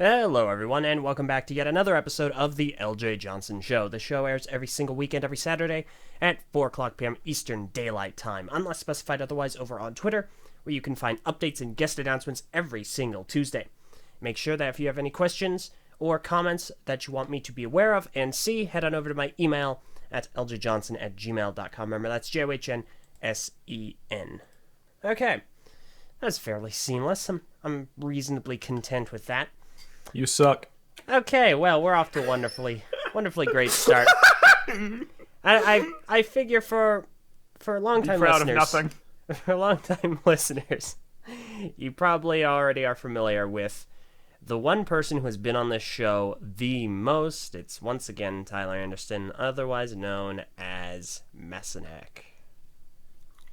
Hello, everyone, and welcome back to yet another episode of the Eljay Johnsen Show. The show airs every single weekend, every Saturday at 4 o'clock p.m. Eastern Daylight Time, unless specified otherwise over on Twitter, where you can find updates and guest announcements every single Tuesday. Make sure that if you have any questions or comments that you want me to be aware of and see, head on over to my email at ljjohnson@gmail.com. Remember, that's JOHNSEN. Okay, that's fairly seamless. I'm reasonably content with that. You suck. Okay, well, we're off to a wonderfully great start. I figure for long-time proud listeners, of nothing. For long-time listeners, you probably already are familiar with the one person who has been on this show the most. It's once again Tyler Anderson, otherwise known as Mesonak.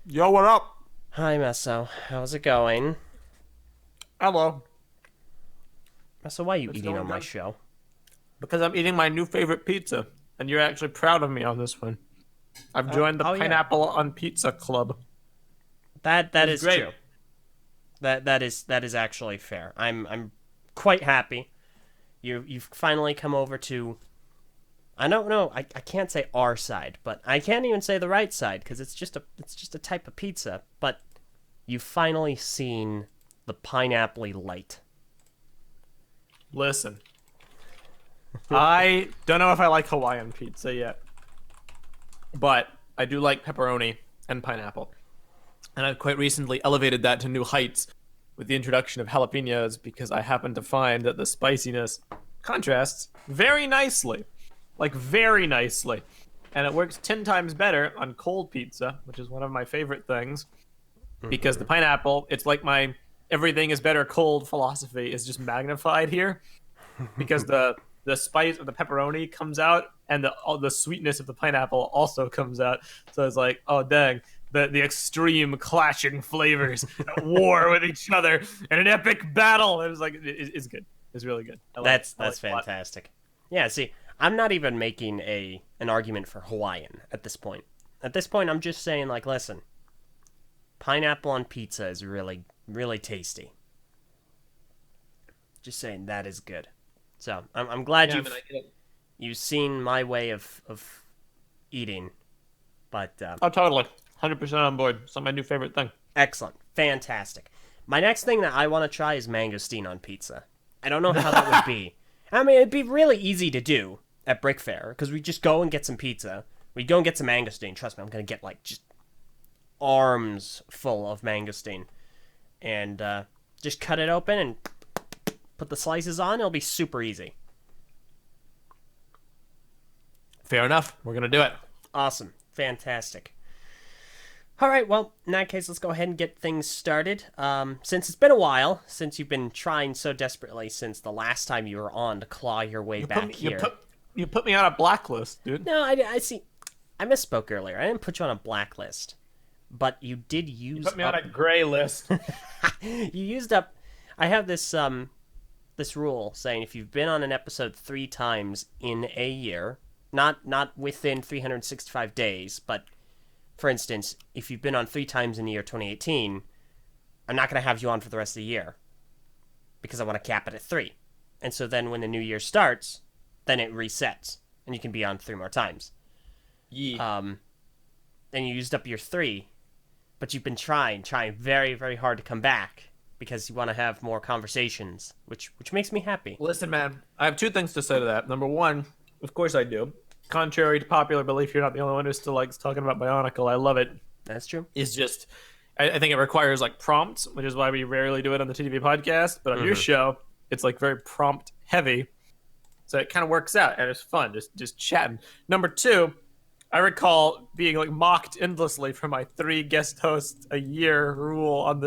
Yo, what up? Hi, Meso. How's it going? Hello. Meso, why are you It's eating going on my good. show? Because I'm eating my new favorite pizza, and you're actually proud of me on this one. I've joined the oh, yeah. Pineapple on Pizza Club. That is great. true. That is actually fair. I'm quite happy. You've finally come over to. I don't know. I can't say our side, but I can't even say the right side because it's just a type of pizza. But you've finally seen the Pineapple Light. Listen. I don't know if I like Hawaiian pizza yet, but I do like pepperoni and pineapple. And I've quite recently elevated that to new heights with the introduction of jalapenos because I happen to find that the spiciness contrasts very nicely. Like, very nicely. And it works 10 times better on cold pizza, which is one of my favorite things. Because the pineapple, it's like my everything is better cold philosophy is just magnified here. Because the spice of the pepperoni comes out, and all the sweetness of the pineapple also comes out. So it's like, oh dang, the extreme clashing flavors at war with each other in an epic battle. It was like, it's good. It's really good. That's fantastic. Yeah, see, I'm not even making an argument for Hawaiian at this point. At this point, I'm just saying, like, listen, pineapple on pizza is really, really tasty. Just saying, that is good. So, I'm glad you've seen my way of eating. But Oh, totally. 100% on board. It's my new favorite thing. Excellent. Fantastic. My next thing that I want to try is mangosteen on pizza. I don't know how that would be. I mean, it'd be really easy to do at Brick Fair, because we just go and get some pizza. We go and get some mangosteen. Trust me, I'm going to get, like, just arms full of mangosteen. And just cut it open and put the slices on. It'll be super easy. Fair enough. We're going to do it. Awesome. Fantastic. All right, well, in that case, let's go ahead and get things started. Since it's been a while, since you've been trying so desperately since the last time you were on to claw your way back here. You put me on a blacklist, dude. No, I see. I misspoke earlier. I didn't put you on a blacklist. But you did use You put me on a gray list. You used up... I have this rule saying if you've been on an episode 3 times in a year, not within 365 days, but... For instance, if you've been on 3 times in the year 2018, I'm not going to have you on for the rest of the year because I want to cap it at 3. And so then when the new year starts, then it resets and you can be on 3 more times. Yeah. And you used up your 3, but you've been trying very, very hard to come back because you want to have more conversations, which makes me happy. Listen, man, I have 2 things to say to that. Number 1, of course I do. Contrary to popular belief, you're not the only one who still likes talking about Bionicle. I love it. That's true. It's just, I think it requires like prompts, which is why we rarely do it on the TDV podcast. But on your show, it's like very prompt heavy, so it kind of works out and it's fun, just chatting. Number 2, I recall being like mocked endlessly for my 3 guest hosts a year rule on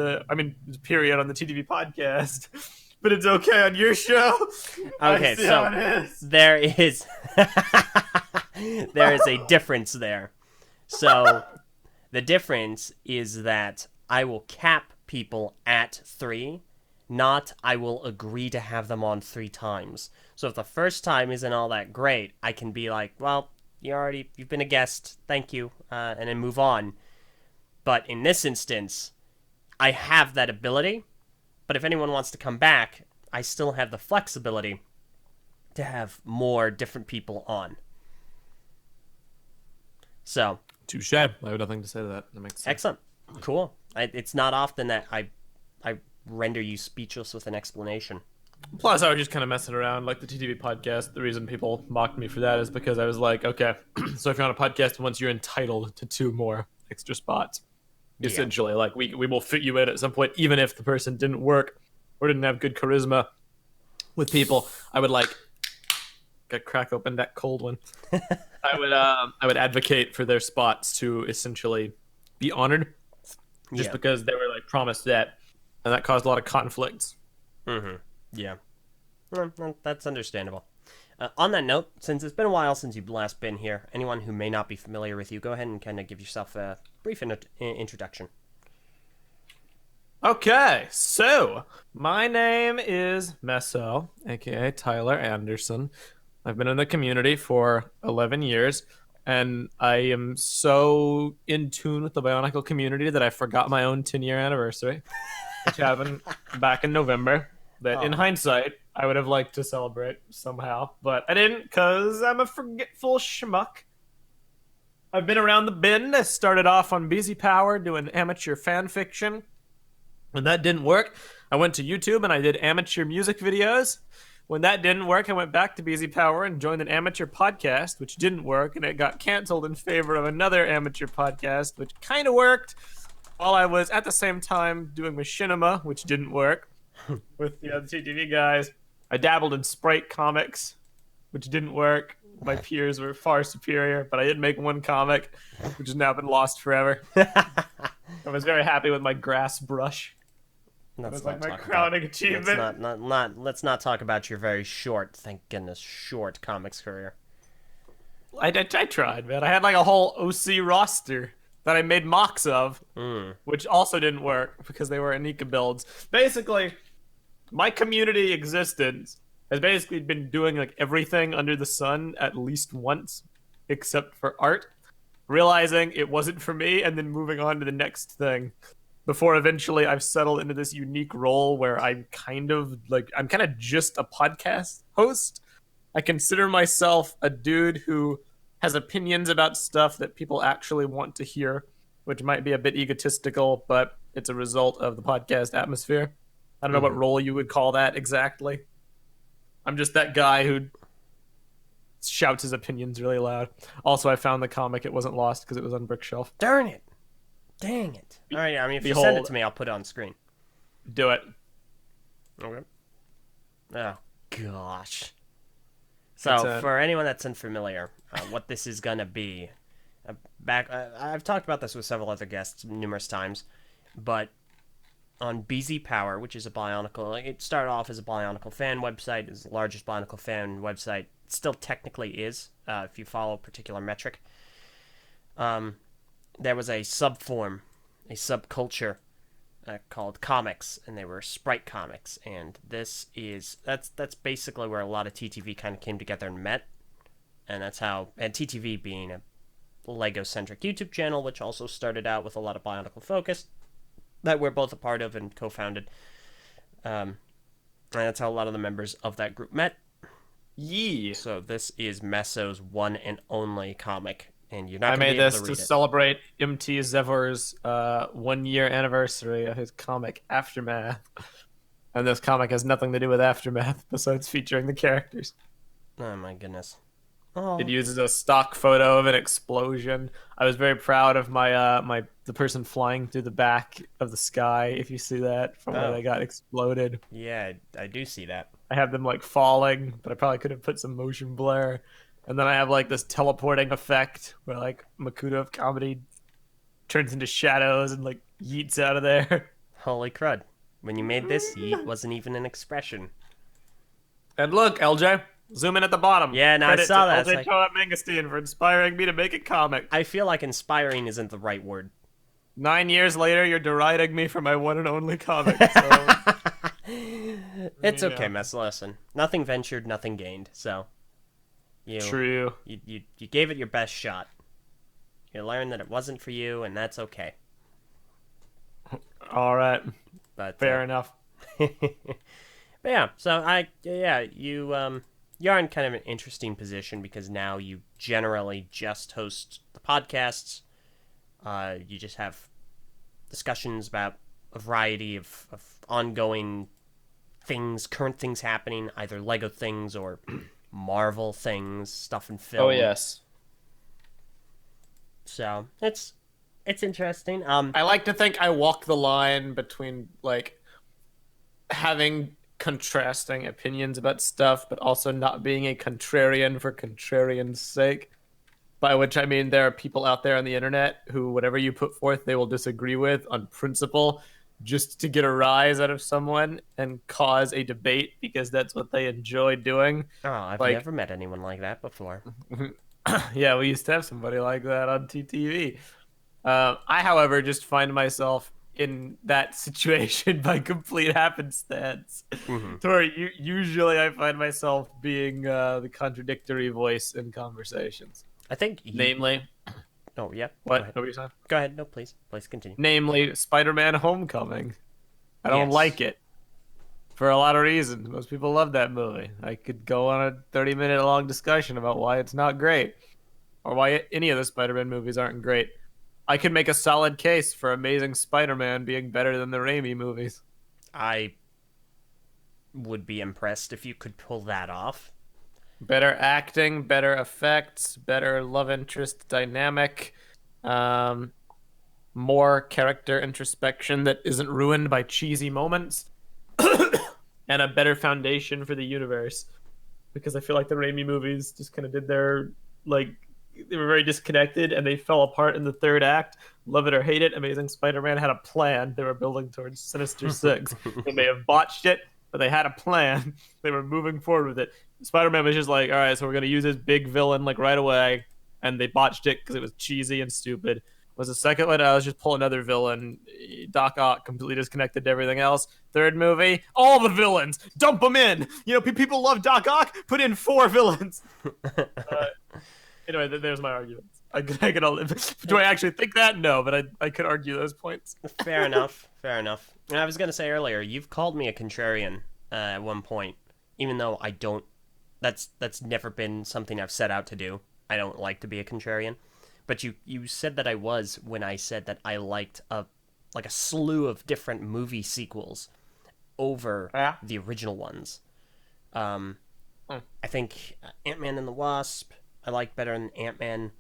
period on the TDV podcast. But it's okay on your show. Okay, so there is there is a difference there. So the difference is that I will cap people at 3, not I will agree to have them on 3 times. So if the first time isn't all that great, I can be like, well, you've been a guest, thank you, and then move on. But in this instance, I have that ability. But if anyone wants to come back, I still have the flexibility to have more different people on. So, touche. I have nothing to say to that. That makes sense. Excellent. Cool. It's not often that I render you speechless with an explanation. Plus, I was just kind of messing around, like the TTV podcast. The reason people mocked me for that is because I was like, okay, so if you're on a podcast once, you're entitled to 2 more extra spots. Essentially, like we will fit you in at some point, even if the person didn't work or didn't have good charisma with people. I would crack open that cold one. I would advocate for their spots to essentially be honored, just because they were like promised that, and that caused a lot of conflicts. Mm-hmm. Yeah. Well, that's understandable. On that note, since it's been a while since you've last been here, anyone who may not be familiar with you, go ahead and kind of give yourself a brief introduction. Okay, so my name is Meso, aka Tyler Anderson. I've been in the community for 11 years, and I am so in tune with the Bionicle community that I forgot my own 10-year anniversary, which happened back in November. That in hindsight, I would have liked to celebrate somehow, but I didn't because I'm a forgetful schmuck. I've been around the bend. I started off on BZ Power doing amateur fan fiction. When that didn't work, I went to YouTube and I did amateur music videos. When that didn't work, I went back to BZ Power and joined an amateur podcast, which didn't work, and it got canceled in favor of another amateur podcast, which kind of worked, while I was at the same time doing Machinima, which didn't work, with the other TTV guys. I dabbled in Sprite comics, which didn't work. My peers were far superior, but I did make one comic, which has now been lost forever. I was very happy with my grass brush. That was like my crowning achievement. Let's not talk about your very short, thank goodness, short comics career. I tried, man. I had like a whole OC roster that I made mocks of, which also didn't work because they were Anika builds. Basically, my community existence has basically been doing like everything under the sun at least once, except for art, realizing it wasn't for me, and then moving on to the next thing. Before eventually I've settled into this unique role where I'm kind of just a podcast host. I consider myself a dude who has opinions about stuff that people actually want to hear, which might be a bit egotistical, but it's a result of the podcast atmosphere. I don't know what role you would call that exactly. I'm just that guy who shouts his opinions really loud. Also, I found the comic. It wasn't lost because it was on Bookshelf. Darn it. Dang it. All right, I mean, if you send it to me, I'll put it on screen. Do it. Okay. Oh, gosh. So, for anyone that's unfamiliar, what this is going to be, I've talked about this with several other guests numerous times, but on BZ Power, which is a Bionicle, it started off as a Bionicle fan website. It's the largest Bionicle fan website. It still technically is, if you follow a particular metric. There was a subform, a subculture called comics, and they were Sprite comics, and that's basically where a lot of TTV kind of came together and met, and TTV being a Lego-centric YouTube channel, which also started out with a lot of Bionicle focus, that we're both a part of and co-founded, and that's how a lot of the members of that group met. Yeah. So this is Meso's one and only comic. And you're not I made this to it. celebrate MT Zevor's 1-year anniversary of his comic Aftermath. And this comic has nothing to do with Aftermath besides featuring the characters. Oh my goodness. Oh. It uses a stock photo of an explosion. I was very proud of the person flying through the back of the sky, if you see that, from where they got exploded. Yeah, I do see that. I have them like falling, but I probably could have put some motion blur. And then I have like this teleporting effect where like Makuta of comedy turns into shadows and like yeets out of there. Holy crud. When you made this, yeet wasn't even an expression. And look, LJ, zoom in at the bottom. Yeah, no, I saw that. LJ Mangosteen for inspiring me to make a comic. I feel like inspiring isn't the right word. 9 years later, you're deriding me for my one and only comic. So... It's okay, Mess. Listen, nothing ventured, nothing gained, so... True. You gave it your best shot. You learned that it wasn't for you, and that's okay. All right. But fair enough. But yeah, so you're in kind of an interesting position because now you generally just host the podcasts. You just have discussions about a variety of ongoing things, current things happening, either Lego things or Marvel things, stuff in film. Oh yes. So it's interesting. I like to think I walk the line between like having contrasting opinions about stuff, but also not being a contrarian for contrarian's sake. By which I mean there are people out there on the internet who, whatever you put forth, they will disagree with on principle, just to get a rise out of someone and cause a debate because that's what they enjoy doing. Oh, I've Like, never met anyone like that before. yeah, we used to have somebody like that on TTV. I, however, just find myself in that situation by complete happenstance. Mm-hmm. To where usually I find myself being the contradictory voice in conversations. I think Namely, Oh yeah. what? Go ahead. What were you saying? Go ahead. No, please continue. Namely, Spider-Man: Homecoming. I don't Yes. like it for a lot of reasons. Most people love that movie. I could go on a 30-minute long discussion about why it's not great, or why any of the Spider-Man movies aren't great. I could make a solid case for Amazing Spider-Man being better than the Raimi movies. I would be impressed if you could pull that off. Better acting, better effects, better love interest dynamic, more character introspection that isn't ruined by cheesy moments, and a better foundation for the universe. Because I feel like the Raimi movies just kind of did their, like, they were very disconnected and they fell apart in the third act. Love it or hate it, Amazing Spider-Man had a plan. They were building towards Sinister Six. They may have botched it, but they had a plan. They were moving forward with it. Spider-Man was just like, all right, so we're going to use this big villain like right away. And they botched it because it was cheesy and stupid. Was the second one, let's just pull another villain. Doc Ock, completely disconnected to everything else. Third movie, all the villains, dump them in. You know, people love Doc Ock, put in 4 villains. Anyway, there's my arguments. Do I actually think that? No, but I could argue those points. Fair enough. Fair enough. And I was gonna say earlier, you've called me a contrarian at one point, even though I don't. That's never been something I've set out to do. I don't like to be a contrarian, but you said that I was when I said that I liked a slew of different movie sequels over the original ones. I think Ant-Man and the Wasp I liked better than Ant-Man.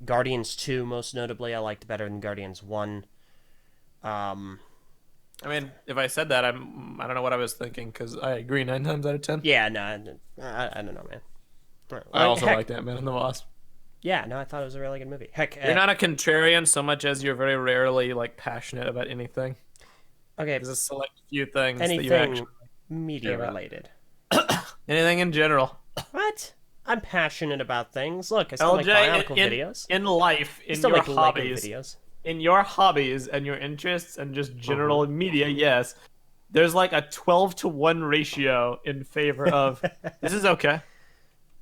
Guardians 2, most notably, I liked better than Guardians 1. I mean, if I said that, I don't know what I was thinking, because I agree 9 times out of 10. Yeah, no, I don't know, man. I also liked Ant-Man and the Wasp. Yeah, no, I thought it was a really good movie. Heck, you're not a contrarian so much as you're very rarely like passionate about anything. Okay, there's a select few things anything that you actually media related. Anything in general. What? I'm passionate about things. Look, I still make Bionicle videos. In life, in your hobbies, in your hobbies and your interests and just general media, yes, there's like a 12-to-1 ratio in favor of this is okay.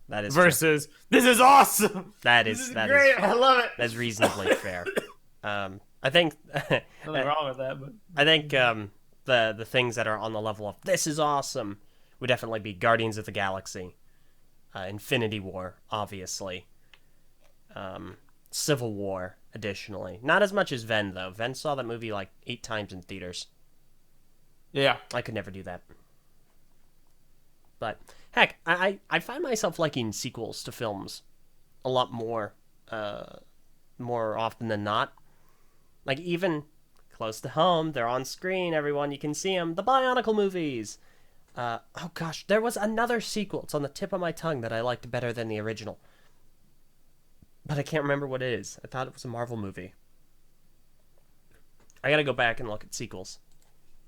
That is versus true. This is awesome. That is great. I love it. That's reasonably fair. I think nothing wrong with that, but I think the things that are on the level of this is awesome would definitely be Guardians of the Galaxy, Infinity War, obviously, Civil War. Additionally, not as much as Ven though. Ven saw that movie like 8 times in theaters. Yeah, I could never do that. But heck, I find myself liking sequels to films a lot more often than not. Like, even close to home, they're on screen, everyone, you can see them. The Bionicle movies. Oh gosh, there was another sequel. It's on the tip of my tongue that I liked better than the original. But I can't remember what it is. I thought it was a Marvel movie. I gotta go back and look at sequels.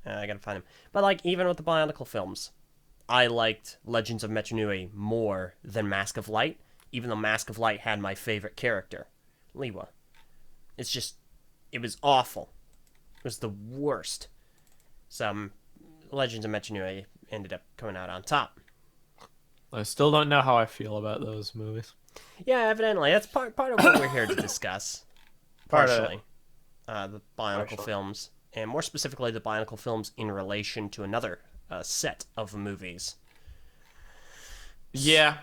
I gotta find them. But, like, even with the Bionicle films, I liked Legends of Metronoui more than Mask of Light, even though Mask of Light had my favorite character, Liwa. It's just, it was awful. It was the worst. So, Legends of Metronoui ended up coming out on top. I still don't know how I feel about those movies. Yeah, evidently. That's part of what we're here to discuss. Partially. The Bionicle films. And more specifically, the Bionicle films in relation to another set of movies. Yeah.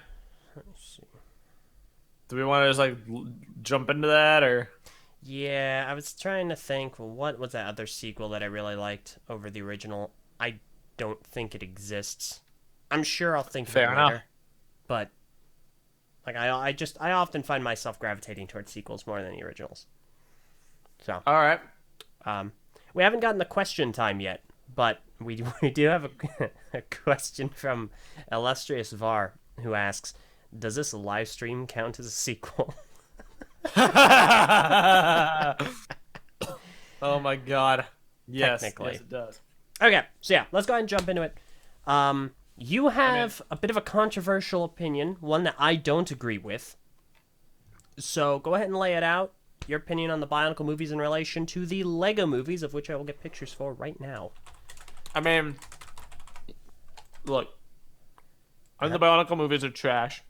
Let's see. Do we want to just like jump into that, or? Yeah, I was trying to think, well, what was that other sequel that I really liked over the original? I don't think it exists. I'm sure I'll think of it Fair enough. later. But like I often find myself gravitating towards sequels more than the originals. So, All right. we haven't gotten the question time yet, but we do have a question from illustrious Var, who asks, "Does this live stream count as a sequel?" Oh my god. Yes. Technically. Yes, it does. Okay, so yeah, let's go ahead and jump into it. You have a bit of a controversial opinion, one that I don't agree with. So go ahead and lay it out. Your opinion on the Bionicle movies in relation to the Lego movies, of which I will get pictures for right now. I mean, look, I think the Bionicle movies are trash.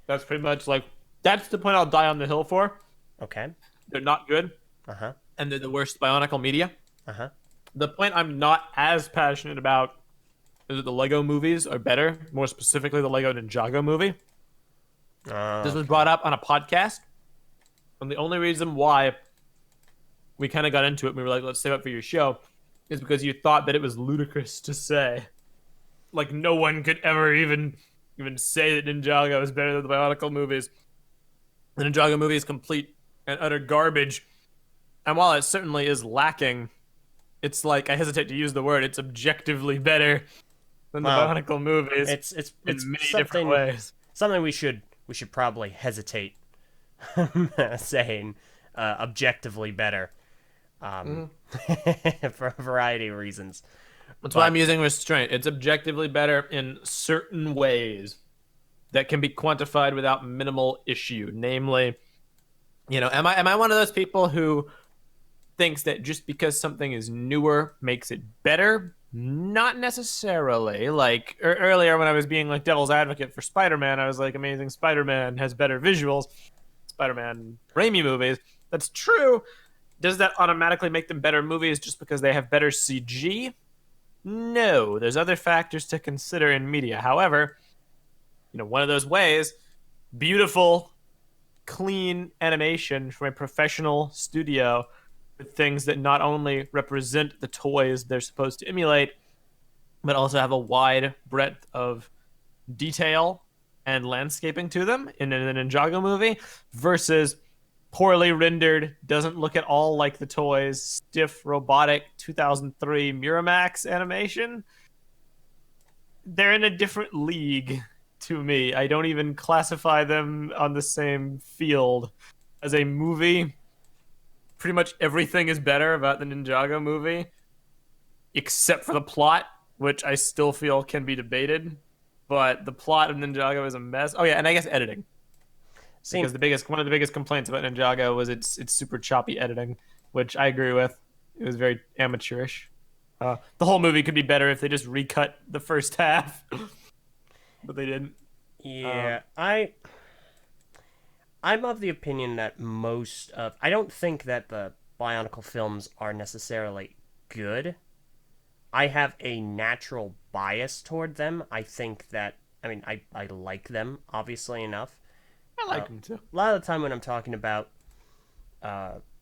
That's pretty much like, that's the point I'll die on the hill for. Okay. They're not good, Uh-huh. and they're the worst Bionicle media. Uh-huh. The point I'm not as passionate about is that the Lego movies are better, more specifically the Lego Ninjago movie. This was brought up on a podcast, and the only reason why we kind of got into it, and we were like, let's save it for your show, is because you thought that it was ludicrous to say. Like, no one could ever even say that Ninjago is better than the Bionicle movies. The Ninjago movie is complete and utter garbage. And while it certainly is lacking, it's like, I hesitate to use the word, it's objectively better than the Wow. Bionicle movies. It's in many something, different ways. something we should probably hesitate saying objectively better. For a variety of reasons. That's why I'm using restraint. It's objectively better in certain ways that can be quantified without minimal issue. Namely, am I one of those people who thinks that just because something is newer makes it better? Not necessarily. Like earlier when I was being like devil's advocate for Spider-Man, I was like, Amazing Spider-Man has better visuals. Spider-Man Raimi movies. That's true. Does that automatically make them better movies just because they have better CG? No, there's other factors to consider in media. However, one of those ways, beautiful, clean animation from a professional studio with things that not only represent the toys they're supposed to emulate, but also have a wide breadth of detail and landscaping to them in a Ninjago movie versus poorly rendered, doesn't look at all like the toys, stiff, robotic 2003 Miramax animation. They're in a different league to me. I don't even classify them on the same field as a movie. Pretty much everything is better about the Ninjago movie, except for the plot, which I still feel can be debated. But the plot of Ninjago is a mess. Oh yeah, and I guess editing. Because one of the biggest complaints about Ninjago was its super choppy editing, which I agree with. It was very amateurish. The whole movie could be better if they just recut the first half, but they didn't. Yeah, I'm of the opinion that I don't think that the Bionicle films are necessarily good. I have a natural bias toward them. I think that, I like them, obviously enough. I like them too. A lot of the time when I'm talking about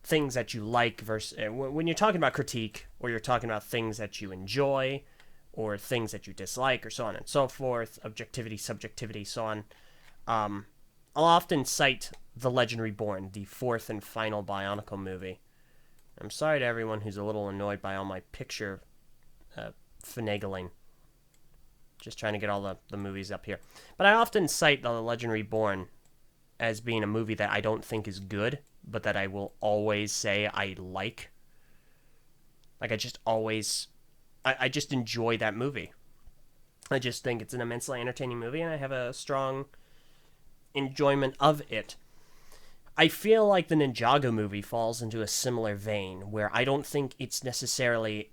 things that you like versus when you're talking about critique, or you're talking about things that you enjoy or things that you dislike, or so on and so forth, objectivity, subjectivity, so on, I'll often cite The Legend Reborn, the fourth and final Bionicle movie. I'm sorry to everyone who's a little annoyed by all my picture finagling. Just trying to get all the movies up here. But I often cite The Legend Reborn as being a movie that I don't think is good, but that I will always say I like. Like, I just always... I just enjoy that movie. I just think it's an immensely entertaining movie, and I have a strong enjoyment of it. I feel like the Ninjago movie falls into a similar vein, where I don't think it's necessarily...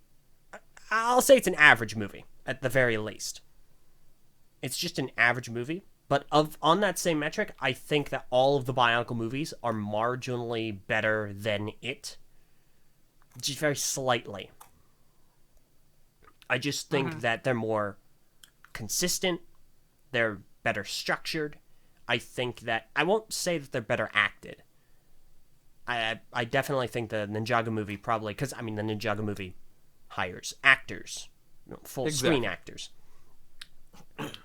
I'll say it's an average movie, at the very least. It's just an average movie, but on that same metric, I think that all of the Bionicle movies are marginally better than it. Just very slightly. I just think that they're more consistent. They're better structured. I think that I won't say that they're better acted. I definitely think the Ninjago movie probably, because I mean the Ninjago movie hires actors, full screen actors,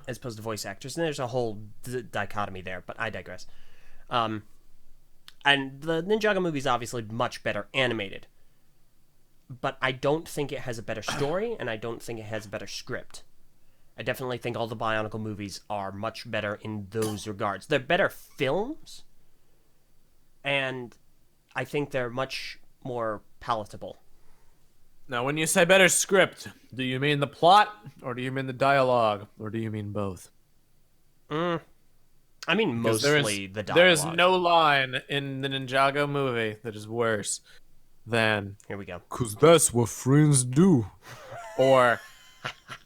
as opposed to voice actors, and there's a whole dichotomy there. But I digress. And the Ninjago movie is obviously much better animated, but I don't think it has a better story, and I don't think it has a better script. I definitely think all the Bionicle movies are much better in those regards. They're better films, and I think they're much more palatable. Now, when you say better script, do you mean the plot, or do you mean the dialogue, or do you mean both? I mean mostly the dialogue. There is no line in the Ninjago movie that is worse than, here we go, "'Cause that's what friends do," or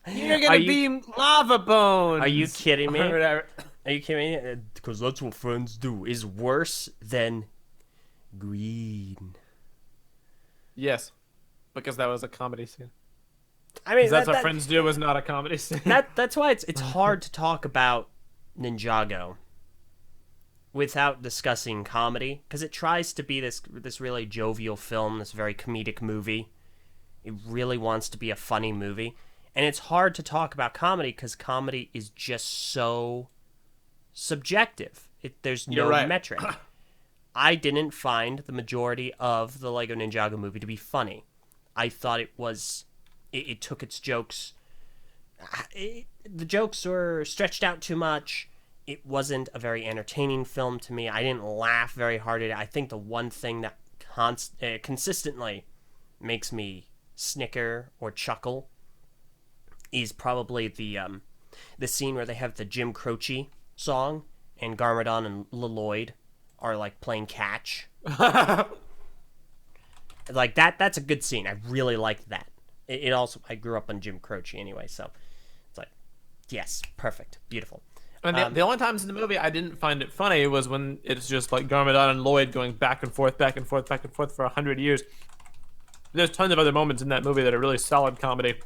"You're gonna be lava bones." Are you kidding me? Are you kidding me? Because that's what friends do is worse than green. Yes, because that was a comedy scene. I mean, that's what Friends Do was not a comedy scene. That's why it's hard to talk about Ninjago without discussing comedy, because it tries to be this really jovial film, this very comedic movie. It really wants to be a funny movie, and it's hard to talk about comedy because comedy is just so subjective. There's no metric. I didn't find the majority of the Lego Ninjago movie to be funny. I thought it took its jokes. The jokes were stretched out too much. It wasn't a very entertaining film to me. I didn't laugh very hard at it. I think the one thing that consistently makes me snicker or chuckle is probably the scene where they have the Jim Croce song and Garmadon and Lloyd are like playing catch. Like that's a good scene. I really liked that. It also, I grew up on Jim Croce anyway, so it's like, yes, perfect, beautiful. And the only times in the movie I didn't find it funny was when it's just like Garmadon and Lloyd going back and forth for 100 years. There's tons of other moments in that movie that are really solid comedy.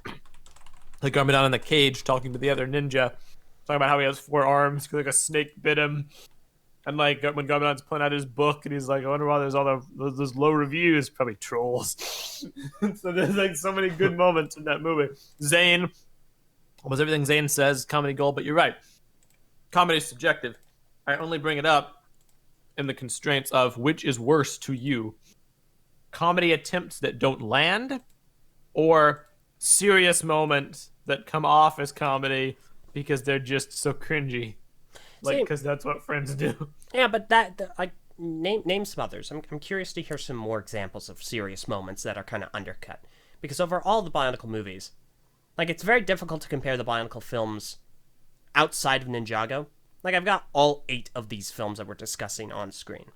Like Garmadon in the cage talking to the other ninja, talking about how he has 4 arms, like a snake bit him. And like when Garmadon's pulling out his book and he's like, I wonder why there's all those low reviews. Probably trolls. So there's like so many good moments in that movie. Zane, almost everything Zane says, comedy gold, but you're right. Comedy is subjective. I only bring it up in the constraints of which is worse to you. Comedy attempts that don't land, or serious moments that come off as comedy because they're just so cringy. Like, because that's what Friends do. Yeah, but name some others. I'm curious to hear some more examples of serious moments that are kind of undercut. Because over all the Bionicle movies, like, it's very difficult to compare the Bionicle films outside of Ninjago. Like, I've got all 8 of these films that we're discussing on screen.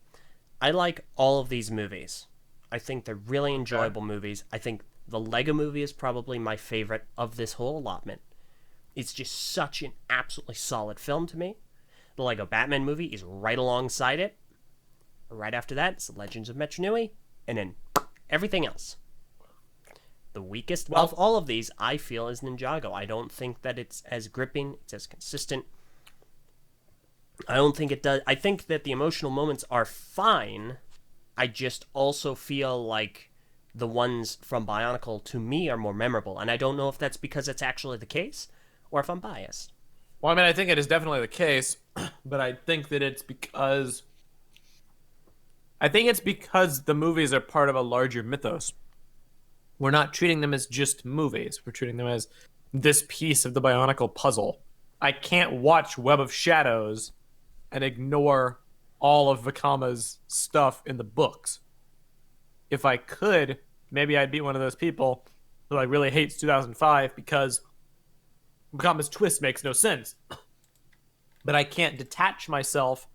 I like all of these movies. I think they're really enjoyable movies. I think the Lego movie is probably my favorite of this whole allotment. It's just such an absolutely solid film to me. The Lego Batman movie is right alongside it. Right after that, it's the Legends of Metro Nui, and then everything else. The weakest of all of these, I feel, is Ninjago. I don't think that it's as gripping, it's as consistent. I don't think it does. I think that the emotional moments are fine. I just also feel like the ones from Bionicle, to me, are more memorable. And I don't know if that's because it's actually the case, or if I'm biased. Well, I mean, I think it is definitely the case, but I think that it's because... I think it's because the movies are part of a larger mythos. We're not treating them as just movies. We're treating them as this piece of the Bionicle puzzle. I can't watch Web of Shadows and ignore all of Vakama's stuff in the books. If I could, maybe I'd be one of those people who like really hates 2005 because Vakama's twist makes no sense. But I can't detach myself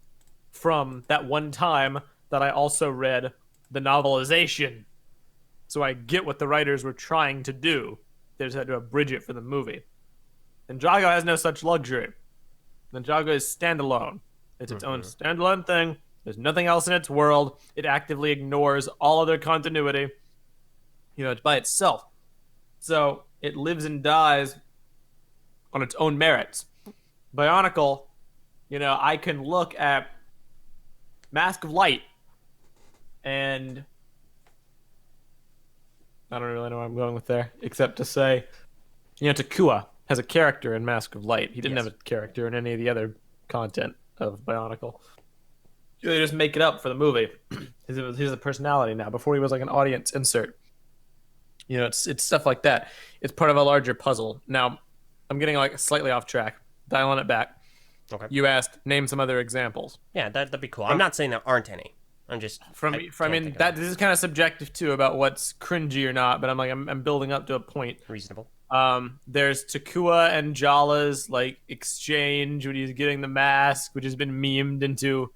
from that one time that I also read the novelization. So I get what the writers were trying to do. They just had to abridge it for the movie. Ninjago has no such luxury. Ninjago is standalone. It's its own standalone thing. There's nothing else in its world. It actively ignores all other continuity. You know, it's by itself. So it lives and dies on its own merits. Bionicle, I can look at Mask of Light, and I don't really know where I'm going with there, except to say, Takua has a character in Mask of Light. He didn't have a character in any of the other content of Bionicle. They just make it up for the movie. He's a personality now. Before he was like an audience insert. It's stuff like that. It's part of a larger puzzle. Now, I'm getting like slightly off track. Dialing it back. Okay. You asked, name some other examples. Yeah, that'd be cool. I'm not saying there aren't any. I'm just this is kind of subjective too about what's cringy or not. But I'm building up to a point. Reasonable. There's Takua and Jala's like exchange when he's getting the mask, which has been memed into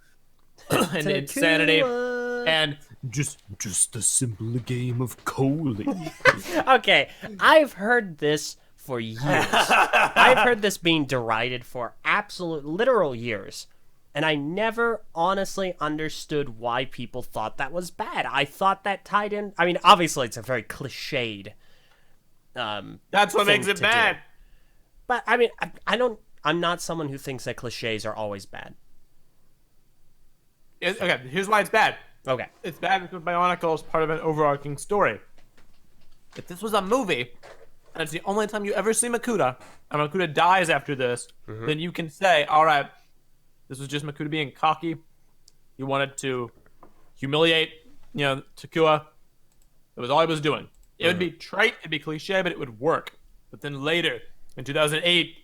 an insanity, and just a simple game of Coley. Okay, I've heard this for years. I've heard this being derided for absolute literal years, and I never honestly understood why people thought that was bad. I thought that tied in. I mean, obviously, it's a very cliched. That's what makes it bad. But I mean, I'm not someone who thinks that cliches are always bad. Okay, here's why it's bad. Okay. It's bad because Bionicle is part of an overarching story. If this was a movie, and it's the only time you ever see Makuta, and Makuta dies after this, then you can say, all right, this was just Makuta being cocky. He wanted to humiliate, Takua. That was all he was doing. It would be trite, it'd be cliche, but it would work. But then later, in 2008,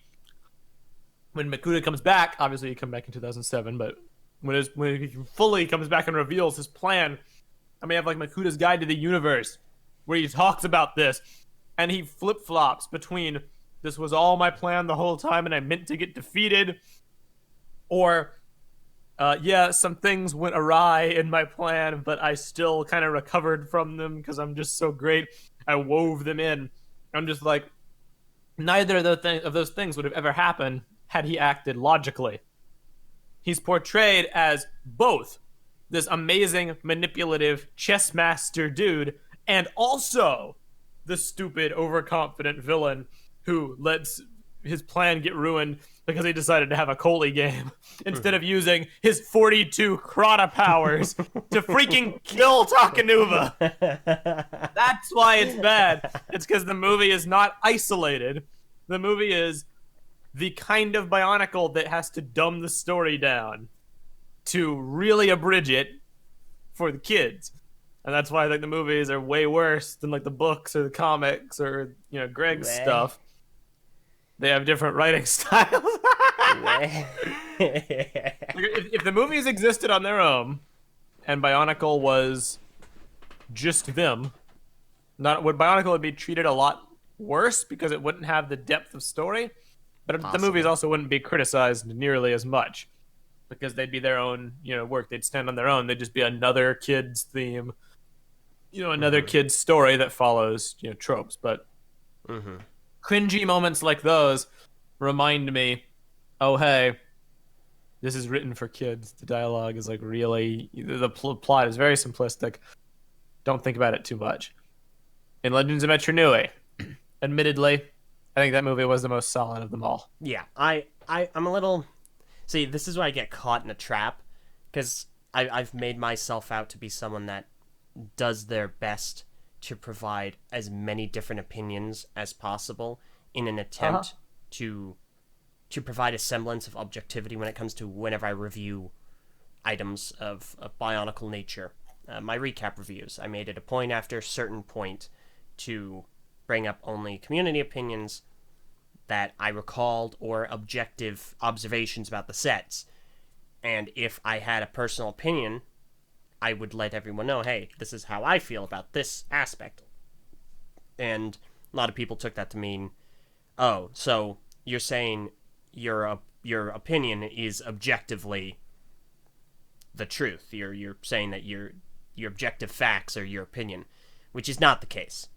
when Makuta comes back, obviously he come back in 2007, but when he fully comes back and reveals his plan, I may have like Makuta's Guide to the Universe, where he talks about this, and he flip-flops between this was all my plan the whole time and I meant to get defeated, or some things went awry in my plan, but I still kind of recovered from them because I'm just so great. I wove them in. I'm just like, neither of those things would have ever happened had he acted logically. He's portrayed as both this amazing, manipulative chess master dude and also the stupid, overconfident villain who lets his plan get ruined because he decided to have a Coley game instead of using his 42 Krata powers to freaking kill Takanuva. That's why it's bad. It's because the movie is not isolated. The movie is the kind of Bionicle that has to dumb the story down to really abridge it for the kids. And that's why I think the movies are way worse than like the books or the comics or, Greg's stuff. They have different writing styles. If the movies existed on their own and Bionicle was just them, Bionicle would be treated a lot worse because it wouldn't have the depth of story. But the movies also wouldn't be criticized nearly as much because they'd be their own, work. They'd stand on their own. They'd just be another kid's theme, another kid's story that follows, tropes. But cringy moments like those remind me, oh, hey, this is written for kids. The dialogue is like really, the plot is very simplistic. Don't think about it too much. In Legends of Metro Nui, admittedly, I think that movie was the most solid of them all. Yeah, I'm a little... See, this is where I get caught in a trap, because I've made myself out to be someone that does their best to provide as many different opinions as possible in an attempt to provide a semblance of objectivity when it comes to whenever I review items of Bionicle nature. My recap reviews, I made it a point after a certain point to bring up only community opinions that I recalled or objective observations about the sets. And if I had a personal opinion, I would let everyone know, hey, this is how I feel about this aspect. And a lot of people took that to mean, oh, so you're saying your opinion is objectively the truth. You're saying that your objective facts are your opinion, which is not the case.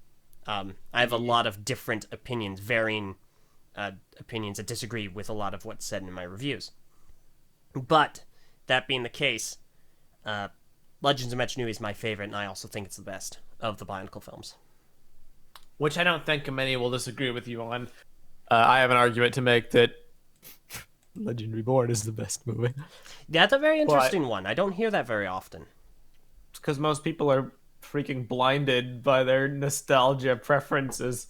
I have a lot of different opinions, varying opinions that disagree with a lot of what's said in my reviews. But, that being the case, Legends of Metro Nui is my favorite, and I also think it's the best of the Bionicle films. which I don't think many will disagree with you on. I have an argument to make that Legend Reborn is the best movie. That's a very interesting one. I don't hear that very often. It's because most people are freaking blinded by their nostalgia preferences.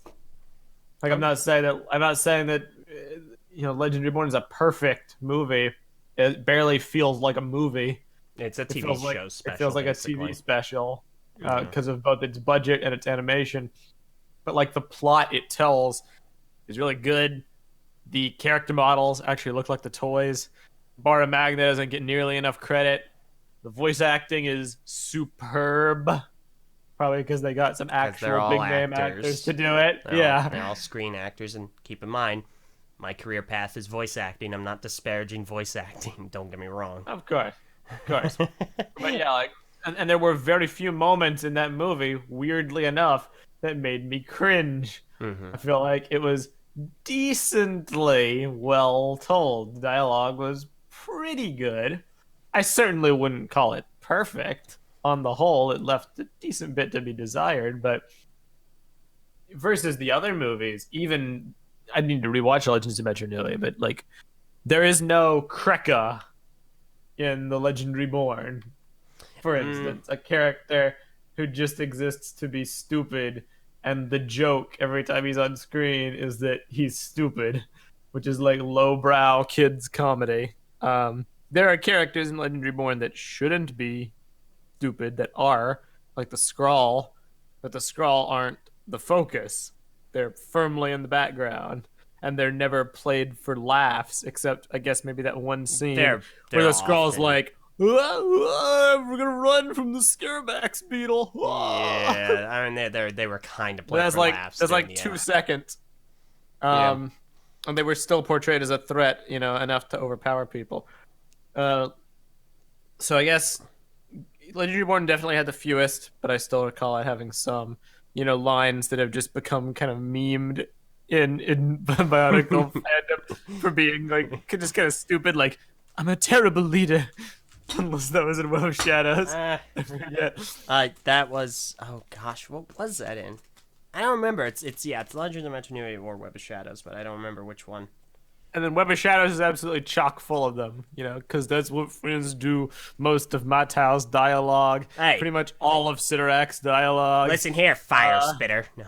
Like I'm not saying that Legend Reborn is a perfect movie. It barely feels like a movie. It's a TV show special. It feels like basically a TV special because of both its budget and its animation. But like the plot it tells is really good. The character models actually look like the toys. Bara Magna doesn't get nearly enough credit. The voice acting is superb. Probably because they got some actual big name actors to do it. They're all screen actors, and keep in mind, my career path is voice acting. I'm not disparaging voice acting. Don't get me wrong. Of course. But yeah, and there were very few moments in that movie, weirdly enough, that made me cringe. I feel like it was decently well told. The dialogue was pretty good. I certainly wouldn't call it perfect. On the whole, it left a decent bit to be desired, but versus the other movies, even I need to rewatch Legends of Metro Iliad, but like there is no Kreka in The Legend Reborn. For instance, a character who just exists to be stupid, and the joke every time he's on screen is that he's stupid, which is like lowbrow kids comedy. There are characters in Legend Reborn that shouldn't be stupid, that are, like the Skrull, but the Skrull aren't the focus. They're firmly in the background, and they're never played for laughs, except I guess maybe that one scene they're where the Skrull's like, we're gonna run from the Scarabäus beetle. Yeah, I mean they were kind of playing for laughs. That's like 2 seconds. And they were still portrayed as a threat, enough to overpower people. So I guess Legend Reborn definitely had the fewest, but I still recall it having some, lines that have just become kind of memed in Bionicle fandom for being like just kind of stupid. Like, I'm a terrible leader. Unless that was in Web of Shadows. I forget. That was, oh gosh, what was that in? I don't remember. It's Legend of Metro or Web of Shadows, but I don't remember which one. And then Web of Shadows is absolutely chock full of them, because that's what friends do. Most of Matau's dialogue, pretty much all of Sidorak's dialogue. Listen here, fire spitter. No.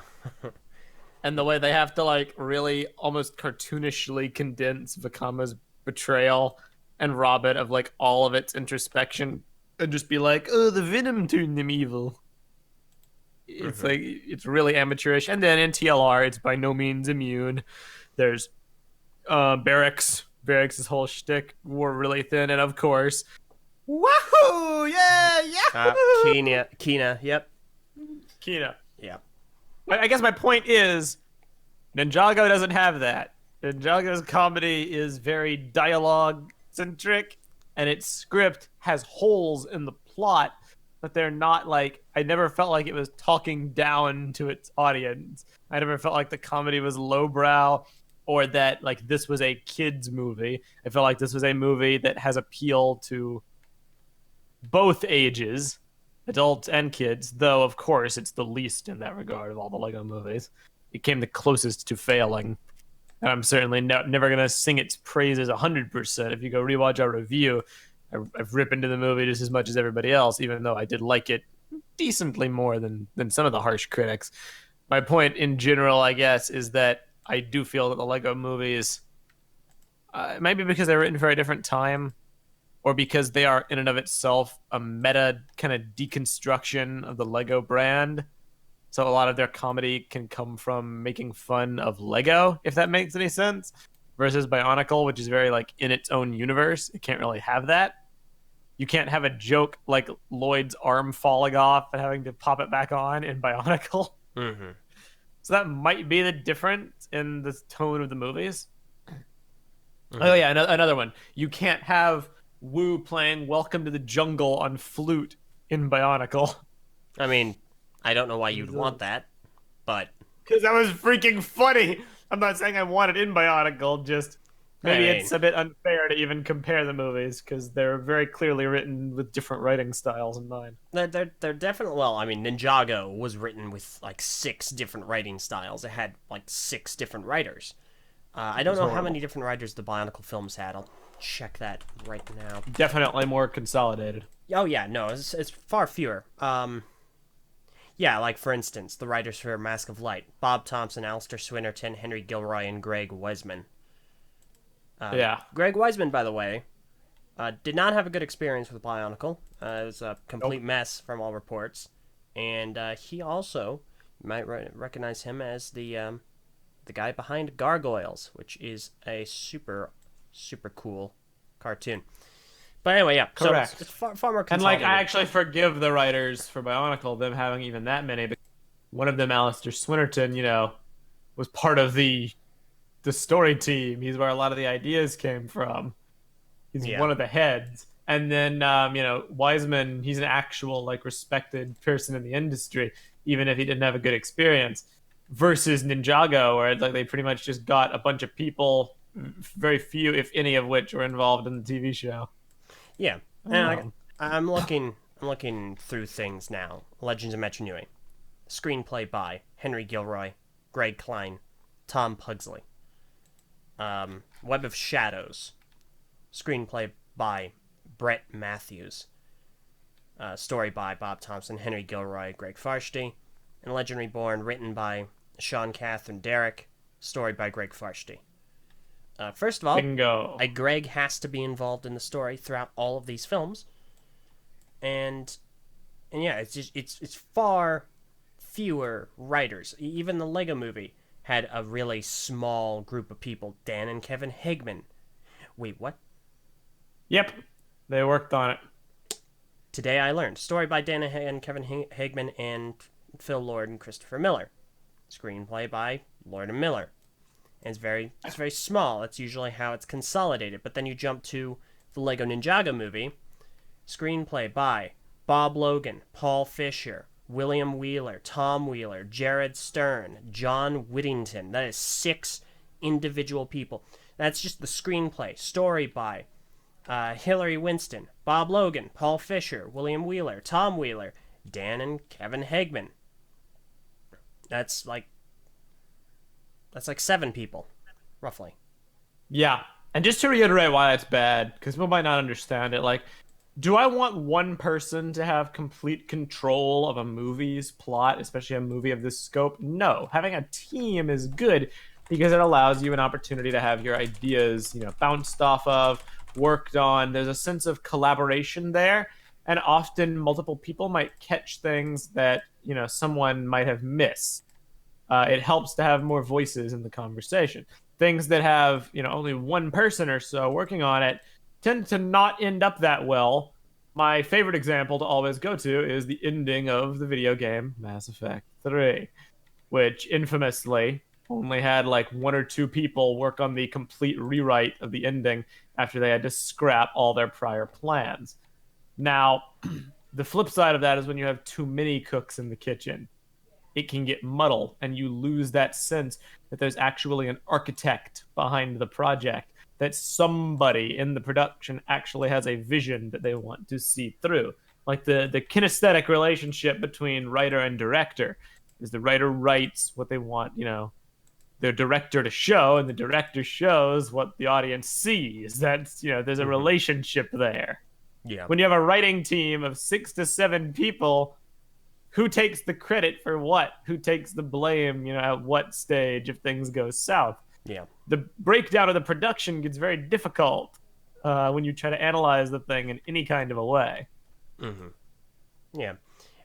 And the way they have to like really almost cartoonishly condense Vakama's betrayal and rob it of like all of its introspection and just be like, oh, the venom turned them evil. It's like, it's really amateurish. And then in TLR, it's by no means immune. There's Barracks' whole shtick wore really thin, and of course, wahoo! Yeah! Kina, yep. Kina. Yeah. I guess my point is, Ninjago doesn't have that. Ninjago's comedy is very dialogue-centric, and its script has holes in the plot, but they're not like, I never felt like it was talking down to its audience. I never felt like the comedy was lowbrow, or that like this was a kids movie. I feel like this was a movie that has appeal to both ages, adults and kids, though of course it's the least in that regard of all the Lego movies. It came the closest to failing, and I'm certainly never going to sing its praises 100%. If you go rewatch our review, I've ripped into the movie just as much as everybody else, even though I did like it decently more than some of the harsh critics. My point in general, I guess, is that I do feel that the Lego movies, maybe because they were written for a different time, or because they are in and of itself a meta kind of deconstruction of the Lego brand. So a lot of their comedy can come from making fun of Lego, if that makes any sense, versus Bionicle, which is very like in its own universe. It can't really have that. You can't have a joke like Lloyd's arm falling off and having to pop it back on in Bionicle. Mm-hmm. So that might be the difference in the tone of the movies. Mm-hmm. Oh yeah, another one. You can't have Wu playing Welcome to the Jungle on flute in Bionicle. I mean, I don't know why you'd want that, but... Because that was freaking funny. I'm not saying I want it in Bionicle, just... Maybe I it's mean, a bit unfair to even compare the movies because they're very clearly written with different writing styles in mind. they're definitely, well, I mean, Ninjago was written with like 6 different writing styles. It had like 6 different writers. I It don't was know how many horrible. different writers the Bionicle films had. I'll check that right now. Definitely more consolidated. Oh yeah, no, it's far fewer. Yeah, like for instance, the writers for Mask of Light: Bob Thompson, Alistair Swinnerton, Henry Gilroy, and Greg Weisman. Yeah. Greg Weisman, by the way, did not have a good experience with Bionicle. It was a complete Nope. mess from all reports, and he also, you might recognize him as the guy behind Gargoyles, which is a super cool cartoon. But anyway, yeah. So Correct. it's far more And like, I consolidated. actually forgive the writers for Bionicle, them having even that many. But one of them, Alistair Swinnerton, was part of the story team. He's where a lot of the ideas came from. He's Yeah, one of the heads. And then, Wiseman, he's an actual like respected person in the industry, even if he didn't have a good experience. Versus Ninjago, where like they pretty much just got a bunch of people, very few, if any, of which were involved in the TV show. yeah. And Um, I'm looking through things now. Legends of Metro Nui. Screenplay by Henry Gilroy, Greg Klein, Tom Pugsley. Web of Shadows. Screenplay by Brett Matthews. Story by Bob Thompson, Henry Gilroy, Greg Farshty. And Legend Reborn, written by Sean Catherine Derrick. Story by Greg Farshty. First of all, Bingo. Greg has to be involved in the story throughout all of these films, and yeah, it's far fewer writers. Even the Lego Movie had a really small group of people. Dan and Kevin Hageman. Wait, what? Yep, they worked on it. Today I learned. Story by Dan and Kevin Hageman and Phil Lord and Christopher Miller. Screenplay by Lord and Miller. And it's very small. That's usually how it's consolidated. But then you jump to the Lego Ninjago movie. Screenplay by Bob Logan, Paul Fisher, William Wheeler, Tom Wheeler, Jared Stern, John Whittington. That is 6 individual people. That's just the screenplay. Story by Hillary Winston, Bob Logan, Paul Fisher, William Wheeler, Tom Wheeler, Dan and Kevin Hageman. That's like 7 people, roughly. Yeah, and just to reiterate why that's bad, because people might not understand it. Like, do I want one person to have complete control of a movie's plot, especially a movie of this scope? No. Having a team is good because it allows you an opportunity to have your ideas, bounced off of, worked on. There's a sense of collaboration there, and often multiple people might catch things that, someone might have missed. It helps to have more voices in the conversation. Things that have, only one person or so working on it tend to not end up that well. My favorite example to always go to is the ending of the video game Mass Effect 3, which infamously only had like 1 or 2 people work on the complete rewrite of the ending after they had to scrap all their prior plans. Now, the flip side of that is when you have too many cooks in the kitchen, it can get muddled and you lose that sense that there's actually an architect behind the project, that somebody in the production actually has a vision that they want to see through. Like the kinesthetic relationship between writer and director is the writer writes what they want, their director to show, and the director shows what the audience sees. That's, there's a Mm-hmm. relationship there. Yeah. When you have a writing team of 6 to 7 people, who takes the credit for what? Who takes the blame, at what stage if things go south? Yeah. The breakdown of the production gets very difficult when you try to analyze the thing in any kind of a way. Mm-hmm. Yeah.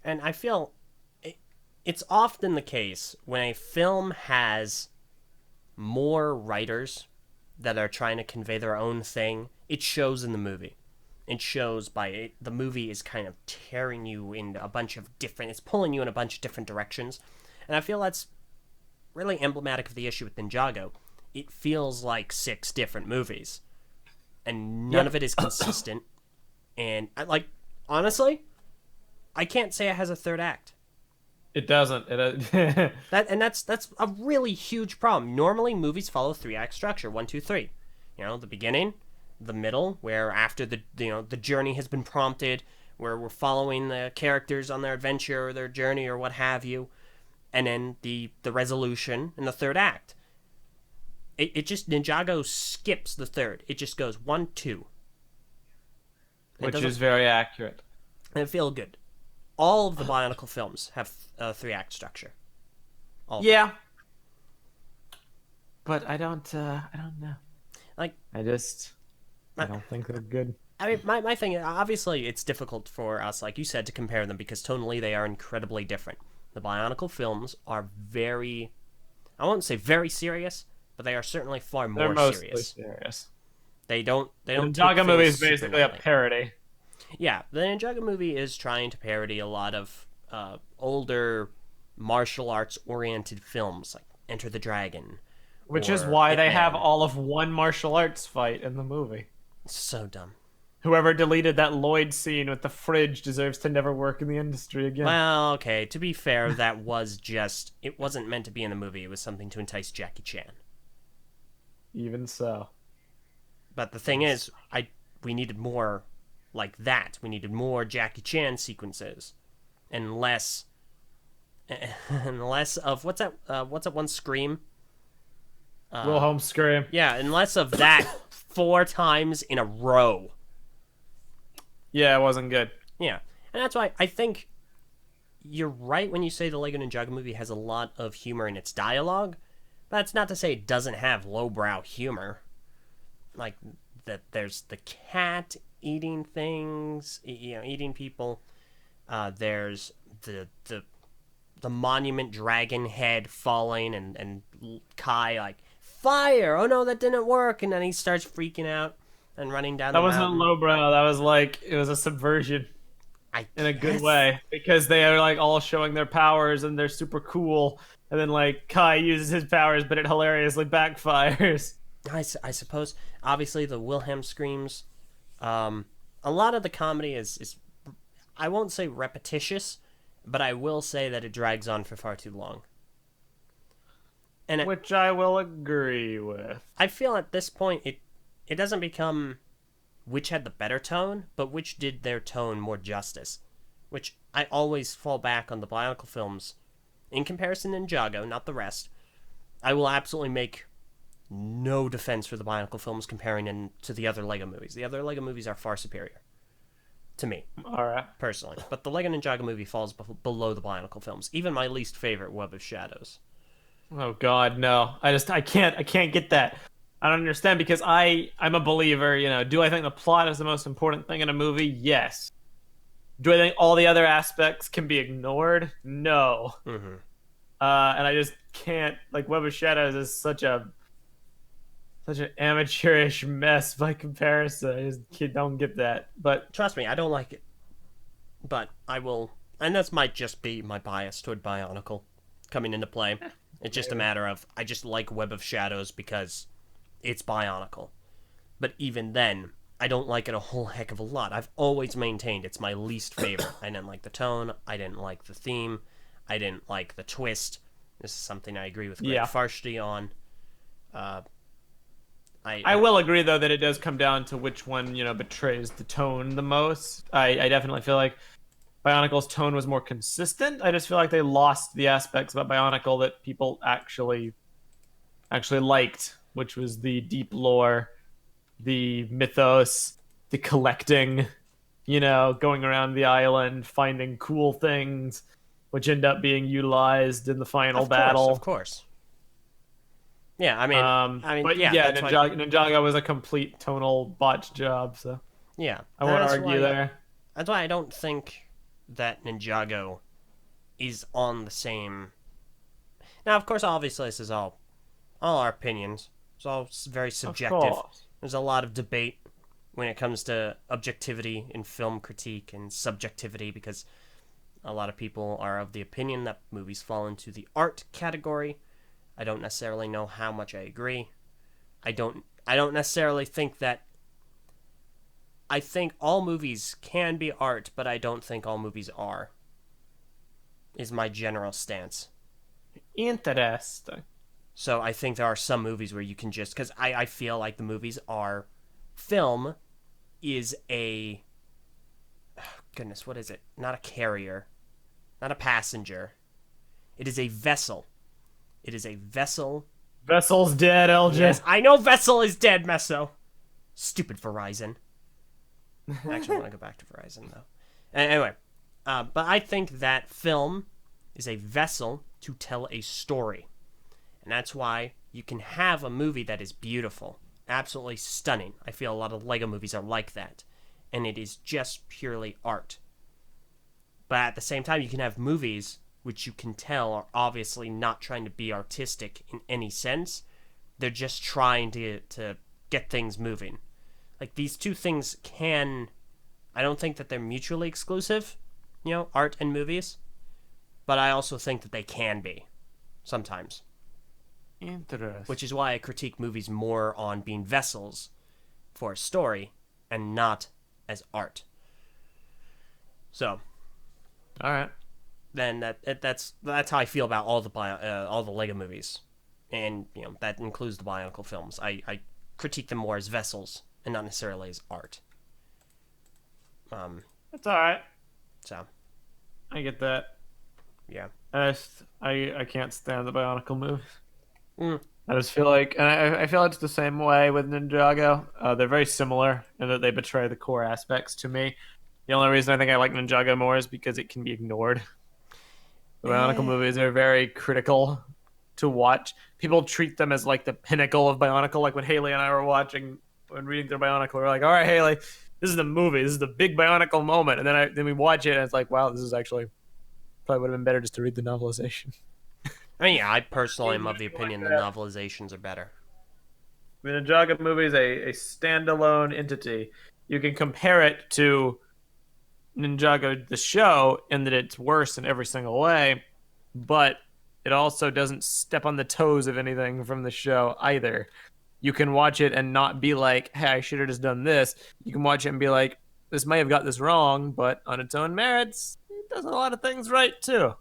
And I feel it's often the case when a film has more writers that are trying to convey their own thing, it shows in the movie. It shows by it, the movie is kind of tearing you in a bunch of different, it's pulling you in a bunch of different directions. And I feel that's really emblematic of the issue with Ninjago. It feels like 6 different movies, and none Yep. of it is consistent. And honestly, I can't say it has a third act. It doesn't. That's a really huge problem. Normally, movies follow 3-act structure: 1, 2, 3. The beginning, the middle, where after the journey has been prompted, where we're following the characters on their adventure or their journey or what have you, and then the resolution in the third act. It just, Ninjago skips the third. It just goes 1, 2. Which is very accurate. And it feels good. All of the Bionicle films have a 3-act structure. Yeah. But I don't know. Like, I don't think they're good. I mean, my thing, obviously, it's difficult for us, like you said, to compare them because tonally they are incredibly different. The Bionicle films are very, I won't say very serious, but they are certainly far more mostly serious. They don't. The Ninjago movie is basically a parody. Yeah, the Ninjago movie is trying to parody a lot of older martial arts oriented films like Enter the Dragon, which is why they have all of one martial arts fight in the movie. So dumb. Whoever deleted that Lloyd scene with the fridge deserves to never work in the industry again. Well, okay, to be fair, that was just, it wasn't meant to be in the movie. It was something to entice Jackie Chan. Even so. But the thing is, we needed more like that. We needed more Jackie Chan sequences, and less of what's that one Scream? Wilhelm Scream. Yeah, and less of that 4 times in a row. Yeah, it wasn't good. Yeah, and that's why I think you're right when you say the Lego Ninjago movie has a lot of humor in its dialogue. But that's not to say it doesn't have lowbrow humor. Like that, there's the cat eating things, eating people. There's the monument dragon head falling, and Kai like, fire! Oh no, that didn't work! And then he starts freaking out and running down. That wasn't lowbrow. That was like, it was a subversion. In a good way, because they are like all showing their powers and they're super cool, and then like Kai uses his powers, but it hilariously backfires. I suppose, obviously, the Wilhelm screams. A lot of the comedy is, I won't say repetitious, but I will say that it drags on for far too long. And which I will agree with. I feel at this point it doesn't become which had the better tone, but which did their tone more justice. Which I always fall back on the Bionicle films. In comparison to Ninjago, not the rest, I will absolutely make no defense for the Bionicle films comparing them to the other Lego movies. The other Lego movies are far superior. To me. Alright. Personally. But the Lego Ninjago movie falls below the Bionicle films. Even my least favorite, Web of Shadows. Oh god, no. I can't get that. I don't understand, because I'm a believer, do I think the plot is the most important thing in a movie? Yes. Do I think all the other aspects can be ignored? No. Mm-hmm. And I just can't, like, Web of Shadows is such an amateurish mess by comparison. I just don't get that. But trust me, I don't like it. But I will, and this might just be my bias toward Bionicle coming into play. It's just a matter of, I just like Web of Shadows because it's Bionicle. But even then, I don't like it a whole heck of a lot. I've always maintained it's my least favorite. I didn't like the tone. I didn't like the theme. I didn't like the twist. This is something I agree with Greg Farshty on. I will agree, though, that it does come down to which one, betrays the tone the most. I definitely feel like Bionicle's tone was more consistent. I just feel like they lost the aspects about Bionicle that people actually liked, which was the deep lore, the mythos, the collecting, going around the island, finding cool things, which end up being utilized in the final battle. Of course. Yeah, I mean, but Ninjago was a complete tonal botch job, so yeah, I won't argue there. That's why I don't think that Ninjago is on the same. Now, of course, obviously, this is all our opinions. It's all very subjective. There's a lot of debate when it comes to objectivity in film critique and subjectivity, because a lot of people are of the opinion that movies fall into the art category. I don't necessarily know how much I agree. I don't necessarily think that. I think all movies can be art, but I don't think all movies are. Is my general stance. Interesting. So I think there are some movies where you can just, because I feel like the movies are, film is a, oh, goodness, what is it? Not a carrier, not a passenger. It is a vessel. It is a vessel. Vessel's dead, LJ. Yes, I know vessel is dead, Meso. Stupid Verizon. Actually, I want to go back to Verizon, though. Anyway, but I think that film is a vessel to tell a story. And that's why you can have a movie that is beautiful, absolutely stunning. I feel a lot of Lego movies are like that. And it is just purely art. But at the same time, you can have movies which you can tell are obviously not trying to be artistic in any sense. They're just trying to get things moving. Like, these two things can... I don't think that they're mutually exclusive, art and movies. But I also think that they can be, sometimes. Interesting. Which is why I critique movies more on being vessels for a story and not as art. So... All right. Then that's how I feel about all the Lego movies, and that includes the Bionicle films. I critique them more as vessels and not necessarily as art. That's all right. So I get that. yeah. I can't stand the Bionicle movies. Mm. I just feel like, and I feel it's the same way with Ninjago. They're very similar in that they betray the core aspects to me. The only reason I think I like Ninjago more is because it can be ignored. The Bionicle movies are very critical to watch. People treat them as like the pinnacle of Bionicle. Like when Haley and I were watching, when reading through Bionicle, we were like, all right, Haley, this is the movie. This is the big Bionicle moment. And then we watch it and it's like, wow, this is actually probably would have been better just to read the novelization. I mean, yeah, I personally am of the opinion the novelizations are better. The Ninjago movie is a standalone entity. You can compare it to Ninjago the show in that it's worse in every single way, but it also doesn't step on the toes of anything from the show either. You can watch it and not be like, hey, I should have just done this. You can watch it and be like, this may have got this wrong, but on its own merits, it does a lot of things right too.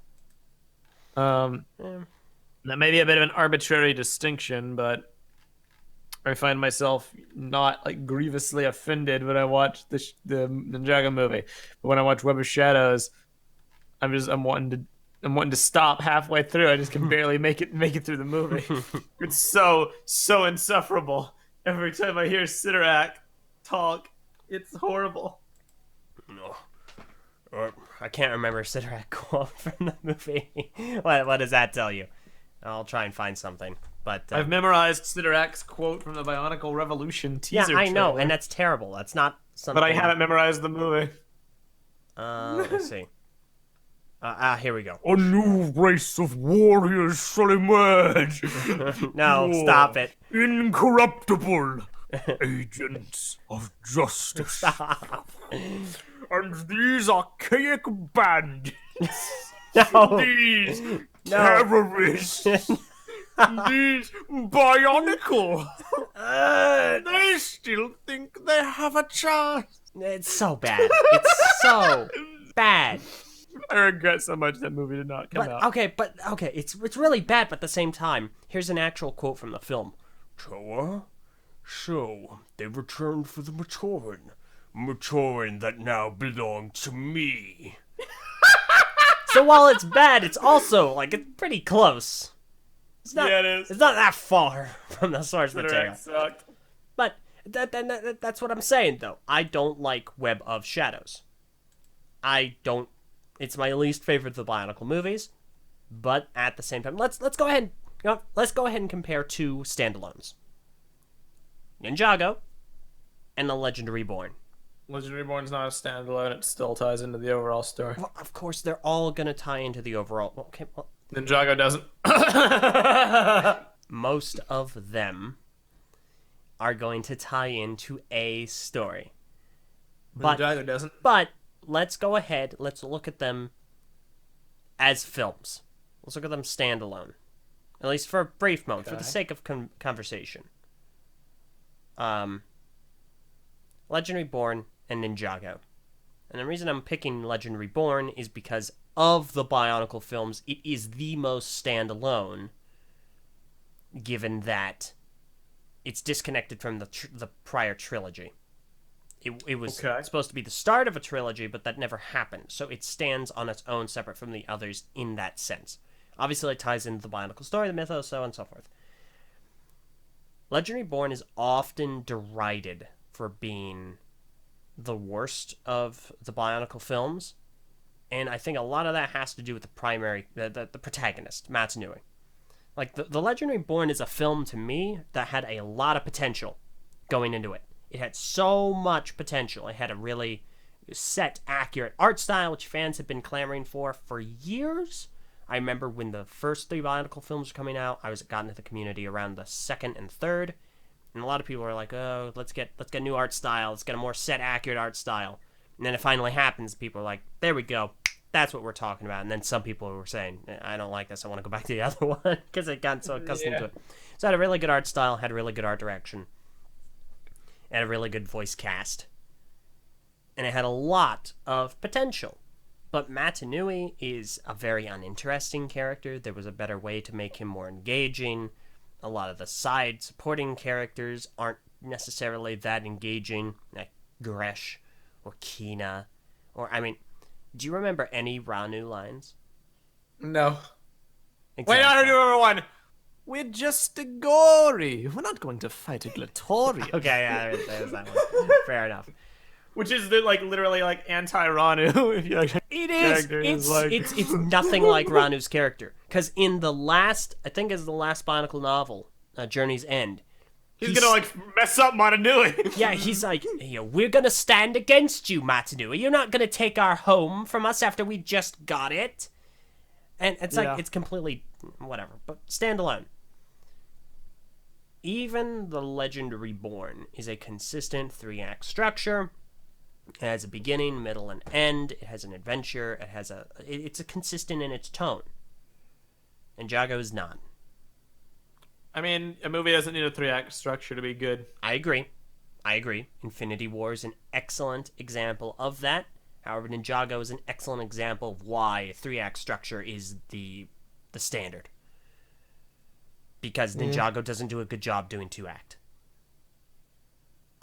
That may be a bit of an arbitrary distinction, but I find myself not like grievously offended when I watch the Ninjago movie, but when I watch Web of Shadows, I'm wanting to stop halfway through. I just can barely make it through the movie. It's so insufferable. Every time I hear Sidorak talk, it's horrible. No, I can't remember Sidorak quote from the movie. What does that tell you? I'll try and find something. But I've memorized Sidorak's quote from the Bionicle Revolution teaser. Yeah, I know, trailer, and that's terrible. That's not something. but I haven't memorized the movie. Let's see. Here we go. A new race of warriors shall emerge. No, stop it. Incorruptible agents of justice. Stop. And these archaic bandits. No. These terrorists. These Bionicle. They still think they have a chance. It's so bad. It's so bad. I regret so much that movie did not come out. Okay, it's really bad, but at the same time, here's an actual quote from the film. Choa? So, they've returned for the Matoran. Matoran that now belong to me. So while it's bad, it's also, it's pretty close. It's not, yeah, it is. It's not that far from the source material. Sucked. But that's what I'm saying, though. I don't like Web of Shadows. It's my least favorite of the Bionicle movies. But at the same time, let's go ahead and compare two standalones. Ninjago and The Legend Reborn. Legend Reborn's not a standalone. It still ties into the overall story. Well, of course, they're all going to tie into the overall... Okay, well... Ninjago doesn't. Most of them are going to tie into a story. But, Ninjago doesn't. But let's go ahead. Let's look at them as films. Let's look at them standalone. At least for a brief moment, for the sake of conversation. Legend Reborn and Ninjago. And the reason I'm picking Legend Reborn is because of the Bionicle films, it is the most standalone. given that it's disconnected from the prior trilogy. It was supposed to be the start of a trilogy, but that never happened. So it stands on its own, separate from the others in that sense. Obviously, it ties into the Bionicle story, the mythos, so on and so forth. Legend Reborn is often derided for being the worst of the Bionicle films, and I think a lot of that has to do with the protagonist, Matanui. Like, the Legend Reborn is a film, to me, that had a lot of potential going into it. It had so much potential. It had a really set, accurate art style, which fans have been clamoring for years. I remember when the first 3 Bionicle films were coming out, I got into the community around the second and third, and a lot of people were like, "Oh, let's get a new art style. Let's get a more set, accurate art style." And then it finally happens. People are like, "There we go. That's what we're talking about." And then some people were saying, "I don't like this. I want to go back to the other one," because it got so accustomed to it. So it had a really good art style, had a really good art direction, and a really good voice cast. And it had a lot of potential. But Matanui is a very uninteresting character. There was a better way to make him more engaging. A lot of the side supporting characters aren't necessarily that engaging, like Gresh or Kina. Do you remember any Ranu lines? No. Exactly. Wait, I do remember one. We're just a gory. We're not going to fight a Glatorian. Okay, yeah, there's that one. Fair enough. Which is literally anti-Ranu. If you It is. It's nothing like Ranu's character. Because in the last, I think it's the last Bionicle novel, Journey's End, he's gonna mess up Matanui. Yeah, he's like, we're gonna stand against you, Matanui. You're not gonna take our home from us after we just got it. And it's it's completely whatever. But standalone. Even The Legend Reborn is a consistent 3-act structure. It has a beginning, middle, and end. It has an adventure. It's a consistent in its tone. And Ninjago is not. I mean, a movie doesn't need a 3-act structure to be good. I agree. Infinity War is an excellent example of that. However, Ninjago is an excellent example of why a 3-act structure is the standard. Because Ninjago doesn't do a good job doing 2-act.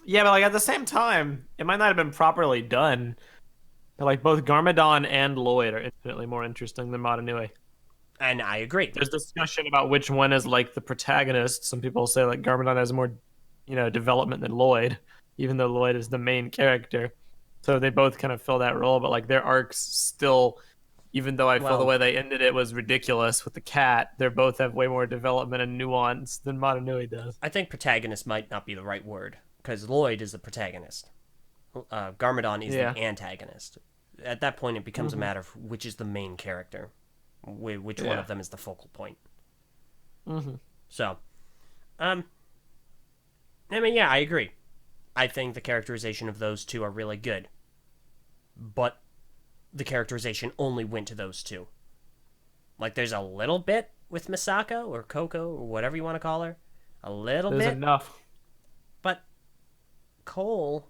Yeah, but at the same time, it might not have been properly done. But both Garmadon and Lloyd are infinitely more interesting than Matanui. And I agree. There's discussion about which one is the protagonist. Some people say Garmadon has more, development than Lloyd, even though Lloyd is the main character. So they both kind of fill that role, but their arcs still, even though I feel the way they ended it was ridiculous with the cat, they both have way more development and nuance than Matanui does. I think protagonist might not be the right word, because Lloyd is the protagonist. Garmadon is the antagonist. At that point, it becomes a matter of which is the main character. Which one of them is the focal point. So, I agree. I think the characterization of those two are really good. But the characterization only went to those two. There's a little bit with Misako or Coco or whatever you want to call her. A little bit. There's enough. But Cole,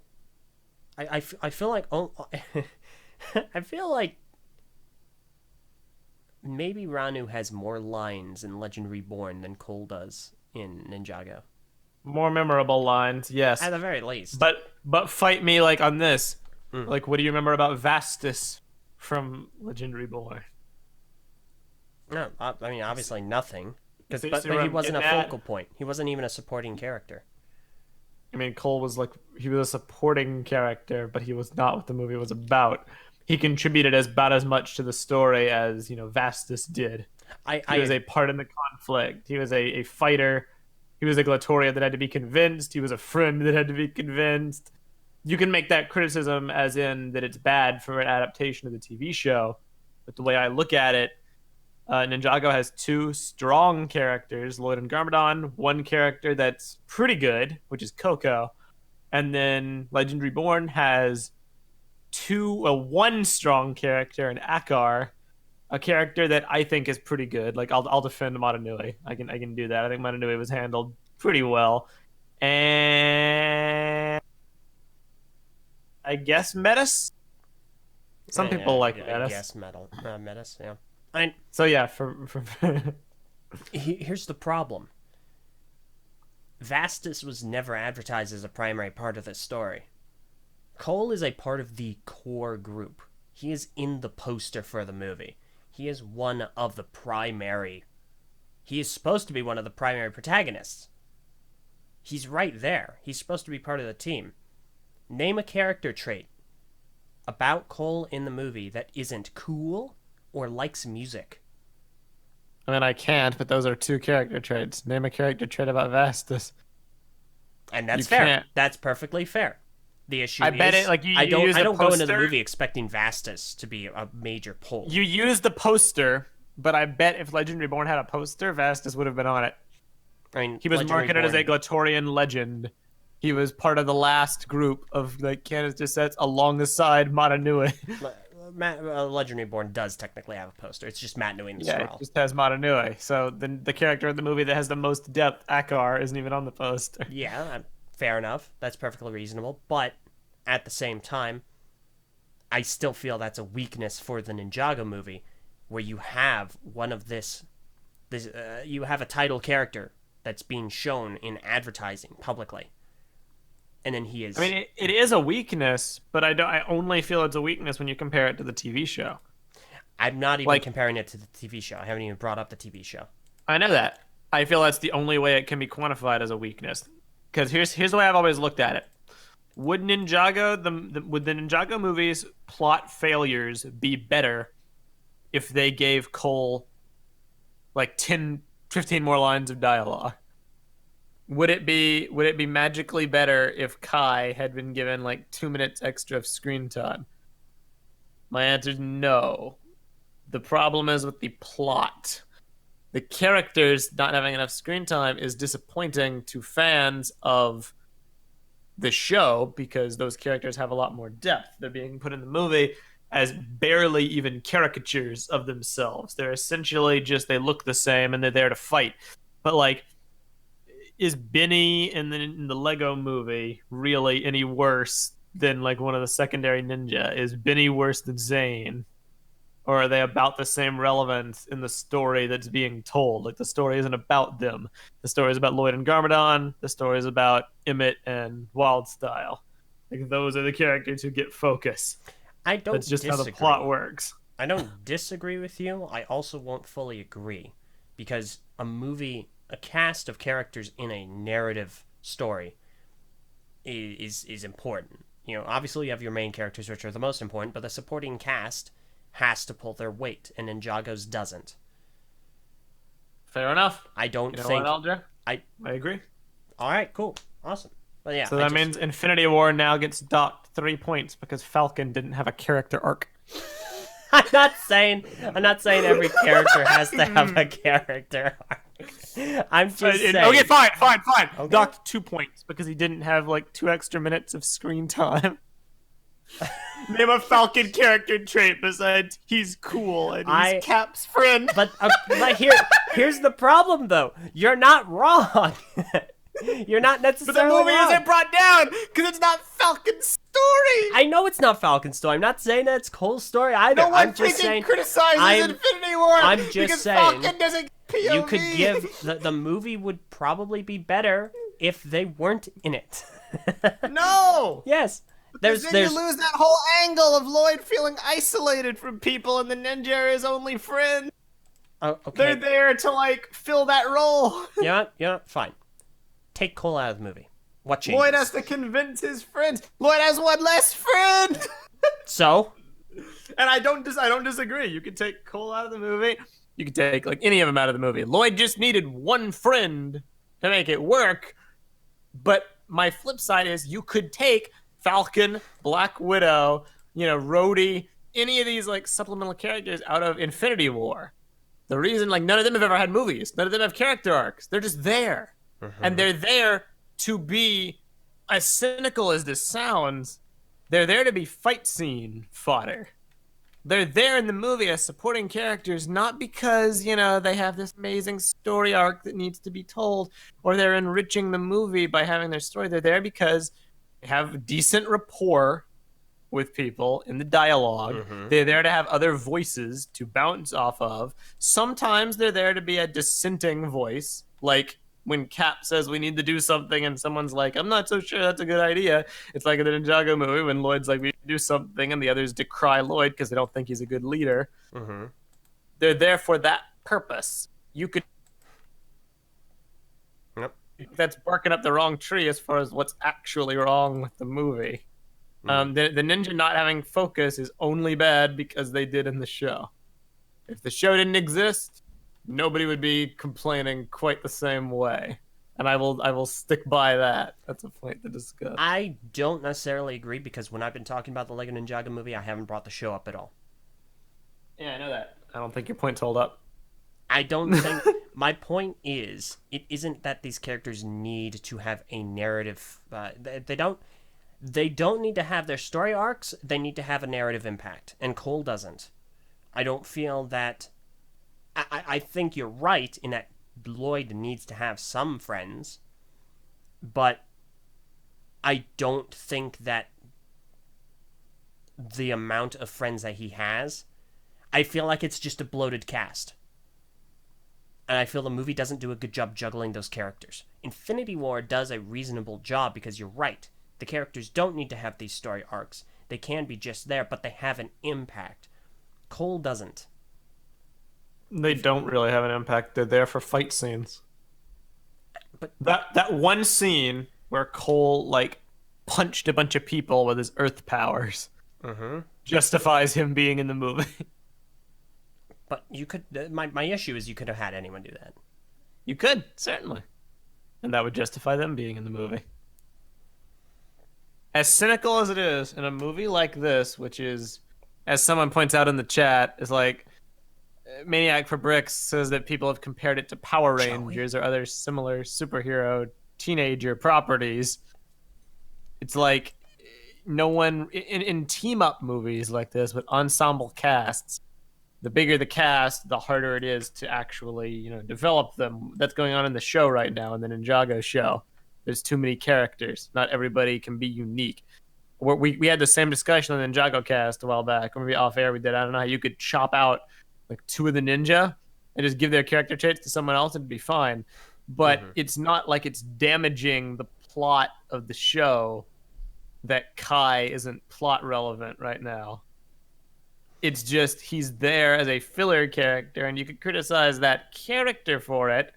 I feel like I feel like maybe Ranu has more lines in Legend Reborn than Cole does in Ninjago. More memorable lines, yes. At the very least. But fight me on this. What do you remember about Vastus from Legend Reborn? No, obviously nothing. But he wasn't a focal point. He wasn't even a supporting character. Cole was he was a supporting character, but he was not what the movie was about. He contributed about as much to the story as Vastus did. He was a part in the conflict. He was a fighter. He was a Glatorian that had to be convinced. He was a friend that had to be convinced. You can make that criticism as in that it's bad for an adaptation of the TV show, but the way I look at it, Ninjago has 2 strong characters, Lloyd and Garmadon, one character that's pretty good, which is Coco, and then Legend Reborn has one strong character in Akar, a character that I think is pretty good. I'll defend Matanui. I can do that. I think Matanui was handled pretty well, and I guess Metis. Some people like Metis. I guess Metis, yeah. So yeah, Here's the problem. Vastus was never advertised as a primary part of this story. Cole is a part of the core group. He is in the poster for the movie. He is one of the primary... He is supposed to be one of the primary protagonists. He's right there. He's supposed to be part of the team. Name a character trait about Cole in the movie that isn't cool or likes music. I mean, I can't, but those are two character traits. Name a character trait about Vastus. And that's fair. That's perfectly fair. The issue I bet is, it, like, you I don't use the go into the poster. movie expecting Vastus to be a major pull. You use the poster, but I bet if Legend Reborn had a poster, Vastus would have been on it. I mean, He was Legend marketed as a Reborn- Glatorian legend. He was part of the last group of like canister sets alongside Matanui. Legend Reborn does technically have a poster. It's just Matt Nui and the Yeah, Skrull. it just has Matanui. So the character in the movie that has the most depth, Akar, isn't even on the poster. Yeah, fair enough. That's perfectly reasonable. But at the same time, I still feel that's a weakness for the Ninjago movie, where you have one of you have a title character that's being shown in advertising publicly, and then he is. I mean, it is a weakness, but I only feel it's a weakness when you compare it to the TV show. I'm not even like- comparing it to the TV show. I haven't even brought up the TV show. I know that. I feel that's the only way it can be quantified as a weakness. Because here's the way I've always looked at it. Would Ninjago would the Ninjago movies' plot failures be better if they gave Cole like 10, 15 more lines of dialogue? Would it be magically better if Kai had been given like 2 minutes extra of screen time? My answer is no. The problem is with the plot. The characters not having enough screen time is disappointing to fans of the show because those characters have a lot more depth. They're being put in the movie as barely even caricatures of themselves. They're essentially just, they look the same and they're there to fight. But like, is Benny in the Lego movie really any worse than like one of the secondary ninja? Is Benny worse than Zane? Or are they about the same relevance in the story that's being told? Like, the story isn't about them. The story is about Lloyd and Garmadon. The story is about Emmett and Wildstyle. Like, those are the characters who get focus. I don't. That's just disagree. how the plot works. I don't disagree with you. I also won't fully agree, because a cast of characters in a narrative story is important. You know, obviously you have your main characters, which are the most important, but the supporting cast has to pull their weight, and Ninjago's doesn't. Fair enough. I don't You know think... what, Eljay? I agree. All right, cool. Awesome. But yeah, So that means Infinity War now gets docked 3 points because Falcon didn't have a character arc. I'm not saying every character has to have a character arc. I'm just saying... Okay, fine. Okay. Docked 2 points because he didn't have like 2 extra minutes of screen time. Name a Falcon character trait besides he's cool and he's Cap's friend. But here's the problem, though. You're not wrong. You're not But the necessarily movie wrong. isn't brought down because it's not Falcon's story. I know it's not Falcon's story. I'm not saying that it's Cole's story either. No one I'm just freaking saying criticizes Infinity War I'm just because saying Falcon doesn't POV. you could give the movie would probably be better if they weren't in it. No. Yes. Then you lose that whole angle of Lloyd feeling isolated from people and the ninja are his only friend. Oh, okay. They're there to like fill that role. Yeah, fine. Take Cole out of the movie. What changes? Lloyd has to convince his friends. Lloyd has one less friend. So? And I don't disagree. You could take Cole out of the movie. You could take like any of them out of the movie. Lloyd just needed one friend to make it work. But my flip side is you could take Falcon, Black Widow, Rhodey, any of these like supplemental characters out of Infinity War. The reason like none of them have ever had movies. None of them have character arcs. They're just there. Mm-hmm. And they're there to be, as cynical as this sounds, they're there to be fight scene fodder. They're there in the movie as supporting characters, not because, they have this amazing story arc that needs to be told, or they're enriching the movie by having their story. They're there because they have decent rapport with people in the dialogue. Mm-hmm. They're there to have other voices to bounce off of. Sometimes they're there to be a dissenting voice, like when Cap says we need to do something and someone's like, I'm not so sure that's a good idea. It's like in the Ninjago movie when Lloyd's like, we need to do something, and the others decry Lloyd because they don't think he's a good leader. Mm-hmm. They're there for that purpose. You could. Yep. That's barking up the wrong tree as far as what's actually wrong with the movie. The ninja not having focus is only bad because they did in the show. If the show didn't exist, nobody would be complaining quite the same way. And I will stick by that. That's a point to discuss. I don't necessarily agree because when I've been talking about the Lego Ninjago movie, I haven't brought the show up at all. Yeah, I know that. I don't think your point's hold up. I don't think... My point is, it isn't that these characters need to have a narrative... They don't need to have their story arcs. They need to have a narrative impact. And Cole doesn't. I don't feel that... I think you're right in that Lloyd needs to have some friends. But I don't think that the amount of friends that he has... I feel like it's just a bloated cast. And I feel the movie doesn't do a good job juggling those characters. Infinity War does a reasonable job because you're right. The characters don't need to have these story arcs. They can be just there, but they have an impact. Cole doesn't. They don't really have an impact. They're there for fight scenes. But that one scene where Cole like punched a bunch of people with his earth powers justifies him being in the movie. But you could... My issue is you could have had anyone do that. You could, certainly. And that would justify them being in the movie. As cynical as it is, in a movie like this, which is, as someone points out in the chat, is like, Maniac for Bricks says that people have compared it to Power Rangers or other similar superhero teenager properties. It's like, no one, in team-up movies like this with ensemble casts, the bigger the cast, the harder it is to actually, develop them. That's going on in the show right now, in the Ninjago show. There's too many characters. Not everybody can be unique. We had the same discussion on the Ninjago cast a while back. Maybe off air we did. I don't know how you could chop out like two of the ninja and just give their character traits to someone else. It'd be fine. But it's not like it's damaging the plot of the show that Kai isn't plot relevant right now. It's just he's there as a filler character, and you could criticize that character for it,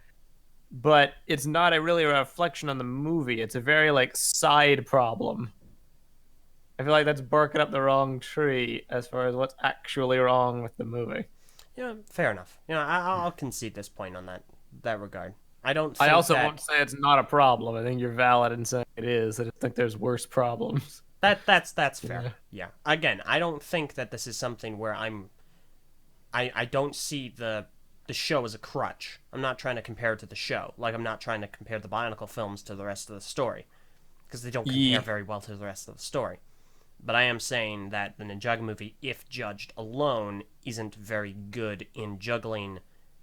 but it's not really a reflection on the movie. It's a very, side problem. I feel like that's barking up the wrong tree as far as what's actually wrong with the movie. Yeah, fair enough. I'll concede this point on that regard. I won't say it's not a problem. I think you're valid in saying it is. I just think there's worse problems. That's fair. Yeah. Again, I don't think that this is something where I don't see the show as a crutch. I'm not trying to compare it to the show. Like, I'm not trying to compare the Bionicle films to the rest of the story, because they don't compare very well to the rest of the story. But I am saying that the Ninjago movie, if judged alone, isn't very good in juggling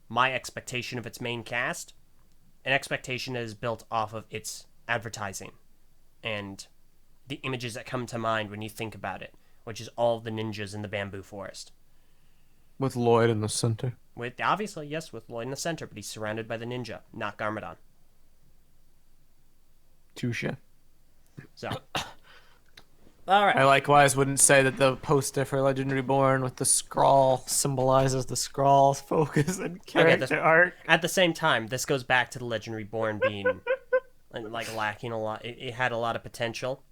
my expectation of its main cast. An expectation that is built off of its advertising and the images that come to mind when you think about it, which is all the ninjas in the bamboo forest. With Lloyd in the center. With Lloyd in the center, but he's surrounded by the ninja, not Garmadon. Touche. So, all right. I likewise wouldn't say that the poster for Legend Reborn with the scrawl symbolizes the scrawl's focus and character arc. At the same time, this goes back to the Legend Reborn being lacking a lot. It had a lot of potential.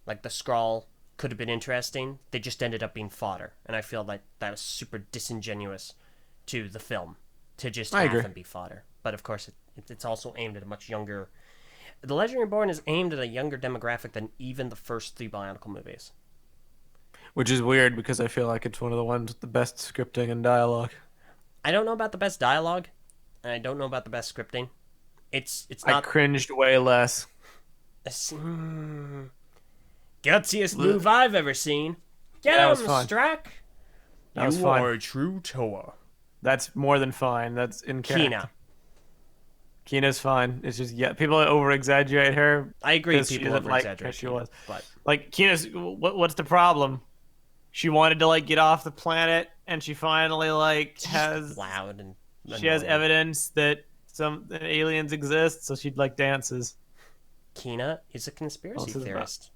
Like, the scrawl could have been interesting. They just ended up being fodder, and I feel like that was super disingenuous to the film to just have them be fodder. But of course, it's also aimed at a much younger. The Legend Reborn is aimed at a younger demographic than even the first three Bionicle movies. Which is weird because I feel like it's one of the ones with the best scripting and dialogue. I don't know about the best dialogue, and I don't know about the best scripting. It's not. I cringed way less. Gutsiest move I've ever seen. Get him, Strack. You are a true Toa. That's more than fine. That's in character. Kina's fine. It's just people over exaggerate her. I agree. People over exaggerate. She was, but Kina's. What's the problem? She wanted to get off the planet, and she finally has loud and she has evidence that some aliens exist, so she'd like dances. Kina is a conspiracy theorist.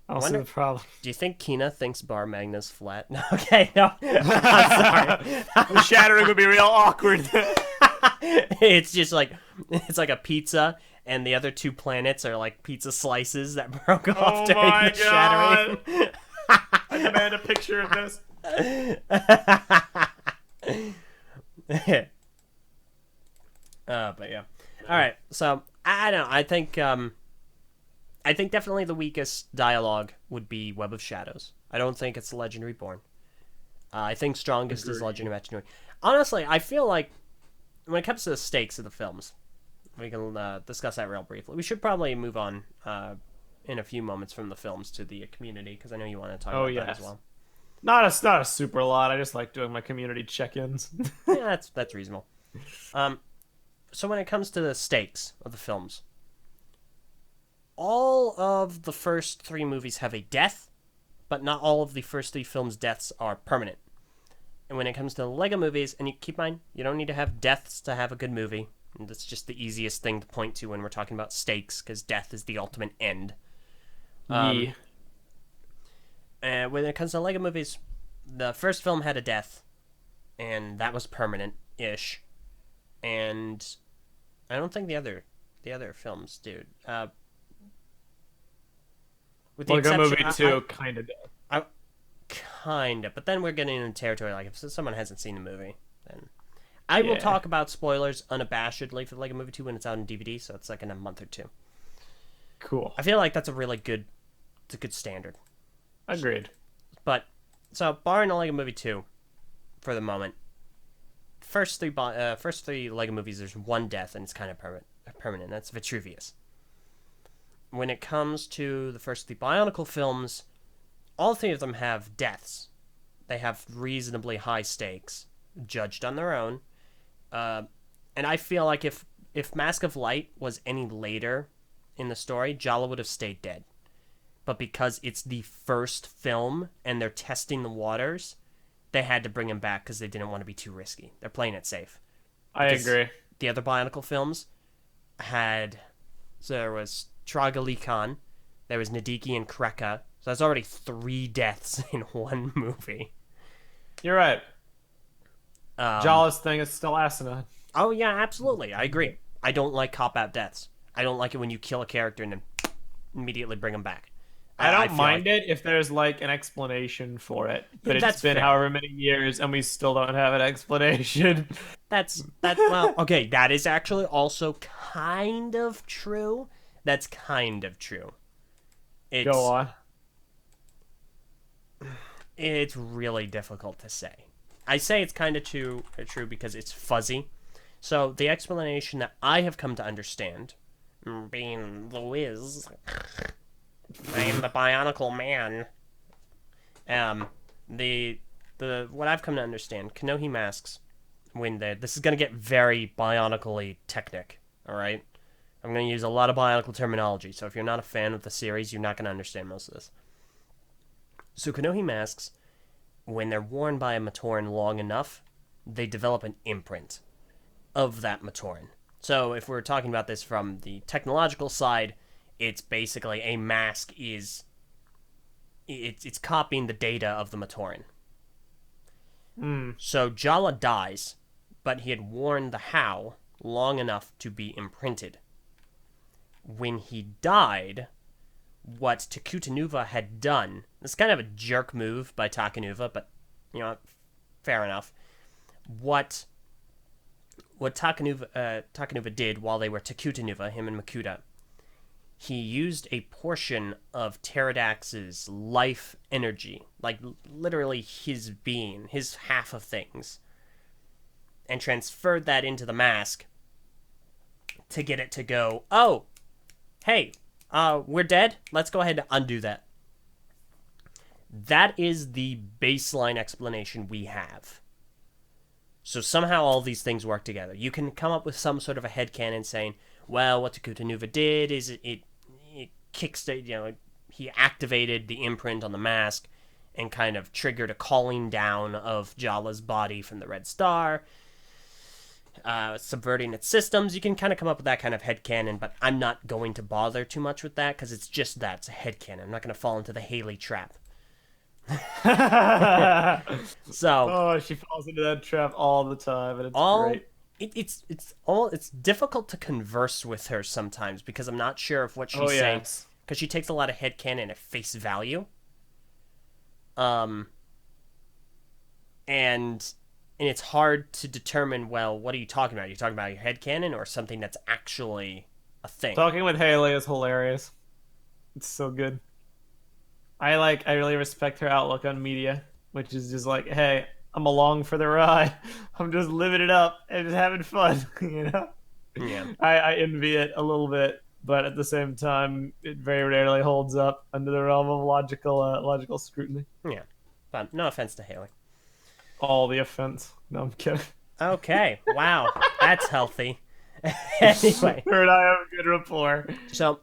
I don't see the problem. Do you think Kina thinks Bar Magna's flat? No, okay, no. I'm sorry. The shattering would be real awkward. It's just like it's like a pizza, and the other two planets are like pizza slices that broke off during the shattering. I demand a picture of this. But yeah. All right. So I don't know. I think definitely the weakest dialogue would be Web of Shadows. I don't think it's Legend Reborn. I think strongest is Legend of Imaginary. Honestly, I feel like when it comes to the stakes of the films, we can discuss that real briefly. We should probably move on in a few moments from the films to the community, because I know you want to talk about that as well. Not a super lot. I just like doing my community check-ins. Yeah, that's reasonable. So when it comes to the stakes of the films, all of the first three movies have a death, but not all of the first three films' deaths are permanent. And when it comes to the Lego movies, and you keep in mind, you don't need to have deaths to have a good movie. And that's just the easiest thing to point to when we're talking about stakes, because death is the ultimate end. And when it comes to Lego movies, the first film had a death, and that was permanent-ish. And I don't think the other films do. With the Lego exception, Movie 2 kind of does. Kind of, but then we're getting into territory like if someone hasn't seen the movie, then I will talk about spoilers unabashedly for Lego Movie 2 when it's out on DVD, so it's like in a month or two. Cool. I feel like that's a good standard. Agreed. But so barring the Lego Movie 2 for the moment, first three Lego movies, there's one death and it's kind of permanent. That's Vitruvius. When it comes to the first three Bionicle films, all three of them have deaths. They have reasonably high stakes, judged on their own. And I feel like if Mask of Light was any later in the story, Jala would have stayed dead. But because it's the first film and they're testing the waters, they had to bring him back because they didn't want to be too risky. They're playing it safe. I agree. The other Bionicle films had... So there was Tragali Khan, there was Nadiki and Kreka. So that's already 3 deaths in one movie. You're right. Jala's thing is still asinine. Oh, yeah, absolutely. I agree. I don't like cop-out deaths. I don't like it when you kill a character and then immediately bring them back. I don't mind it if there's like an explanation for it, but it's been however many years and we still don't have an explanation. Well, okay, that is actually also kind of true. That's kind of true. Go on. It's really difficult to say. I say it's kind of true because it's fuzzy. So the explanation that I have come to understand, being the whiz, I'm the Bionicle Man. What I've come to understand, Kanohi Masks, this is going to get very Bionically technic, alright? I'm going to use a lot of Bionicle terminology, so if you're not a fan of the series, you're not going to understand most of this. So Kanohi Masks, when they're worn by a Matoran long enough, they develop an imprint of that Matoran. So if we're talking about this from the technological side, it's basically a mask it's copying the data of the Matoran. So Jala dies, but he had worn the How long enough to be imprinted. When he died, what Takutanuva had done, it's kind of a jerk move by Takanuva, but, fair enough. What Takanuva did while they were Takutanuva, him and Makuta, he used a portion of Pterodax's life energy, like literally his being, his half of things, and transferred that into the mask to get it to go, oh, hey, we're dead. Let's go ahead and undo that. That is the baseline explanation we have. So somehow all these things work together. You can come up with some sort of a headcanon saying, well, what Takutanuva did is it kickstarted, he activated the imprint on the mask and kind of triggered a calling down of Jala's body from the Red Star. subverting its systems. You can kind of come up with that kind of headcanon, but I'm not going to bother too much with that because it's just that. It's a headcanon. I'm not going to fall into the Haley trap. So, oh, she falls into that trap all the time, and it's all great. it's difficult to converse with her sometimes because I'm not sure of what she's saying because she takes a lot of headcanon at face value. And it's hard to determine, well, what are you talking about? Are you talking about your headcanon or something that's actually a thing? Talking with Haley is hilarious. It's so good. I really respect her outlook on media, which is just like, hey, I'm along for the ride. I'm just living it up and just having fun, you know? Yeah. I envy it a little bit, but at the same time, it very rarely holds up under the realm of logical scrutiny. Yeah. But no offense to Haley. All the offense. No, I'm kidding. Okay. Wow. That's healthy. Anyway. Her and I have a good rapport. So,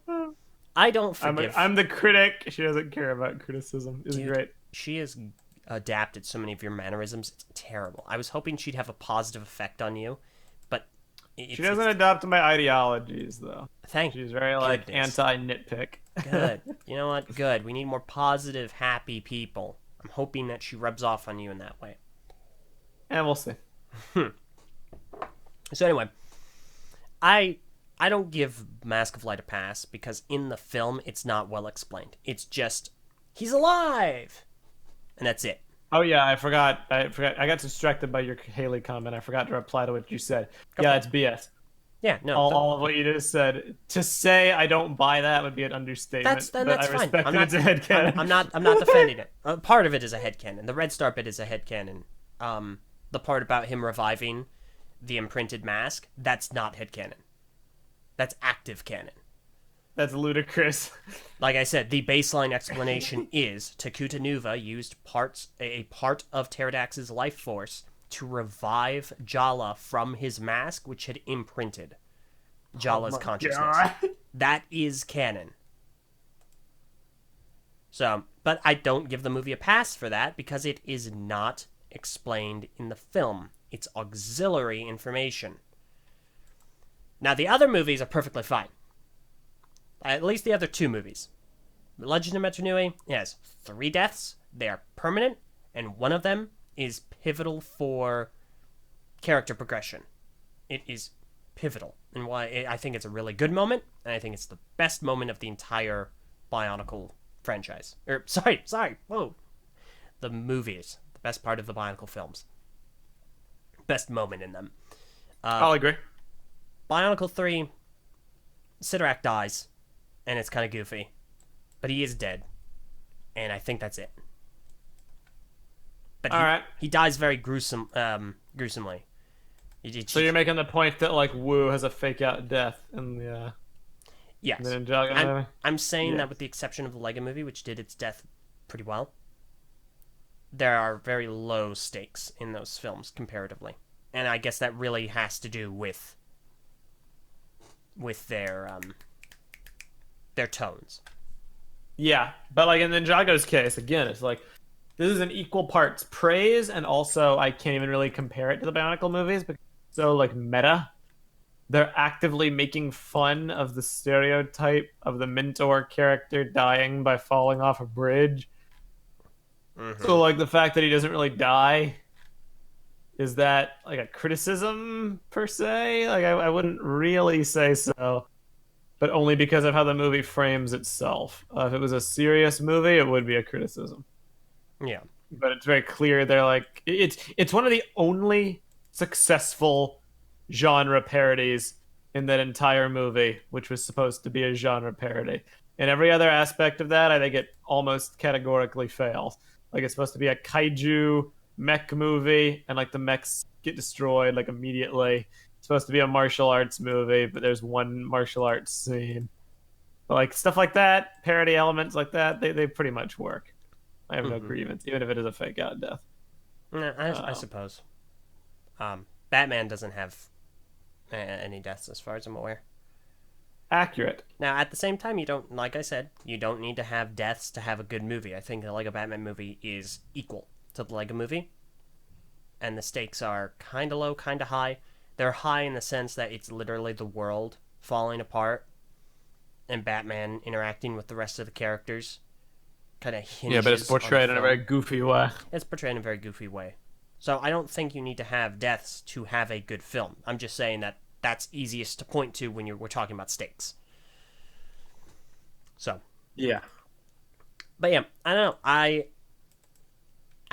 I don't forgive. I'm the critic. She doesn't care about criticism. It's great. She has adapted so many of your mannerisms. It's terrible. I was hoping she'd have a positive effect on you, but she doesn't adopt my ideologies, though. She's very anti-nitpick. Good. You know what? Good. We need more positive, happy people. I'm hoping that she rubs off on you in that way. And we'll see. So anyway, I don't give Mask of Light a pass because in the film it's not well explained. It's just he's alive, and that's it. Oh yeah, I forgot. I got distracted by your Haley comment. I forgot to reply to what you said. It's BS. Yeah, no. All of what you just said. To say I don't buy that would be an understatement. That's I fine. respect it's a headcanon. I'm not defending it. Part of it is a headcanon. The Red Star bit is a headcanon. The part about him reviving the imprinted mask, that's not headcanon. That's active canon. That's ludicrous. Like I said, the baseline explanation is Takuta Nuva used a part of Pterodax's life force to revive Jala from his mask, which had imprinted Jala's consciousness. God. That is canon. So, but I don't give the movie a pass for that because it is not explained in the film. It's auxiliary information. Now, the other movies are perfectly fine. At least the other two movies. The Legend of Metro Nui has 3 deaths. They are permanent, and one of them is pivotal for character progression. It is pivotal, and why I think it's a really good moment, and I think it's the best moment of the entire Bionicle franchise. Whoa. The movies. The best part of the Bionicle films. Best moment in them. I'll agree. Bionicle 3, Sidorak dies, and it's kind of goofy. But he is dead. And I think that's it. But he dies very gruesomely. So you're making the point that, like, Wu has a fake-out death in the... Yes. The Ninjago movie? I'm saying that with the exception of the Lego movie, which did its death pretty well, there are very low stakes in those films, comparatively. And I guess that really has to do with their tones. Yeah, but like in Ninjago's case, again, it's like this is an equal parts praise, and also I can't even really compare it to the Bionicle movies because it's so like meta. They're actively making fun of the stereotype of the mentor character dying by falling off a bridge. Mm-hmm. So like the fact that he doesn't really die, is that like a criticism per se? Like I wouldn't really say so. But only because of how the movie frames itself. If it was a serious movie, it would be a criticism. Yeah. But it's very clear they're like... It's one of the only successful genre parodies in that entire movie, which was supposed to be a genre parody. And every other aspect of that, I think it almost categorically fails. Like, it's supposed to be a kaiju mech movie, and like the mechs get destroyed like immediately. It's supposed to be a martial arts movie, but there's one martial arts scene. But like stuff like that, parody elements like that, they pretty much work. I have no grievance, even if it is a fake out death. I suppose. Batman doesn't have any deaths as far as I'm aware. Accurate. Now, at the same time, you don't, like I said, you don't need to have deaths to have a good movie. I think the Lego Batman movie is equal to the Lego movie. And the stakes are kind of low, kind of high. They're high in the sense that it's literally the world falling apart and Batman interacting with the rest of the characters kind of hinges. Yeah, but it's portrayed on in a very goofy way. It's portrayed in a very goofy way. So I don't think you need to have deaths to have a good film. I'm just saying that that's easiest to point to when we're talking about stakes. So. Yeah. But yeah, I don't know. I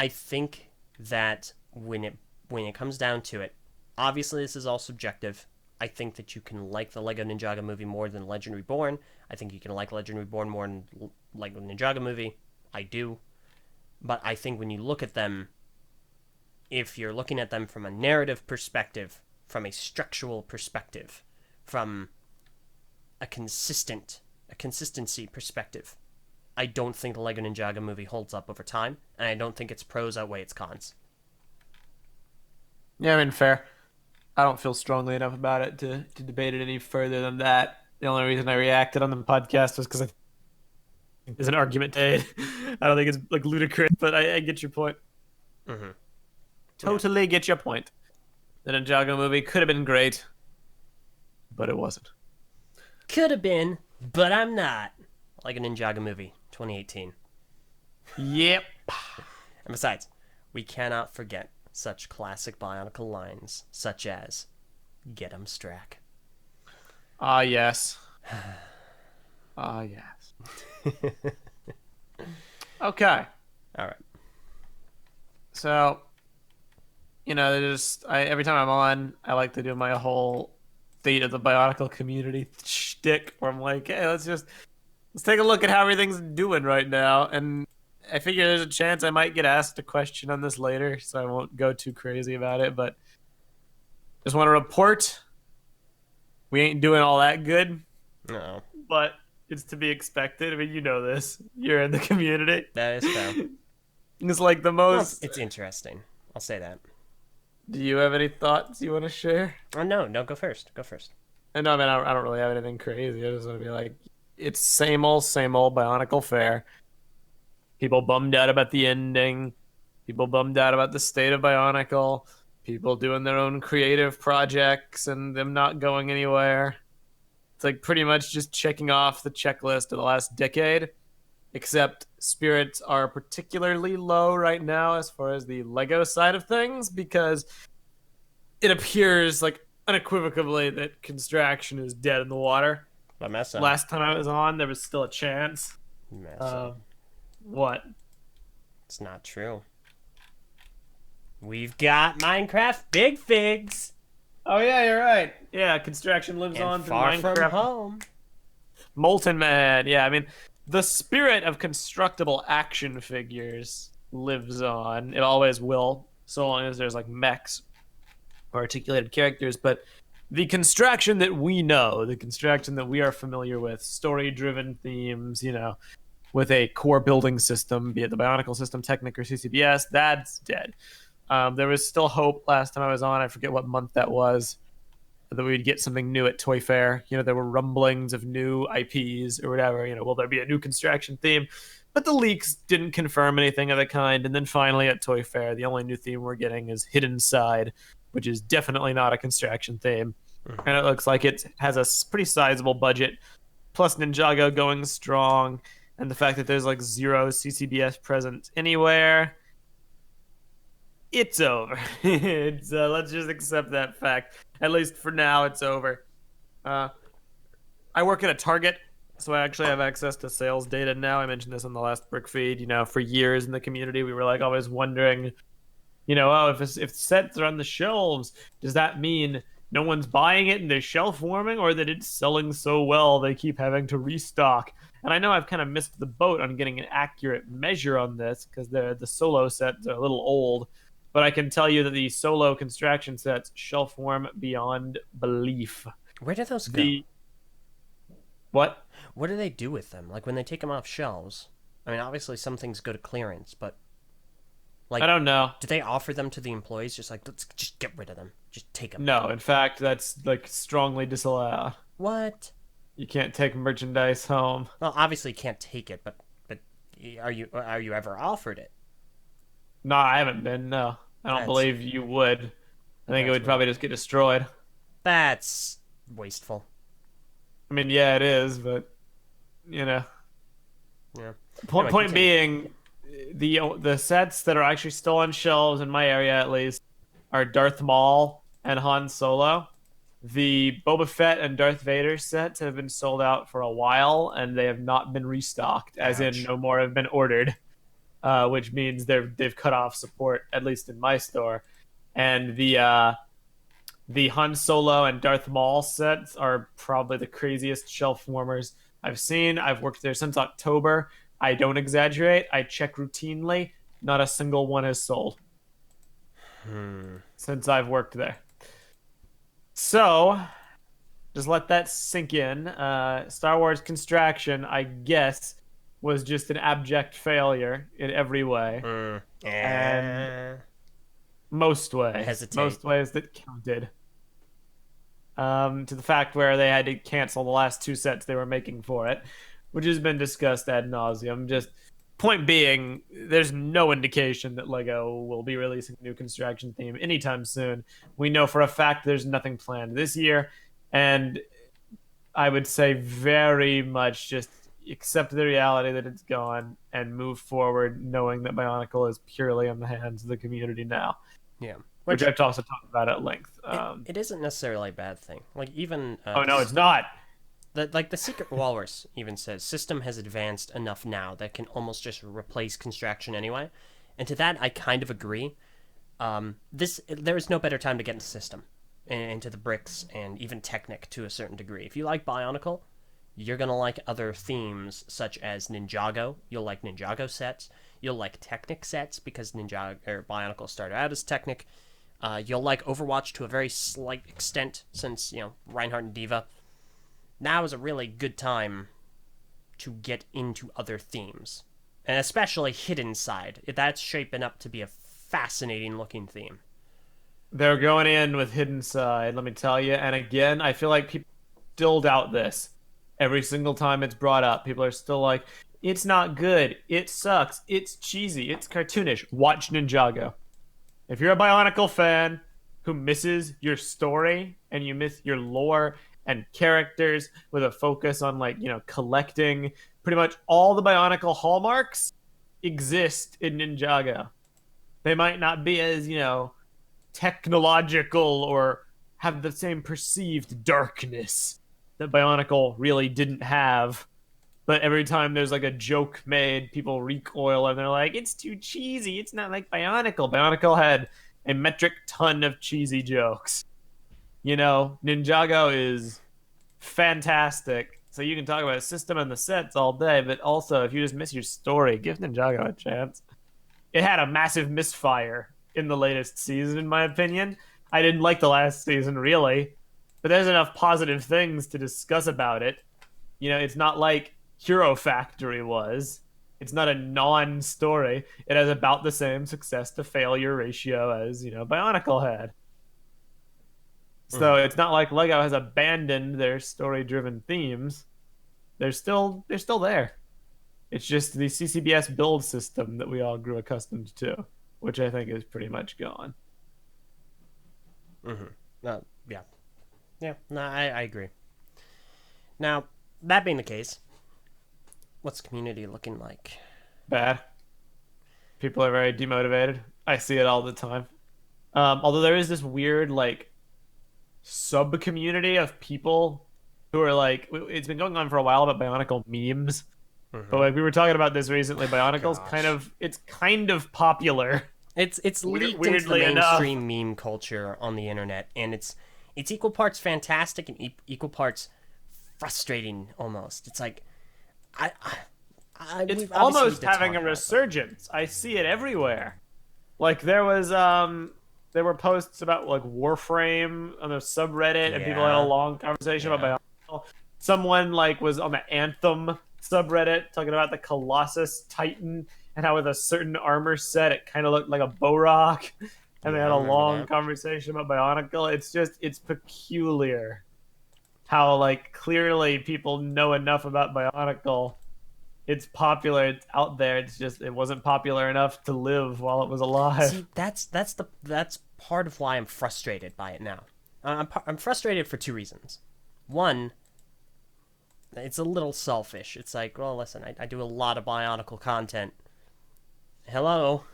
think that when it comes down to it, obviously this is all subjective. I think that you can like the Lego Ninjago movie more than Legend Reborn. I think you can like Legend Reborn more than Lego Ninjago movie. I do. But I think when you look at them, if you're looking at them from a narrative perspective, from a structural perspective, from a consistency perspective, I don't think the Lego Ninjago movie holds up over time, and I don't think its pros outweigh its cons. Yeah, I mean, fair. I don't feel strongly enough about it to debate it any further than that. The only reason I reacted on the podcast was because I think there's an argument made. I don't think it's like ludicrous, but I get your point. Mm-hmm. Totally get your point. The Ninjago movie could have been great, but it wasn't. Could have been, but I'm not. Like a Ninjago movie, 2018. Yep. And besides, we cannot forget such classic Bionicle lines, such as, "Get 'em, Strack." Ah, yes. Ah, yes. Okay. All right. So, every time I'm on, I like to do my whole state of the Bionicle community shtick, where I'm like, hey, let's take a look at how everything's doing right now. And I figure there's a chance I might get asked a question on this later, so I won't go too crazy about it. But just want to report, we ain't doing all that good. No. But it's to be expected. I mean, you know this. You're in the community. That is fair. It's like the most... Well, it's interesting. I'll say that. Do you have any thoughts you want to share? Oh, no, go first. Go first. No, I mean, I don't really have anything crazy. I just want to be like, it's same old Bionicle fare. People bummed out about the ending. People bummed out about the state of Bionicle. People doing their own creative projects and them not going anywhere. It's like pretty much just checking off the checklist of the last decade. Except spirits are particularly low right now as far as the Lego side of things, because it appears like unequivocally that Construction is dead in the water. But Mesonak. Last time I was on, there was still a chance. What? It's not true. We've got Minecraft Big Figs. Oh yeah, you're right. Yeah, Construction lives on through Far Minecraft. From Home. Molten Man. Yeah, I mean, the spirit of constructible action figures lives on. It always will, so long as there's like mechs or articulated characters. But the Construction that we know, the Construction that we are familiar with, story-driven themes, with a core building system, be it the Bionicle system, Technic, or CCBS, that's dead. There was still hope last time I was on. I forget what month that was, that we'd get something new at Toy Fair. There were rumblings of new IPs or whatever. Will there be a new Construction theme? But the leaks didn't confirm anything of the kind. And then finally at Toy Fair, the only new theme we're getting is Hidden Side, which is definitely not a Construction theme. Mm-hmm. And it looks like it has a pretty sizable budget, plus Ninjago going strong, and the fact that there's like zero CCBS presence anywhere. It's over. Let's just accept that fact. At least for now, it's over. I work at a Target, so I actually have access to sales data now. I mentioned this on the last Brick Feed. For years in the community, we were like always wondering, if sets are on the shelves, does that mean no one's buying it and they're shelf warming, or that it's selling so well they keep having to restock? And I know I've kind of missed the boat on getting an accurate measure on this because the solo sets are a little old. But I can tell you that the solo Construction sets shelf warm beyond belief. Where do those go? What? What do they do with them? Like when they take them off shelves? I mean, obviously some things go to clearance, but like I don't know. Do they offer them to the employees? Just like, let's just get rid of them. Just take them. No, in fact, that's like strongly disallowed. What? You can't take merchandise home. Well, obviously you can't take it, but are you ever offered it? No, I haven't been. No, I don't believe you would. I think it would probably just get destroyed. That's wasteful. I mean, yeah, it is, but you know. Yeah. Point, Anyway, point continue. being, the sets that are actually still on shelves in my area at least are Darth Maul and Han Solo. The Boba Fett and Darth Vader sets have been sold out for a while, and they have not been restocked, as in Ouch. no more have been ordered, which means they've cut off support, at least in my store. And the Han Solo and Darth Maul sets are probably the craziest shelf warmers I've seen. I've worked there since October. I don't exaggerate. I check routinely. Not a single one has sold since I've worked there. So, just let that sink in. Star Wars Construction, I guess, was just an abject failure in every way. And most ways. Hesitate. Most ways that counted. To the fact where they had to cancel the last two sets they were making for it, which has been discussed ad nauseum. Just point being, there's no indication that Lego will be releasing a new construction theme anytime soon. We know for a fact there's nothing planned this year, and I would say very much just accept the reality that it's gone and move forward, knowing that Bionicle is purely in the hands of the community now. Yeah. Which I've also talked about at length. It isn't necessarily a bad thing. Like, even... oh, no, it's not. The Secret Walrus even says, system has advanced enough now that can almost just replace construction anyway. And to that, I kind of agree. There is no better time to get into system, into the bricks, and even Technic to a certain degree. If you like Bionicle, you're going to like other themes, such as Ninjago. You'll like Ninjago sets. You'll like Technic sets, because Bionicle started out as Technic. You'll like Overwatch to a very slight extent, since, Reinhardt and Diva. Now is a really good time to get into other themes. And especially Hidden Side. That's shaping up to be a fascinating looking theme. They're going in with Hidden Side, let me tell you. And again, I feel like people still doubt this. Every single time it's brought up, people are still like, it's not good, it sucks, it's cheesy, it's cartoonish. Watch Ninjago. If you're a Bionicle fan who misses your story and you miss your lore and characters with a focus on, collecting, pretty much all the Bionicle hallmarks exist in Ninjago. They might not be as, technological or have the same perceived darkness that Bionicle really didn't have. But every time there's a joke made, people recoil and they're like, it's too cheesy. It's not like Bionicle. Bionicle had a metric ton of cheesy jokes. Ninjago is fantastic. So you can talk about system and the sets all day, but also if you just miss your story, give Ninjago a chance. It had a massive misfire in the latest season, in my opinion. I didn't like the last season, really. But there's enough positive things to discuss about it. It's not like Hero Factory was. It's not a non-story. It has about the same success to failure ratio as, Bionicle had. So it's not like Lego has abandoned their story-driven themes. They're still there. It's just the CCBS build system that we all grew accustomed to, which I think is pretty much gone. Yeah. Yeah, no, I agree. Now, that being the case, what's the community looking like? Bad. People are very demotivated. I see it all the time. Although there is this weird, sub-community of people who are it's been going on for a while about Bionicle memes. But we were talking about this recently. Bionicle's kind of popular. It's leaked into the mainstream meme culture on the internet, and it's equal parts fantastic and equal parts frustrating almost. It's like it's almost having a resurgence. I see it everywhere. There were posts about Warframe on the subreddit, and people had a long conversation about Bionicle. Someone was on the Anthem subreddit talking about the Colossus Titan and how with a certain armor set it kind of looked like a Borok, and they had a long conversation about Bionicle. It's peculiar how clearly people know enough about Bionicle It's popular. It's out there. It's just it wasn't popular enough to live while it was alive. See, that's part of why I'm frustrated by it now. I'm frustrated for two reasons. One, it's a little selfish. It's like, well, listen, I do a lot of Bionicle content. Hello.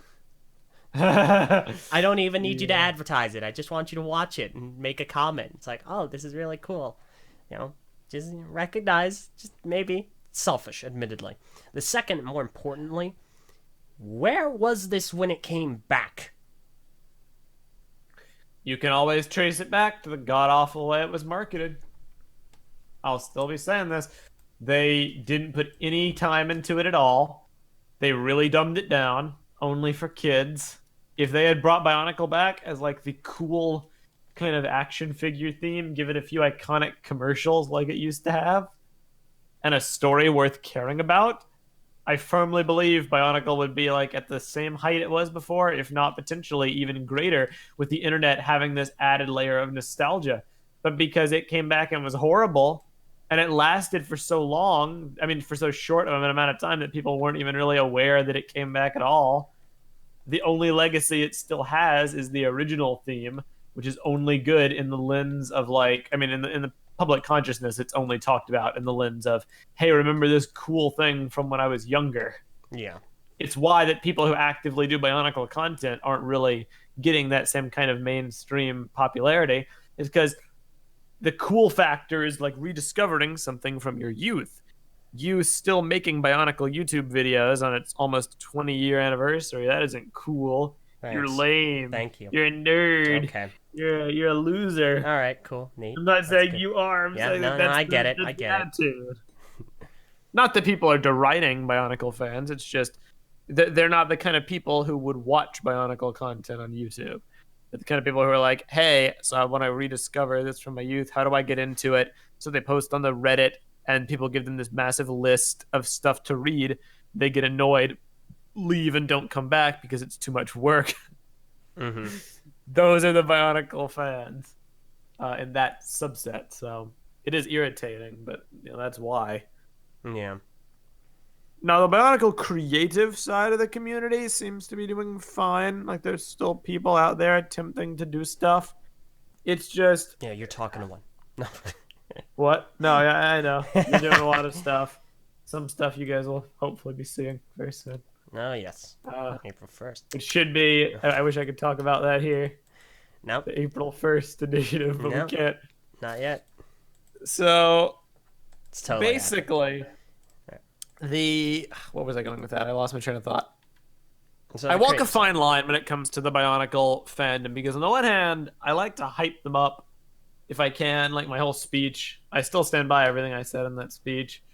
I don't even need you to advertise it. I just want you to watch it and make a comment. It's like, oh, this is really cool. Just recognize, just maybe. Selfish, admittedly. The second, more importantly, where was this when it came back? You can always trace it back to the god-awful way it was marketed. I'll still be saying this. They didn't put any time into it at all. They really dumbed it down, only for kids. If they had brought Bionicle back as like the cool kind of action figure theme, give it a few iconic commercials like it used to have, and a story worth caring about, I firmly believe Bionicle would be like at the same height it was before, if not potentially even greater, with the internet having this added layer of nostalgia. But because it came back and was horrible, and it lasted for so long, I mean, for so short of an amount of time that people weren't even really aware that it came back at all, the only legacy it still has is the original theme, which is only good in the lens of like, I mean, in the public consciousness, it's only talked about in the lens of, hey, remember this cool thing from when I was younger. Yeah. It's why that people who actively do Bionicle content aren't really getting that same kind of mainstream popularity, is because the cool factor is like rediscovering something from your youth. You still making Bionicle YouTube videos on its almost 20-year anniversary. That isn't cool. Thanks. You're lame. Thank you. You're a nerd. Okay. You're a loser. All right, cool. Neat. I'm not That's saying good. you are. I'm saying no, that's I get it. that's I the get attitude. Not that people are deriding Bionicle fans. It's just they're not the kind of people who would watch Bionicle content on YouTube. They're the kind of people who are like, hey, so I want to rediscover this from my youth. How do I get into it? So they post on the Reddit, and people give them this massive list of stuff to read. They get annoyed, leave, and don't come back because it's too much work. Mm-hmm. Those are the Bionicle fans in that subset. So it is irritating, but that's why. Yeah. Now, the Bionicle creative side of the community seems to be doing fine. Like, there's still people out there attempting to do stuff. It's just... Yeah, you're talking to one. No. What? No, yeah, I know. You're doing a lot of stuff. Some stuff you guys will hopefully be seeing very soon. Oh, yes. April 1st. It should be... I wish I could talk about that here. Nope. The April 1st initiative, but Nope. we can't. Not yet. So, It's totally basically... What was I going with that? I lost my train of thought. So I walk a fine line when it comes to the Bionicle fandom, because on the one hand, I like to hype them up if I can, like my whole speech. I still stand by everything I said in that speech.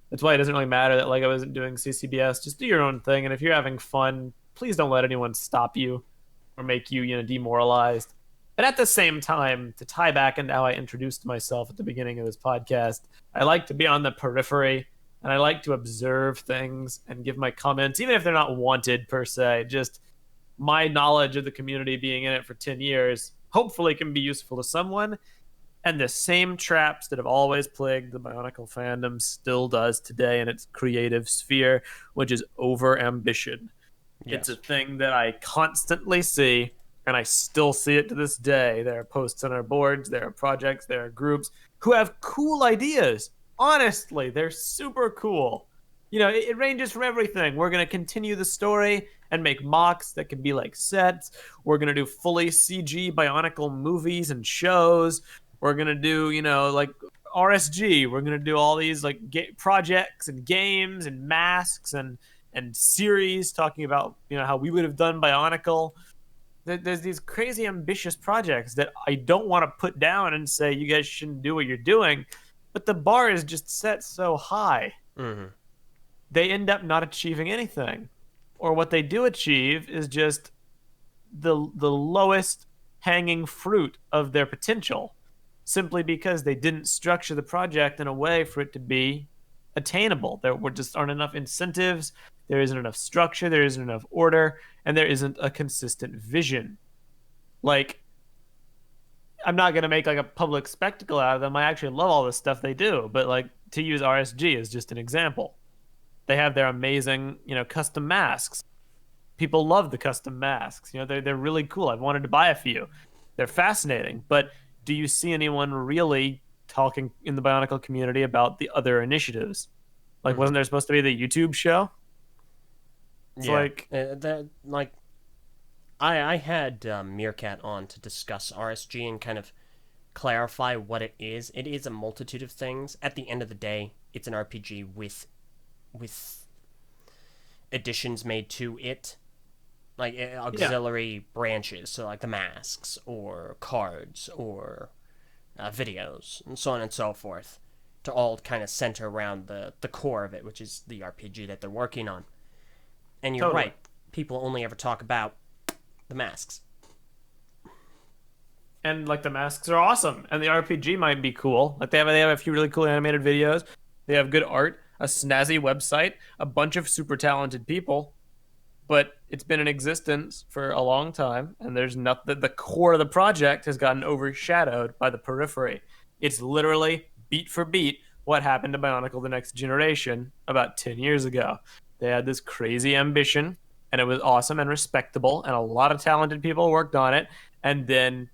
That's why it doesn't really matter that like I wasn't doing CCBS. Just do your own thing, and if you're having fun, please don't let anyone stop you or make you, demoralized. But at the same time, to tie back into how I introduced myself at the beginning of this podcast, I like to be on the periphery. And I like to observe things and give my comments, even if they're not wanted per se. Just my knowledge of the community being in it for 10 years hopefully can be useful to someone. And the same traps that have always plagued the Bionicle fandom still does today in its creative sphere, which is over-ambition. Yes. It's a thing that I constantly see, and I still see it to this day. There are posts on our boards, there are projects, there are groups who have cool ideas. Honestly, they're super cool. It ranges from everything. We're going to continue the story and make mocks that can be like sets. We're going to do fully CG Bionicle movies and shows. We're going to do, like RSG. We're going to do all these like projects and games and masks and series talking about, how we would have done Bionicle. There's these crazy ambitious projects that I don't want to put down and say you guys shouldn't do what you're doing. But the bar is just set so high. Mm-hmm. They end up not achieving anything. Or what they do achieve is just the lowest hanging fruit of their potential, simply because they didn't structure the project in a way for it to be attainable. There just aren't enough incentives, there isn't enough structure, there isn't enough order, and there isn't a consistent vision. Like, I'm not going to make like a public spectacle out of them. I actually love all the stuff they do, but like to use RSG as just an example. They have their amazing, custom masks. People love the custom masks. They're really cool. I've wanted to buy a few. They're fascinating. But do you see anyone really talking in the Bionicle community about the other initiatives? Like, wasn't there supposed to be the YouTube show? It's like, I had Meerkat on to discuss RSG and kind of clarify what it is. It is a multitude of things. At the end of the day, it's an RPG with additions made to it, like auxiliary branches, so like the masks or cards or videos and so on and so forth, to all kind of center around the core of it, which is the RPG that they're working on. And you're right, people only ever talk about the masks. And like the masks are awesome, and the RPG might be cool. Like they have a few really cool animated videos. They have good art, a snazzy website, a bunch of super talented people. But it's been in existence for a long time, and there's nothing. The core of the project has gotten overshadowed by the periphery. It's literally beat for beat what happened to Bionicle: The Next Generation about 10 years ago. They had this crazy ambition, and it was awesome and respectable, and a lot of talented people worked on it. And then,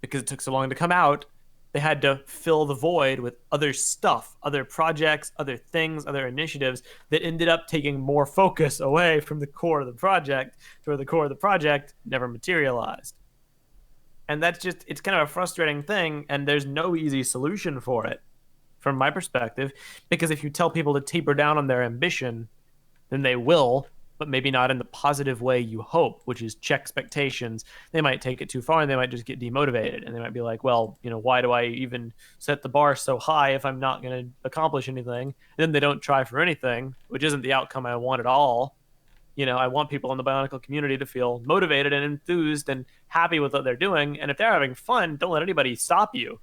because it took so long to come out, they had to fill the void with other stuff, other projects, other things, other initiatives that ended up taking more focus away from the core of the project, to where the core of the project never materialized. And that's just, it's kind of a frustrating thing, and there's no easy solution for it, from my perspective, because if you tell people to taper down on their ambition, then they will, but maybe not in the positive way you hope, which is check expectations. They might take it too far, and they might just get demotivated, and they might be like, well, why do I even set the bar so high if I'm not going to accomplish anything? And then they don't try for anything, which isn't the outcome I want at all. I want people in the Bionicle community to feel motivated and enthused and happy with what they're doing, and if they're having fun, don't let anybody stop you.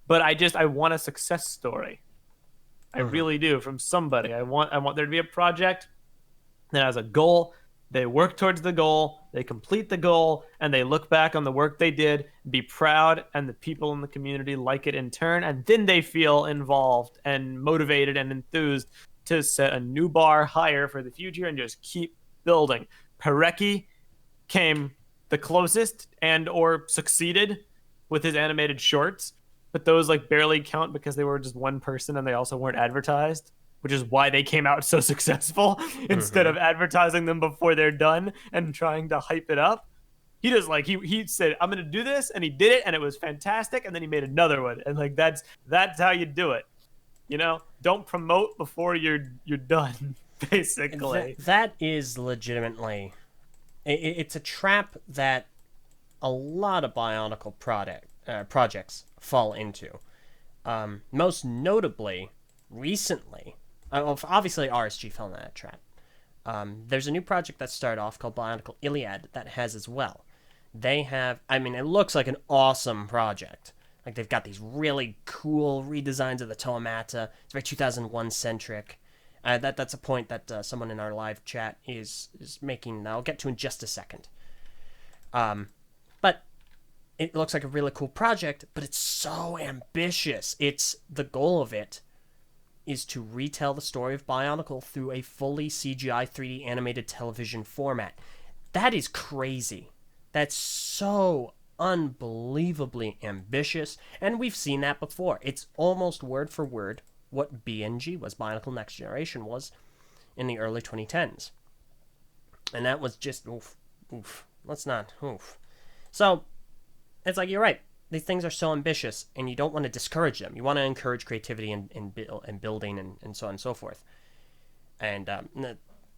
But I want a success story. I really do, from somebody. I want there to be a project that has a goal. They work towards the goal, they complete the goal, and they look back on the work they did, be proud, and the people in the community like it in turn, and then they feel involved and motivated and enthused to set a new bar higher for the future and just keep building. Parecki came the closest and or succeeded with his animated shorts, but those barely count because they were just one person and they also weren't advertised, which is why they came out so successful. Instead of advertising them before they're done and trying to hype it up, he just he said, I'm gonna do this, and he did it, and it was fantastic, and then he made another one, and that's how you do it. Don't promote before you're done, basically. That is legitimately, it's a trap that a lot of Bionicle projects fall into. Most notably, recently, obviously RSG fell into that trap. There's a new project that started off called Bionicle Iliad that has as well. They have, it looks like an awesome project. Like, they've got these really cool redesigns of the Toamata. It's very 2001 centric. That's a point that someone in our live chat is making. I'll get to in just a second. But it looks like a really cool project, but it's so ambitious. The goal of it is to retell the story of Bionicle through a fully CGI 3D animated television format. That is crazy. That's so unbelievably ambitious, and we've seen that before. It's almost word for word what BNG was, Bionicle Next Generation was, in the early 2010s. And that was just, oof. Let's not, oof. So, it's like, you're right. These things are so ambitious, and you don't want to discourage them. You want to encourage creativity and building and so on and so forth. And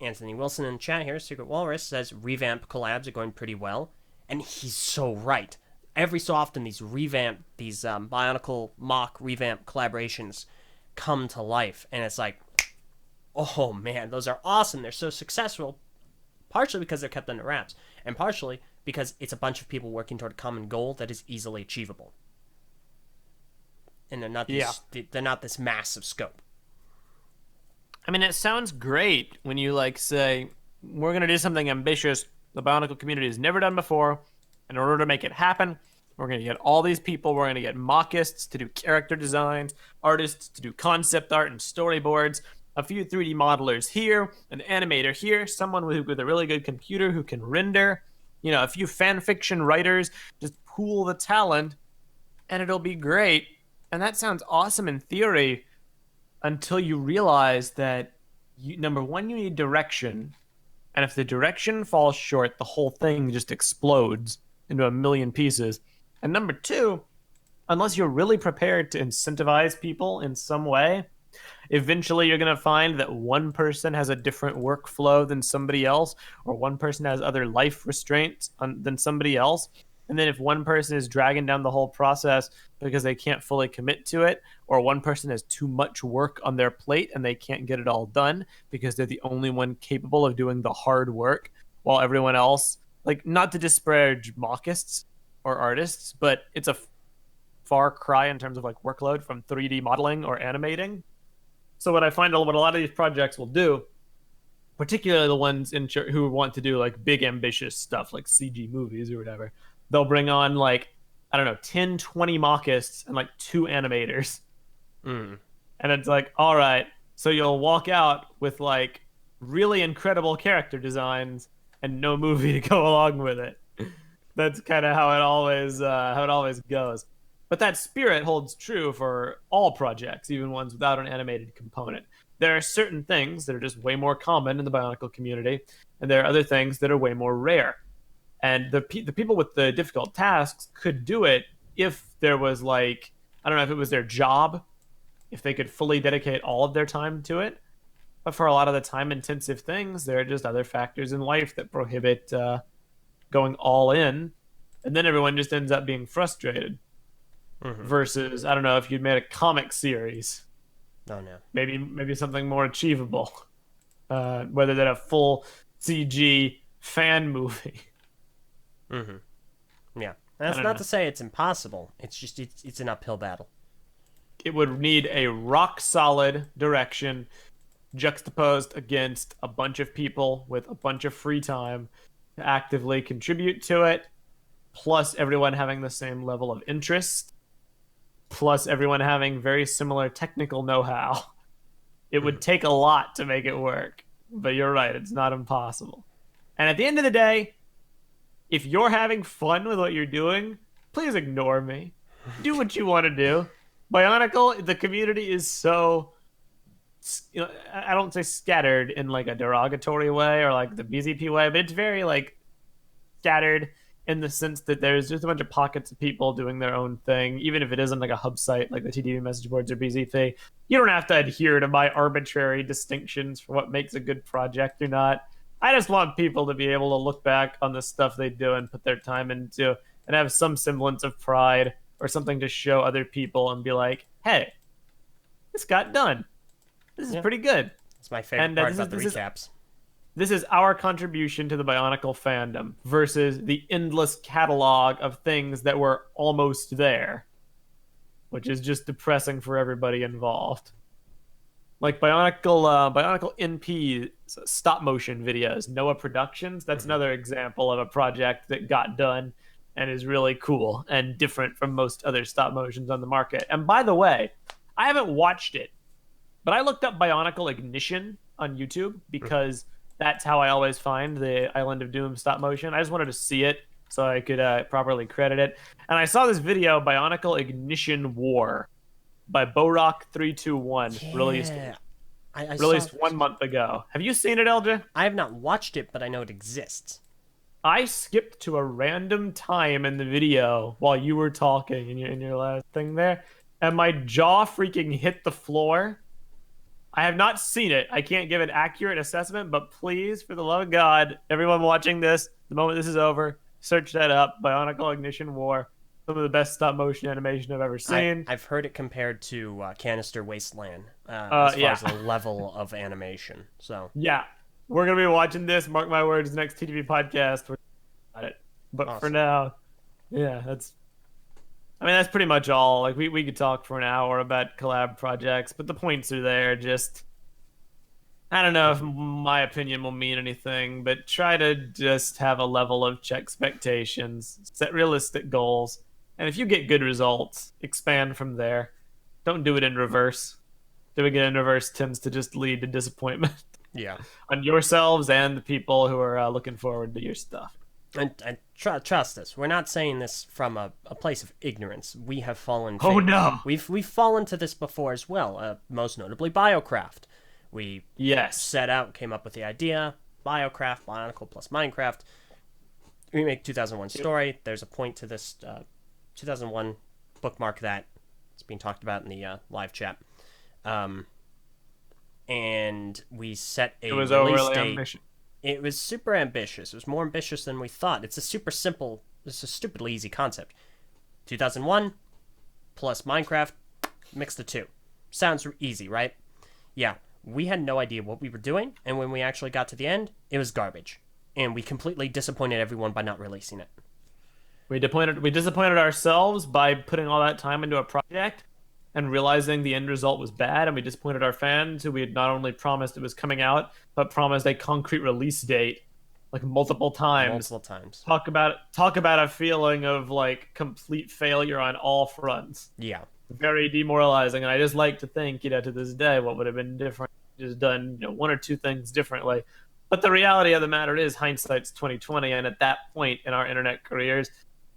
Anthony Wilson in the chat here, Secret Walrus, says revamp collabs are going pretty well. And he's so right. Every so often, these Bionicle mock revamp collaborations come to life. And it's like, oh man, those are awesome. They're so successful. Partially because they're kept under wraps. And partially because it's a bunch of people working toward a common goal that is easily achievable. And they're not this massive scope. It sounds great when you say, we're going to do something ambitious the Bionicle community has never done before. In order to make it happen, we're going to get all these people. We're going to get mockists to do character designs, artists to do concept art and storyboards. a few 3D modelers here, an animator here, someone with a really good computer who can render, a few fan fiction writers, just pool the talent, and it'll be great. And that sounds awesome in theory until you realize that, number one, you need direction. And if the direction falls short, the whole thing just explodes into a million pieces. And number two, unless you're really prepared to incentivize people in some way, eventually you're going to find that one person has a different workflow than somebody else, or one person has other life restraints than somebody else. And then if one person is dragging down the whole process because they can't fully commit to it, or one person has too much work on their plate and they can't get it all done because they're the only one capable of doing the hard work, while everyone else, like, not to disparage mockists or artists, but it's a far cry in terms of like workload from 3D modeling or animating. So what I find what a lot of these projects will do, particularly the ones who want to do like big ambitious stuff like CG movies or whatever, they'll bring on like, I don't know, 10, 20 mockists and like 2 animators. And it's like, all right, so you'll walk out with like really incredible character designs and no movie to go along with it. That's kind of how it always goes. But that spirit holds true for all projects, even ones without an animated component. There are certain things that are just way more common in the Bionicle community, and there are other things that are way more rare. And the people with the difficult tasks could do it if there was like, I don't know if it was their job, if they could fully dedicate all of their time to it. But for a lot of the time-intensive things, there are just other factors in life that prohibit going all in, and then everyone just ends up being frustrated. Versus, I don't know, if you'd made a comic series. Oh, no. Maybe something more achievable. Whether that a full CG fan movie. Yeah. That's not to say it's impossible. It's just, it's an uphill battle. It would need a rock-solid direction juxtaposed against a bunch of people with a bunch of free time to actively contribute to it, plus everyone having the same level of interest, plus everyone having very similar technical know-how. It would take a lot to make it work, but you're right, it's not impossible. And at the end of the day, if you're having fun with what you're doing, please ignore me. Do what you want to do. Bionicle, the community is so, I don't say scattered in like a derogatory way or like the BZP way, but it's very like scattered in the sense that there's just a bunch of pockets of people doing their own thing, even if it isn't like a hub site like the TDB message boards or BZP. You don't have to adhere to my arbitrary distinctions for what makes a good project or not. I just want people to be able to look back on the stuff they do and put their time into and have some semblance of pride or something to show other people and be like, hey, this got done. This is pretty good. It's my favorite part about the recaps. This is our contribution to the Bionicle fandom versus the endless catalog of things that were almost there, which is just depressing for everybody involved. Like Bionicle NP stop motion videos, Noah Productions, that's another example of a project that got done and is really cool and different from most other stop motions on the market. And by the way, I haven't watched it, but I looked up Bionicle Ignition on YouTube because that's how I always find the Island of Doom stop motion. I just wanted to see it so I could properly credit it. And I saw this video, Bionicle Ignition War, by Borok321, released 1 month ago. Have you seen it, Eljay? I have not watched it, but I know it exists. I skipped to a random time in the video while you were talking in your last thing there, and my jaw freaking hit the floor. I have not seen it. I can't give an accurate assessment, but please, for the love of God, everyone watching this, the moment this is over, search that up, Bionicle Ignition War. Some of the best stop-motion animation I've ever seen. I've heard it compared to Canister Wasteland as far as the level of animation. So yeah, we're going to be watching this, mark my words, next TTV podcast. We're about it. But awesome. For now, yeah, that's pretty much all. Like we could talk for an hour about collab projects, but the points are there. Just, I don't know if my opinion will mean anything, but try to just have a level of expectations, set realistic goals, and if you get good results, expand from there. Don't do it in reverse. doing it in reverse tends to just lead to disappointment Yeah. on yourselves and the people who are looking forward to your stuff. And trust us, we're not saying this from a place of ignorance. We have fallen. Oh no! We've fallen to this before as well. Most notably, Biocraft. We set out, came up with the idea. Biocraft, Bionicle plus Minecraft. Remake 2001 story. There's a point to this 2001 bookmark that it's being talked about in the live chat. And we set a release date. Ambitious. It was super ambitious. It was more ambitious than we thought. It's a stupidly easy concept. 2001 plus Minecraft, mix the two. Sounds easy, right? Yeah, we had no idea what we were doing, and when we actually got to the end, it was garbage. And we completely disappointed everyone by not releasing it. We disappointed ourselves by putting all that time into a project and realizing the end result was bad, and we disappointed our fans who we had not only promised it was coming out, but promised a concrete release date like multiple times. Talk about a feeling of like complete failure on all fronts. Yeah. Very demoralizing, and I just like to think, to this day, what would have been different, just done, one or two things differently. But the reality of the matter is, hindsight's 2020, and at that point in our internet careers,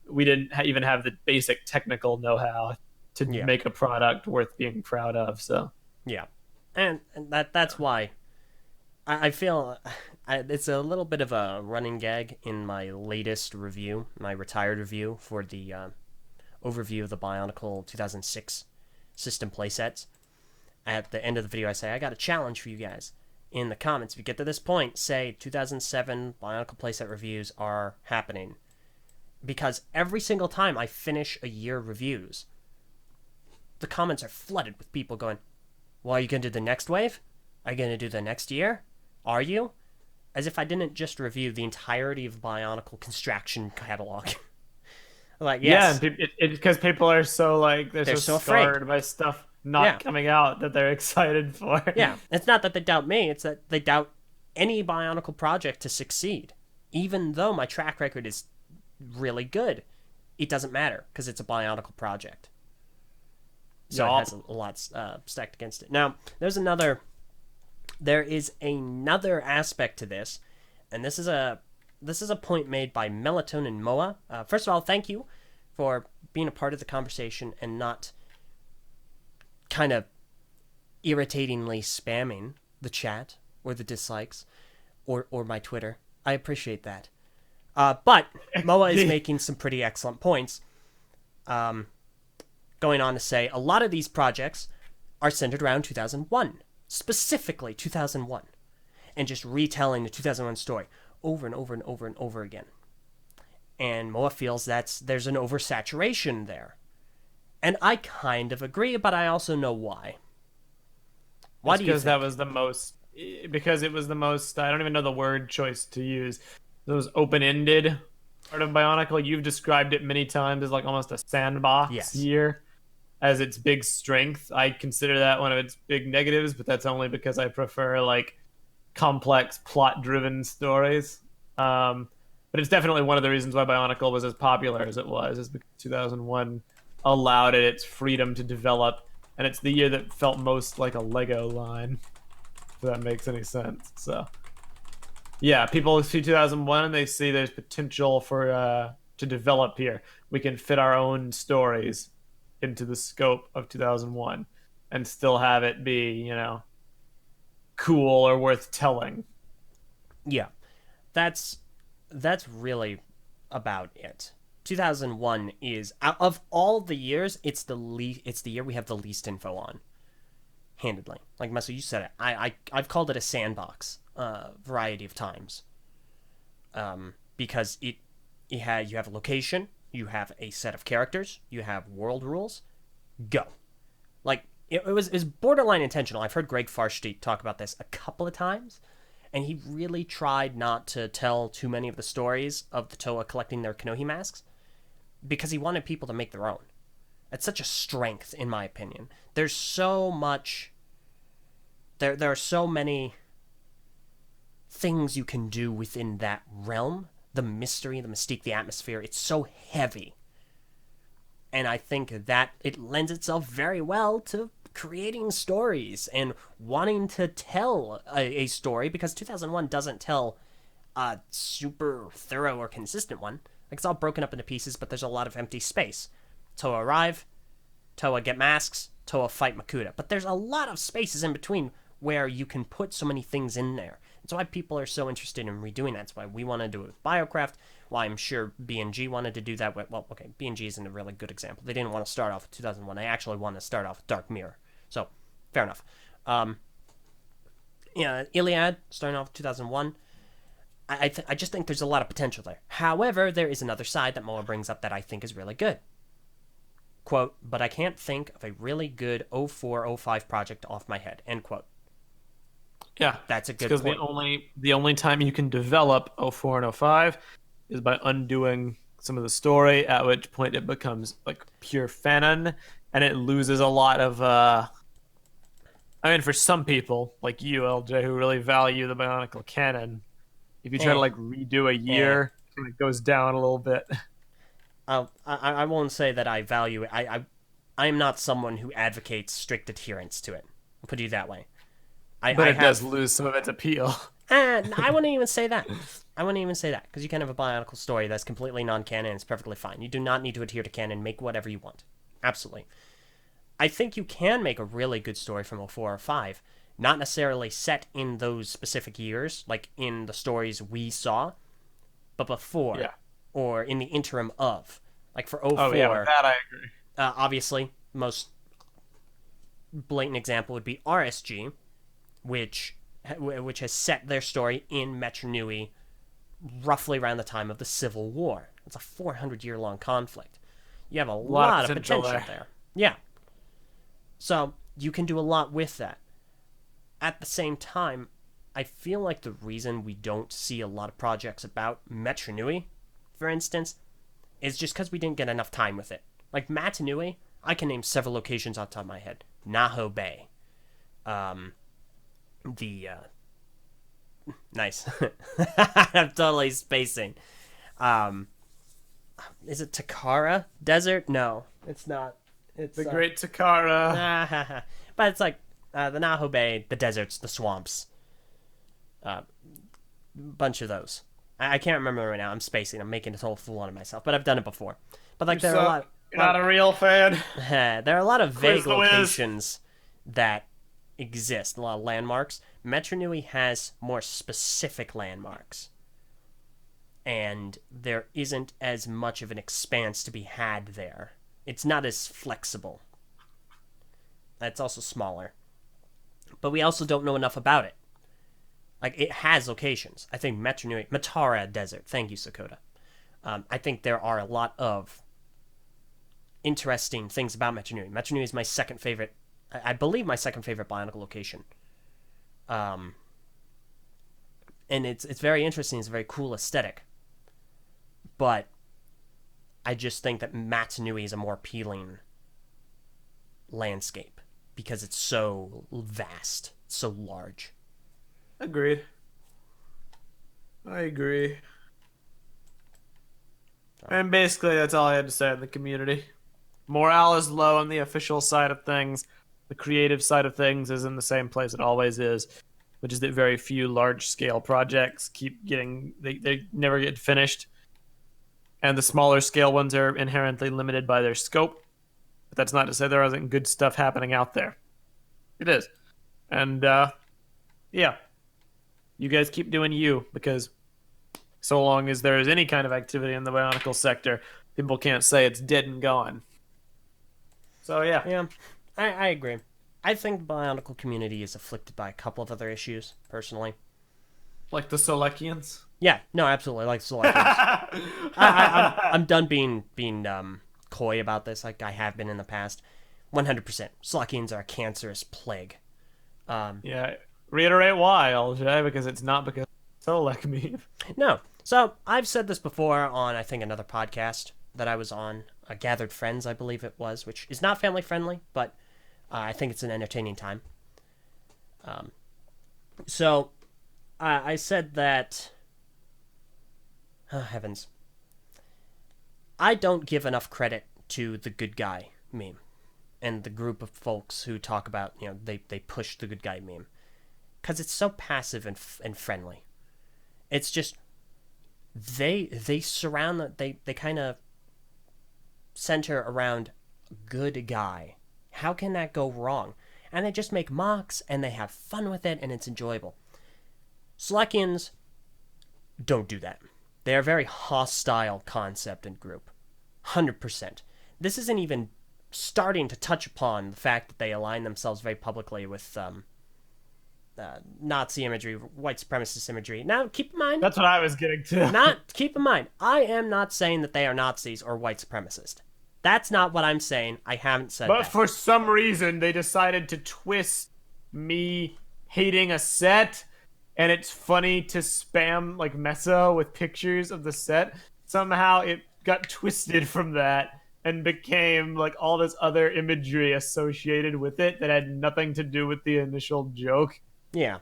we didn't even have the basic technical know-how to make a product worth being proud of. So yeah, and that's why I feel it's a little bit of a running gag in my latest review, my retired review for the overview of the Bionicle 2006 system playsets. At the end of the video, I say, I got a challenge for you guys. In the comments, if you get to this point, say 2007 Bionicle playset reviews are happening. Because every single time I finish a year reviews, the comments are flooded with people going, well, are you going to do the next wave? Are you going to do the next year? Are you? As if I didn't just review the entirety of Bionicle construction catalog. Like, yes. Yeah, because people are so like, they're so scared afraid by stuff not coming out that they're excited for. Yeah, it's not that they doubt me, it's that they doubt any Bionicle project to succeed. Even though my track record is really good, it doesn't matter because it's a Bionicle project. So it has a lot stacked against it. Now, there is another aspect to this, and this is a point made by Melatonin Moa. First of all, thank you for being a part of the conversation and not kind of irritatingly spamming the chat or the dislikes or my Twitter. I appreciate that. But Moa is making some pretty excellent points. Going on to say, a lot of these projects are centered around 2001. Specifically 2001. And just retelling the 2001 story over and over and over and over again. And Moa feels there's an oversaturation there. And I kind of agree, but I also know why. Why do you think? Because it was the most, I don't even know the word choice to use. Those open-ended part of Bionicle, you've described it many times as like almost a sandbox year as its big strength. I consider that one of its big negatives, but that's only because I prefer like complex plot-driven stories. But it's definitely one of the reasons why Bionicle was as popular as it was, is because 2001 allowed it its freedom to develop, and it's the year that felt most like a Lego line, if that makes any sense. So yeah, people see 2001 and they see there's potential for to develop here. We can fit our own stories into the scope of 2001 and still have it be, cool or worth telling. Yeah, that's really about it. 2001 is, out of all the years, it's the year we have the least info on, handedly. Like Meso, you said it. I've called it a sandbox variety of times, because you have a location, you have a set of characters, you have world rules. Go. Like it was borderline intentional. I've heard Greg Farstedt talk about this a couple of times, and he really tried not to tell too many of the stories of the Toa collecting their Kanohi Masks, because he wanted people to make their own. It's such a strength, in my opinion. There's so much. There are so many things you can do within that realm. The mystery, the mystique, the atmosphere. It's so heavy. And I think that it lends itself very well to creating stories and wanting to tell a story, because 2001 doesn't tell a super thorough or consistent one. Like, it's all broken up into pieces, but there's a lot of empty space. Toa arrive, Toa get masks, Toa fight Makuta. But there's a lot of spaces in between where you can put so many things in there. That's why people are so interested in redoing that. That's why we want to do it with Biocraft, why I'm sure BNG wanted to do that with, well, okay, BNG isn't a really good example. They didn't want to start off with 2001. They actually want to start off with Dark Mirror. So, fair enough. Iliad, starting off with 2001. I just think there's a lot of potential there. However, there is another side that Moa brings up that I think is really good. Quote, but I can't think of a really good 04-05 project off my head. End quote. Yeah. That's a good point. Because the only time you can develop 04 and 05 is by undoing some of the story, at which point it becomes like pure fanon, and it loses a lot of for some people, like you, LJ, who really value the Bionicle canon, if you try to like redo a year, it goes down a little bit. I won't say that I value it. I am not someone who advocates strict adherence to it. I'll put it that way. But it does lose some of its appeal. I wouldn't even say that. Because you can have a Bionicle story that's completely non-canon and it's perfectly fine. You do not need to adhere to canon. Make whatever you want. Absolutely. I think you can make a really good story from 04 or 05. Not necessarily set in those specific years, like in the stories we saw, but before. Yeah. Or in the interim of. Like for 04. Oh, yeah, with that I agree. Obviously, most blatant example would be RSG, which has set their story in Metro Nui roughly around the time of the Civil War. It's a 400-year-long conflict. You have a lot of potential there. Yeah. So, you can do a lot with that. At the same time, I feel like the reason we don't see a lot of projects about Metro Nui, for instance, is just because we didn't get enough time with it. Like Matanui, I can name several locations off the top of my head. Naho Bay. Nice. I'm totally spacing. Is it Takara Desert? No, it's not. It's the Great Takara. But it's like the Naho Bay, the deserts, the swamps. Bunch of those. I can't remember right now. I'm spacing. I'm making a total fool out of myself. But I've done it before. But like there are a lot. You're not a real fan. There are a lot of vague locations that exist. A lot of landmarks. Metro Nui has more specific landmarks. And there isn't as much of an expanse to be had there. It's not as flexible. It's also smaller. But we also don't know enough about it. Like, it has locations. I think Metro Nui... Matara Desert. Thank you, Sakota. I think there are a lot of interesting things about Metro Nui. Metro Nui is my second favorite... I believe my second favorite Bionicle location. And it's very interesting. It's a very cool aesthetic. But I just think that Metro Nui is a more appealing landscape because it's so vast, so large. Agreed. I agree. And basically, that's all I had to say on the community. Morale is low on the official side of things. The creative side of things is in the same place it always is, which is that very few large-scale projects keep getting... They never get finished. And the smaller scale ones are inherently limited by their scope. But that's not to say there isn't good stuff happening out there. It is. And, yeah. You guys keep doing you, because so long as there is any kind of activity in the Bionicle sector, people can't say it's dead and gone. So, yeah. Yeah, I agree. I think the Bionicle community is afflicted by a couple of other issues, personally. Like the Solekians? Yeah, no, absolutely. Like Solekians. I'm done being coy about this, like I have been in the past. 100%. Solekians are a cancerous plague. Yeah. Reiterate why, LJ, because it's not because Solek me. No. So, I've said this before on, I think, another podcast that I was on. Gathered Friends, I believe it was, which is not family friendly, but I think it's an entertaining time. So, I said that... Oh, heavens. I don't give enough credit to the good guy meme. and the group of folks who talk about, they push the good guy meme. Because it's so passive and friendly. It's just, they surround, they kind of center around good guy. How can that go wrong? And they just make mocks, and they have fun with it, and it's enjoyable. Sluckians don't do that. They are a very hostile concept and group. 100%. This isn't even starting to touch upon the fact that they align themselves very publicly with Nazi imagery, white supremacist imagery. Now, keep in mind... That's what I was getting to. Keep in mind, I am not saying that they are Nazis or white supremacist. That's not what I'm saying. I haven't said that. But for some reason, they decided to twist me hating a set, and it's funny to spam, like, Meso with pictures of the set. Somehow it got twisted from that and became, like, all this other imagery associated with it that had nothing to do with the initial joke. Yeah.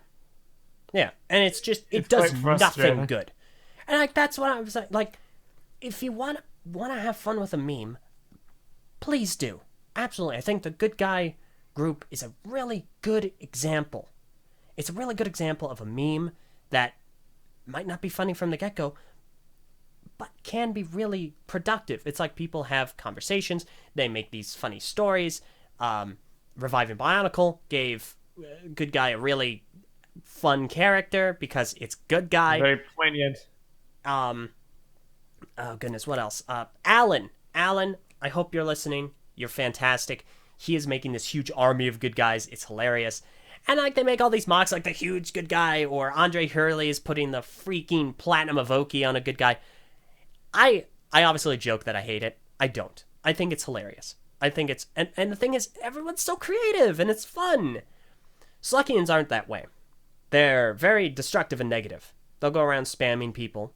Yeah. And it's just, it does nothing good. And, like, that's what I was like, if you want to have fun with a meme, please do. Absolutely. I think the Good Guy group is a really good example. It's a really good example of a meme that might not be funny from the get-go, but can be really productive. It's like people have conversations. They make these funny stories. Reviving Bionicle gave Good Guy a really fun character because it's Good Guy. Very poignant. Oh, goodness, what else? Alan, I hope you're listening. You're fantastic. He is making this huge army of good guys. It's hilarious. And, like, they make all these mocks, like the huge good guy, or Andre Hurley is putting the freaking Platinum Evoke on a good guy. I obviously joke that I hate it. I don't. I think it's hilarious. I think it's... And the thing is, everyone's so creative, and it's fun. Sluckians aren't that way. They're very destructive and negative. They'll go around spamming people.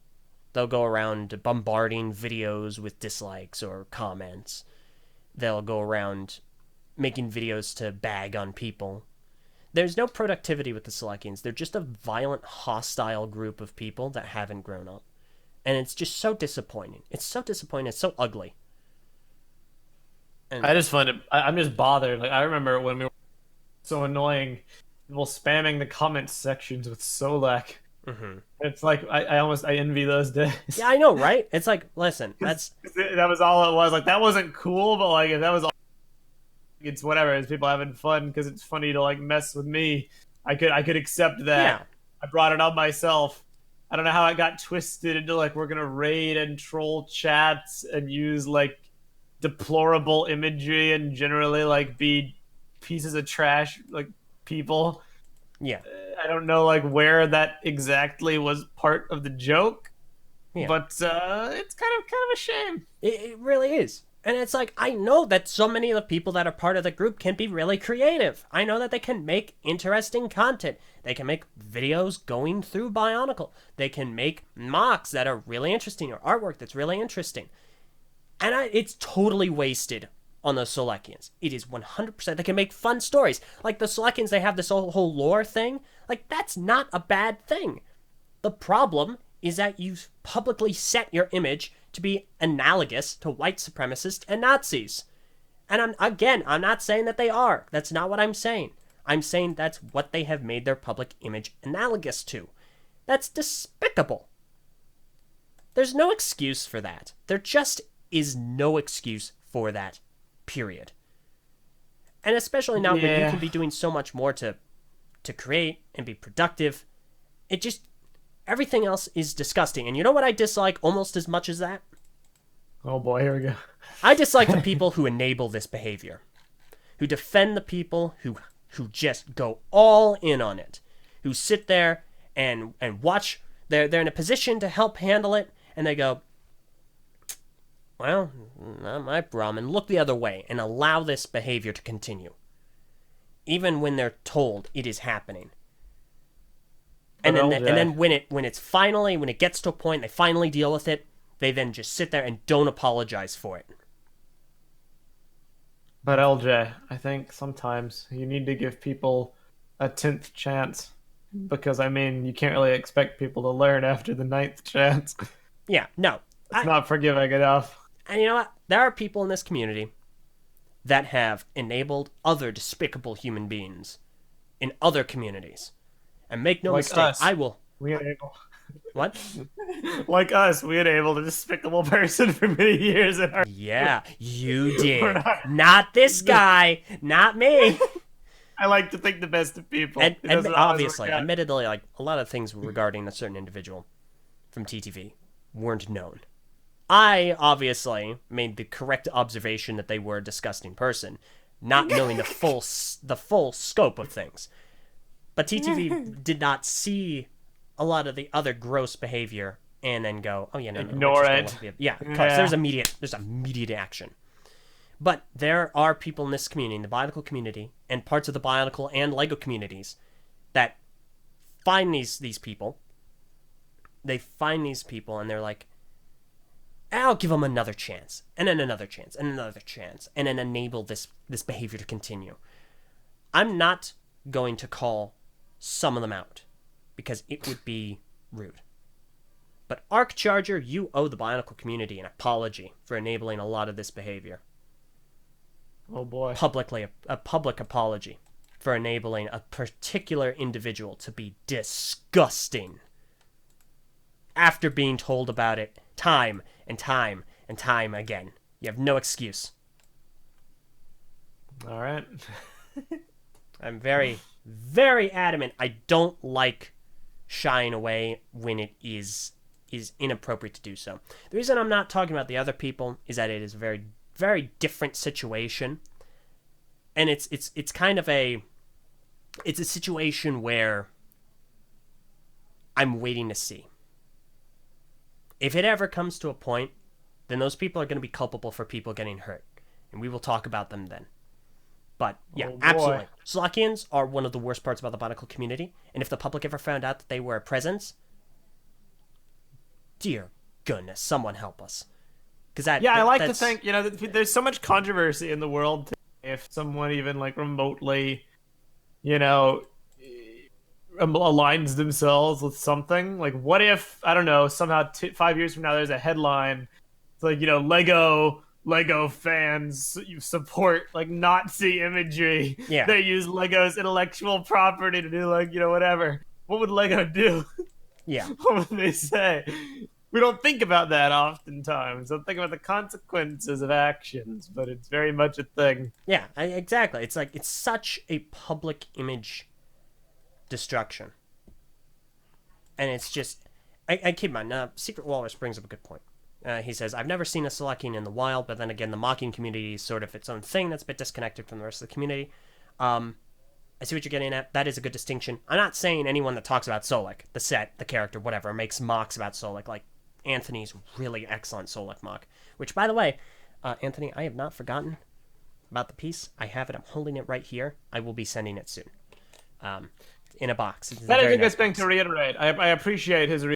They'll go around bombarding videos with dislikes or comments. They'll go around making videos to bag on people. There's no productivity with the Sluckians. They're just a violent, hostile group of people that haven't grown up. And it's just so disappointing. It's so disappointing. It's so ugly. And I just find it... I'm just bothered. Like, I remember when we were so annoying, people spamming the comments sections with Solak. Mm-hmm. It's like, I envy those days. Yeah, I know, right? It's like, listen, that was all it was. Like, that wasn't cool, but, like, if that was all... It's whatever. It's people having fun because it's funny to, like, mess with me. I could accept that. Yeah. I brought it up myself. I don't know how it got twisted into, like, we're gonna raid and troll chats and use, like, deplorable imagery and generally, like, be pieces of trash, like, people. Yeah. I don't know, like, where that exactly was part of the joke, Yeah. but it's kind of a shame. It really is. And it's like, I know that so many of the people that are part of the group can be really creative. I know that they can make interesting content. They can make videos going through Bionicle. They can make mocks that are really interesting or artwork that's really interesting. And it's totally wasted on the Sluckians. It is 100%. They can make fun stories. Like the Sluckians, they have this whole lore thing. Like, that's not a bad thing. The problem is that you've publicly set your image to be analogous to white supremacists and Nazis. And I'm not saying that they are. That's not what I'm saying. I'm saying that's what they have made their public image analogous to. That's despicable. There's no excuse for that. There just is no excuse for that, period. And especially now when you can be doing so much more to create and be productive, everything else is disgusting. And you know what I dislike almost as much as that? Oh boy, here we go. I dislike the people who enable this behavior. Who defend the people who just go all in on it. Who sit there and watch. They're in a position to help handle it, and they go, well, not my problem, and look the other way and allow this behavior to continue. Even when they're told it is happening. And then when it gets to a point, they finally deal with it, they then just sit there and don't apologize for it. But LJ, I think sometimes you need to give people a 10th chance. Because, I mean, you can't really expect people to learn after the 9th chance. Yeah, no. It's not forgiving enough. And you know what? There are people in this community that have enabled other despicable human beings in other communities. And make no Like mistake, us. I will. We enable. What? Like us, we enabled a despicable person for many years in our. Yeah, you We're did. not- Not this guy. Not me. I like to think the best of people. And It doesn't always obviously, work out. admittedly, like a lot of things regarding a certain individual from TTV weren't known. I obviously made the correct observation that they were a disgusting person, not knowing the full scope of things. But TTV did not see a lot of the other gross behavior and then go, "Oh yeah, no, Ignore we're just it." gonna let yeah, of course, Yeah. there's immediate action. But there are people in this community, in the Bionicle community, and parts of the Bionicle and Lego communities, that find these people. They find these people, and they're like, "I'll give them another chance, and then another chance, and another chance, and then enable this behavior to continue." I'm not going to call some of them out, because it would be rude. But Arccharger, you owe the Bionicle community an apology for enabling a lot of this behavior. Oh boy. Publicly, a public apology for enabling a particular individual to be disgusting after being told about it time and time and time again. You have no excuse. All right. I'm very, very adamant. I don't like shying away when it is inappropriate to do so. The reason I'm not talking about the other people is that it is a very, very different situation, and it's kind of a situation where I'm waiting to see. If it ever comes to a point, then those people are going to be culpable for people getting hurt, and we will talk about them then. But yeah, Oh, boy. absolutely. Slovakians are one of the worst parts about the Bionicle community, and if the public ever found out that they were a presence, dear goodness, someone help us. Because I like to think, there's so much controversy in the world today. If someone even like remotely, aligns themselves with something, like what if, I don't know, somehow 5 years from now there's a headline, it's like, Lego fans support like Nazi imagery. Yeah. They use Lego's intellectual property to do whatever. What would Lego do? Yeah. What would they say? We don't think about that oftentimes. Don't think about the consequences of actions, but it's very much a thing. Yeah, exactly. It's like, it's such a public image destruction. And it's just, I keep in mind, Secret Walrus brings up a good point. He says, I've never seen a Selekian in the wild, but then again, the mocking community is sort of its own thing that's a bit disconnected from the rest of the community. I see what you're getting at. That is a good distinction. I'm not saying anyone that talks about Solek, the set, the character, whatever, makes mocks about Solek, like Anthony's really excellent Solek mock. Which, by the way, Anthony, I have not forgotten about the piece. I have it. I'm holding it right here. I will be sending it soon. In a box. That is a good thing to reiterate. I appreciate his.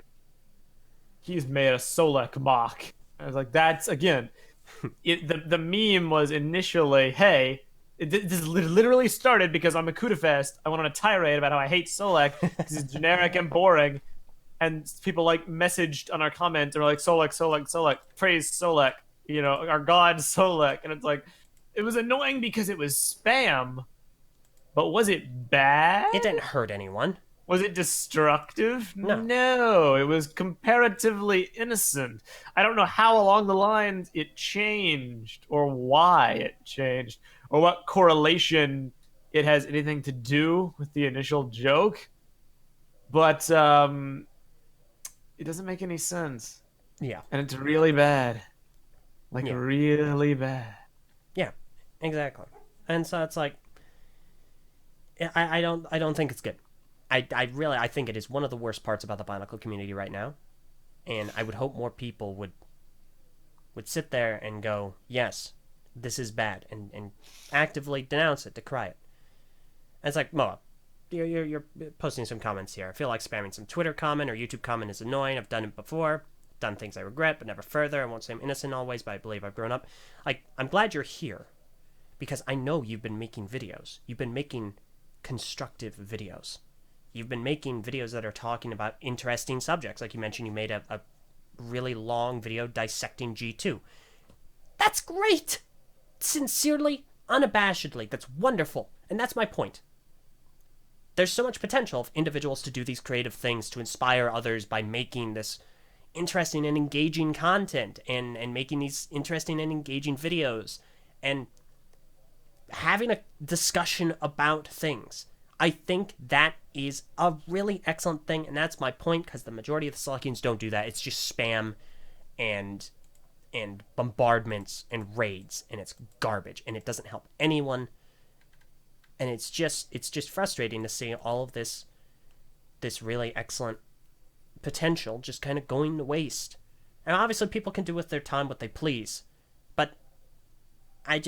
He's made a Solek mock. I was like, that's again. The meme was initially, hey, this literally started because on Makudafest, I went on a tirade about how I hate Solek because he's generic and boring, and people like messaged on our comments and were like, Solek, praise Solek, our god Solek, and it's like, it was annoying because it was spam, but was it bad? It didn't hurt anyone. Was it destructive? No, it was comparatively innocent. I don't know how along the lines it changed, or why it changed, or what correlation it has anything to do with the initial joke. But it doesn't make any sense. Yeah. And it's really bad. Really bad. Yeah, exactly. And so it's like, I don't think it's good. I think it is one of the worst parts about the Bionicle community right now, and I would hope more people would sit there and go, yes, this is bad, and actively denounce it, decry it. And it's like, Moa, you're posting some comments here. I feel like spamming some Twitter comment or YouTube comment is annoying. I've done it before. Done things I regret, but never further. I won't say I'm innocent always, but I believe I've grown up. Like, I'm glad you're here, because I know you've been making videos. You've been making constructive videos. You've been making videos that are talking about interesting subjects. Like you mentioned, you made a really long video dissecting G2. That's great! Sincerely, unabashedly. That's wonderful. And that's my point. There's so much potential of individuals to do these creative things, to inspire others by making this interesting and engaging content and making these interesting and engaging videos and having a discussion about things. I think that is a really excellent thing, and that's my point, because the majority of the Selkians don't do that. It's just spam and bombardments and raids, and it's garbage, and it doesn't help anyone. And it's just frustrating to see all of this really excellent potential just kind of going to waste. And obviously people can do with their time what they please, but I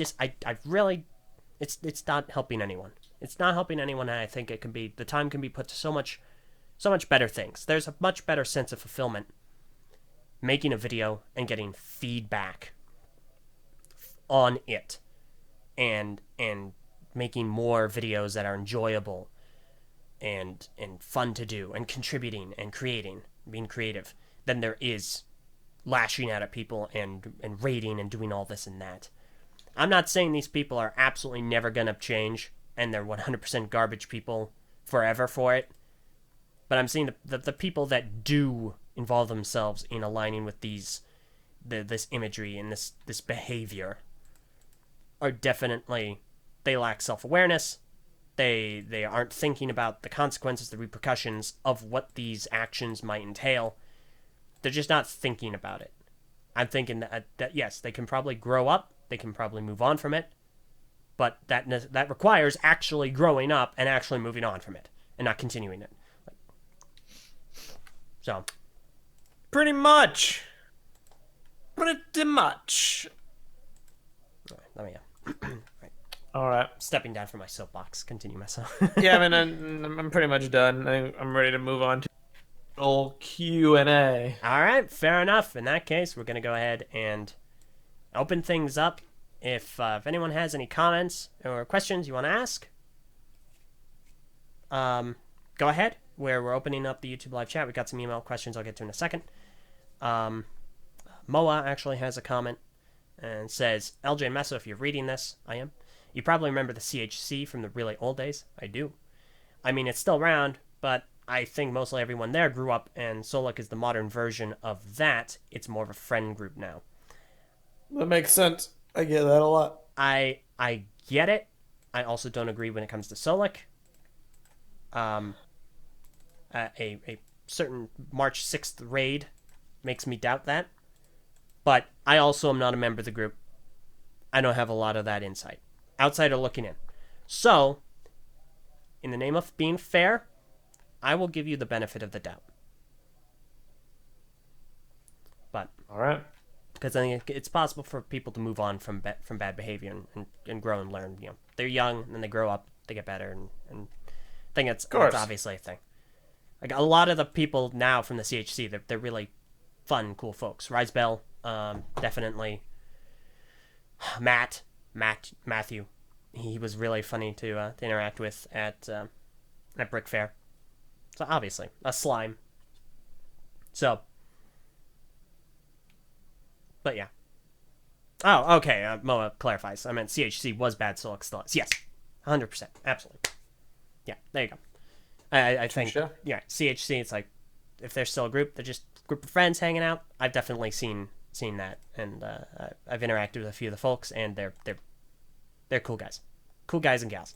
really, it's not helping anyone. It's not helping anyone, and I think the time can be put to so much better things. There's a much better sense of fulfillment making a video and getting feedback on it, and making more videos that are enjoyable and fun to do, and contributing and creating, being creative, than there is lashing out at people and raiding and doing all this and that. I'm not saying these people are absolutely never going to change and they're 100% garbage people forever for it, but I'm saying the people that do involve themselves in aligning with this imagery and this behavior are definitely, they lack self-awareness. They aren't thinking about the consequences, the repercussions of what these actions might entail. They're just not thinking about it. I'm thinking that yes, they can probably grow up, they can probably move on from it, but that requires actually growing up and actually moving on from it and not continuing it. So, Pretty much. Pretty much. let me right. All right. Stepping down from my soapbox. Continue myself. Yeah, I mean, I'm pretty much done. I'm ready to move on to old Q&A. All right, fair enough. In that case, we're gonna go ahead and open things up. If anyone has any comments or questions you want to ask, go ahead. We're opening up the YouTube live chat. We got some email questions I'll get to in a second. Moa actually has a comment and says, Eljay Meso, if you're reading this, I am. You probably remember the CHC from the really old days. I do. I mean, it's still around, but I think mostly everyone there grew up, and Solok is the modern version of that. It's more of a friend group now. That makes sense. I get that a lot. I get it. I also don't agree when it comes to Solok. A certain March 6th raid makes me doubt that. But I also am not a member of the group. I don't have a lot of that insight. Outsider looking in. So, in the name of being fair, I will give you the benefit of the doubt. But all right, because I think it's possible for people to move on from bad behavior and grow and learn. You know, they're young and then they grow up, they get better, and I think that's obviously a thing. Like a lot of the people now from the CHC, they're really fun, cool folks. Risebell, definitely. Matthew, he was really funny to interact with at Brick Fair. So obviously a slime. So, but yeah. Oh, okay. Moa clarifies. I meant CHC was bad, Solok still is. Yes, 100%, absolutely. Yeah, there you go. I think, sure. Yeah, CHC, it's like, if they're still a group, they're just a group of friends hanging out. I've definitely seen that, and I've interacted with a few of the folks, and they're cool guys. Cool guys and gals.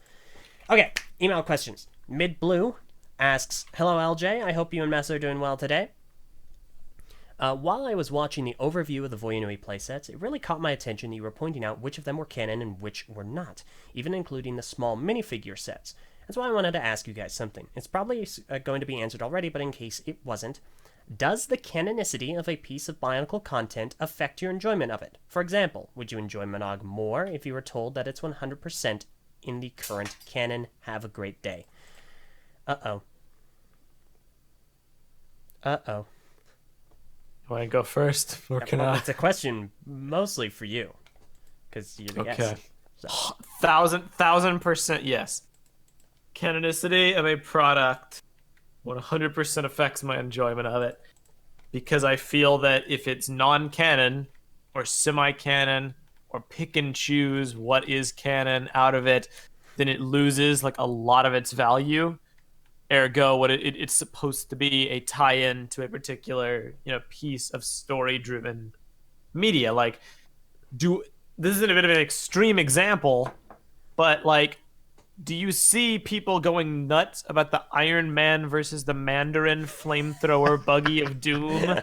Okay, email questions. Mid Blue asks, hello LJ, I hope you and Mess are doing well today. While I was watching the overview of the Voyanui playsets, it really caught my attention that you were pointing out which of them were canon and which were not, even including the small minifigure sets. That's why I wanted to ask you guys something. It's probably going to be answered already, but in case it wasn't, does the canonicity of a piece of Bionicle content affect your enjoyment of it? For example, would you enjoy Monog more if you were told that it's 100% in the current canon? Have a great day. Uh-oh. You want to go first? Or can I? It's a question mostly for you, because you're the guest. So. 1,000% yes. Canonicity of a product 100% affects my enjoyment of it, because I feel that if it's non-canon or semi-canon or pick and choose what is canon out of it, then it loses like a lot of its value. Ergo, what it's supposed to be a tie-in to a particular, piece of story-driven media. Like, this is a bit of an extreme example, but like, do you see people going nuts about the Iron Man versus the Mandarin flamethrower buggy of doom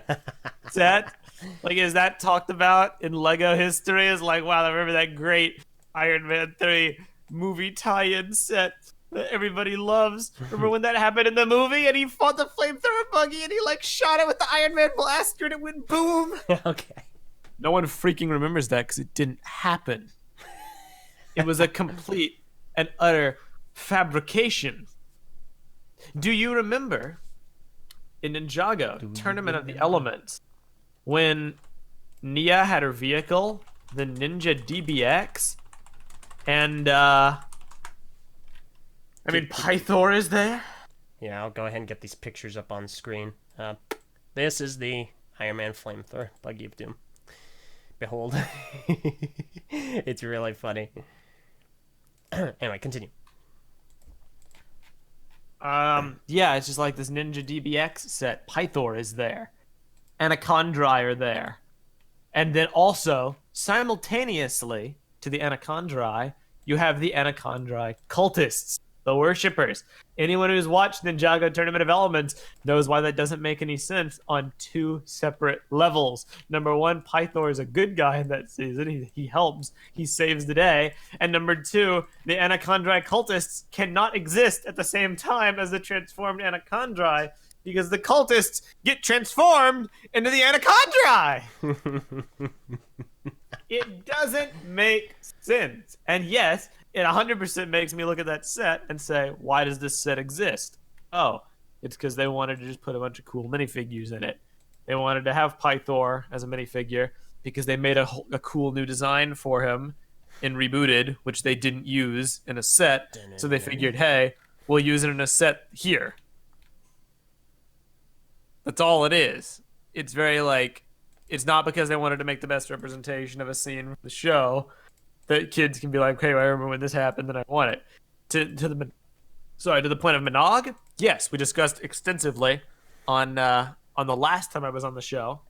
set? Like, is that talked about in Lego history? Is like, wow, I remember that great Iron Man 3 movie tie-in set that everybody loves. Remember when that happened in the movie and he fought the flamethrower buggy and he like shot it with the Iron Man blaster and it went boom? Okay. No one freaking remembers that because it didn't happen. It was a complete and utter fabrication. Do you remember in Ninjago, Tournament of the Elements, when Nia had her vehicle, the Ninja DBX, and Pythor is there? Yeah, I'll go ahead and get these pictures up on screen. This is the Iron Man flamethrower buggy of doom. Behold. It's really funny. Anyway, continue. Yeah, it's just like this Ninja DBX set. Pythor is there. Anacondri are there. And then also, simultaneously to the Anacondri, you have the Anacondri cultists, the worshippers. Anyone who's watched Ninjago Tournament of Elements knows why that doesn't make any sense on two separate levels. Number one, Pythor is a good guy in that season. He helps. He saves the day. And number two, the Anacondri cultists cannot exist at the same time as the transformed Anacondri because the cultists get transformed into the Anacondri. It doesn't make sense. And yes, it 100% makes me look at that set and say, why does this set exist? Oh, it's because they wanted to just put a bunch of cool minifigures in it. They wanted to have Pythor as a minifigure because they made a cool new design for him in Rebooted, which they didn't use in a set. So they figured, hey, we'll use it in a set here. That's all it is. It's very like, it's not because they wanted to make the best representation of a scene from the show that kids can be like, hey, I remember when this happened and I want it. To the point of Menog, yes, we discussed extensively on the last time I was on the show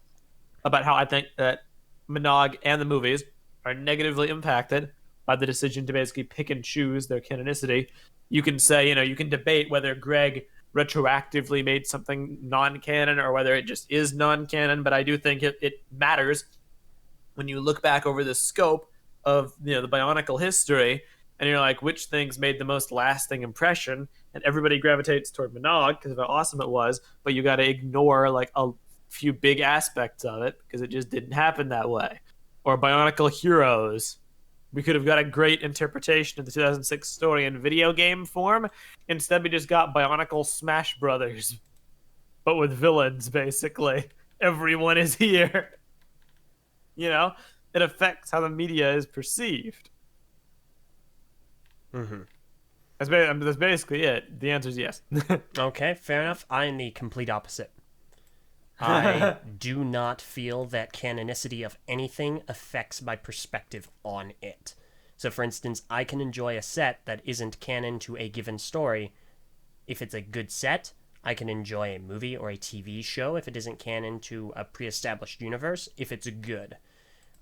about how I think that Menog and the movies are negatively impacted by the decision to basically pick and choose their canonicity. You can say, you can debate whether Greg retroactively made something non-canon or whether it just is non-canon, but I do think it matters when you look back over the scope of the Bionicle history and you're like, which things made the most lasting impression, and everybody gravitates toward Menog because of how awesome it was, but you got to ignore like a few big aspects of it because it just didn't happen that way. Or Bionicle Heroes, we could have got a great interpretation of the 2006 story in video game form. Instead, we just got Bionicle Smash Brothers, but with villains, basically. Everyone is here. It affects how the media is perceived. Mm-hmm. That's basically it. The answer is yes. Okay, fair enough. I'm the complete opposite. I do not feel that canonicity of anything affects my perspective on it. So, for instance, I can enjoy a set that isn't canon to a given story. If it's a good set, I can enjoy a movie or a TV show if it isn't canon to a pre-established universe, if it's good.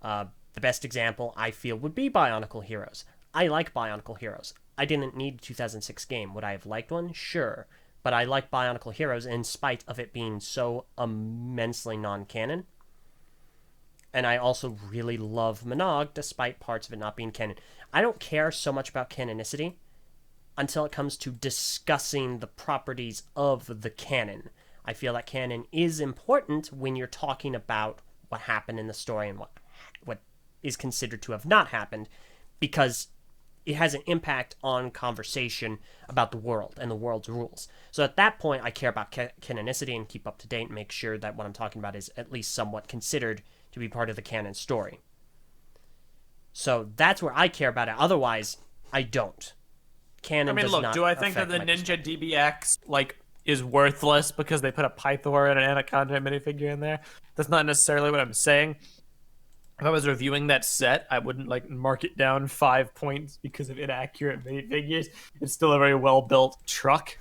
The best example, I feel, would be Bionicle Heroes. I like Bionicle Heroes. I didn't need a 2006 game. Would I have liked one? Sure. But I like Bionicle Heroes in spite of it being so immensely non-canon. And I also really love Menog, despite parts of it not being canon. I don't care so much about canonicity until it comes to discussing the properties of the canon. I feel that canon is important when you're talking about what happened in the story and what is considered to have not happened, because it has an impact on conversation about the world and the world's rules. So at that point, I care about canonicity and keep up to date and make sure that what I'm talking about is at least somewhat considered to be part of the canon story. So that's where I care about it. Otherwise, I don't. Canon does not do I think that the Ninja DBX is worthless because they put a Pythor and an Anaconda minifigure in there? That's not necessarily what I'm saying. If I was reviewing that set, I wouldn't like mark it down 5 points because of inaccurate minifigures. It's still a very well built truck.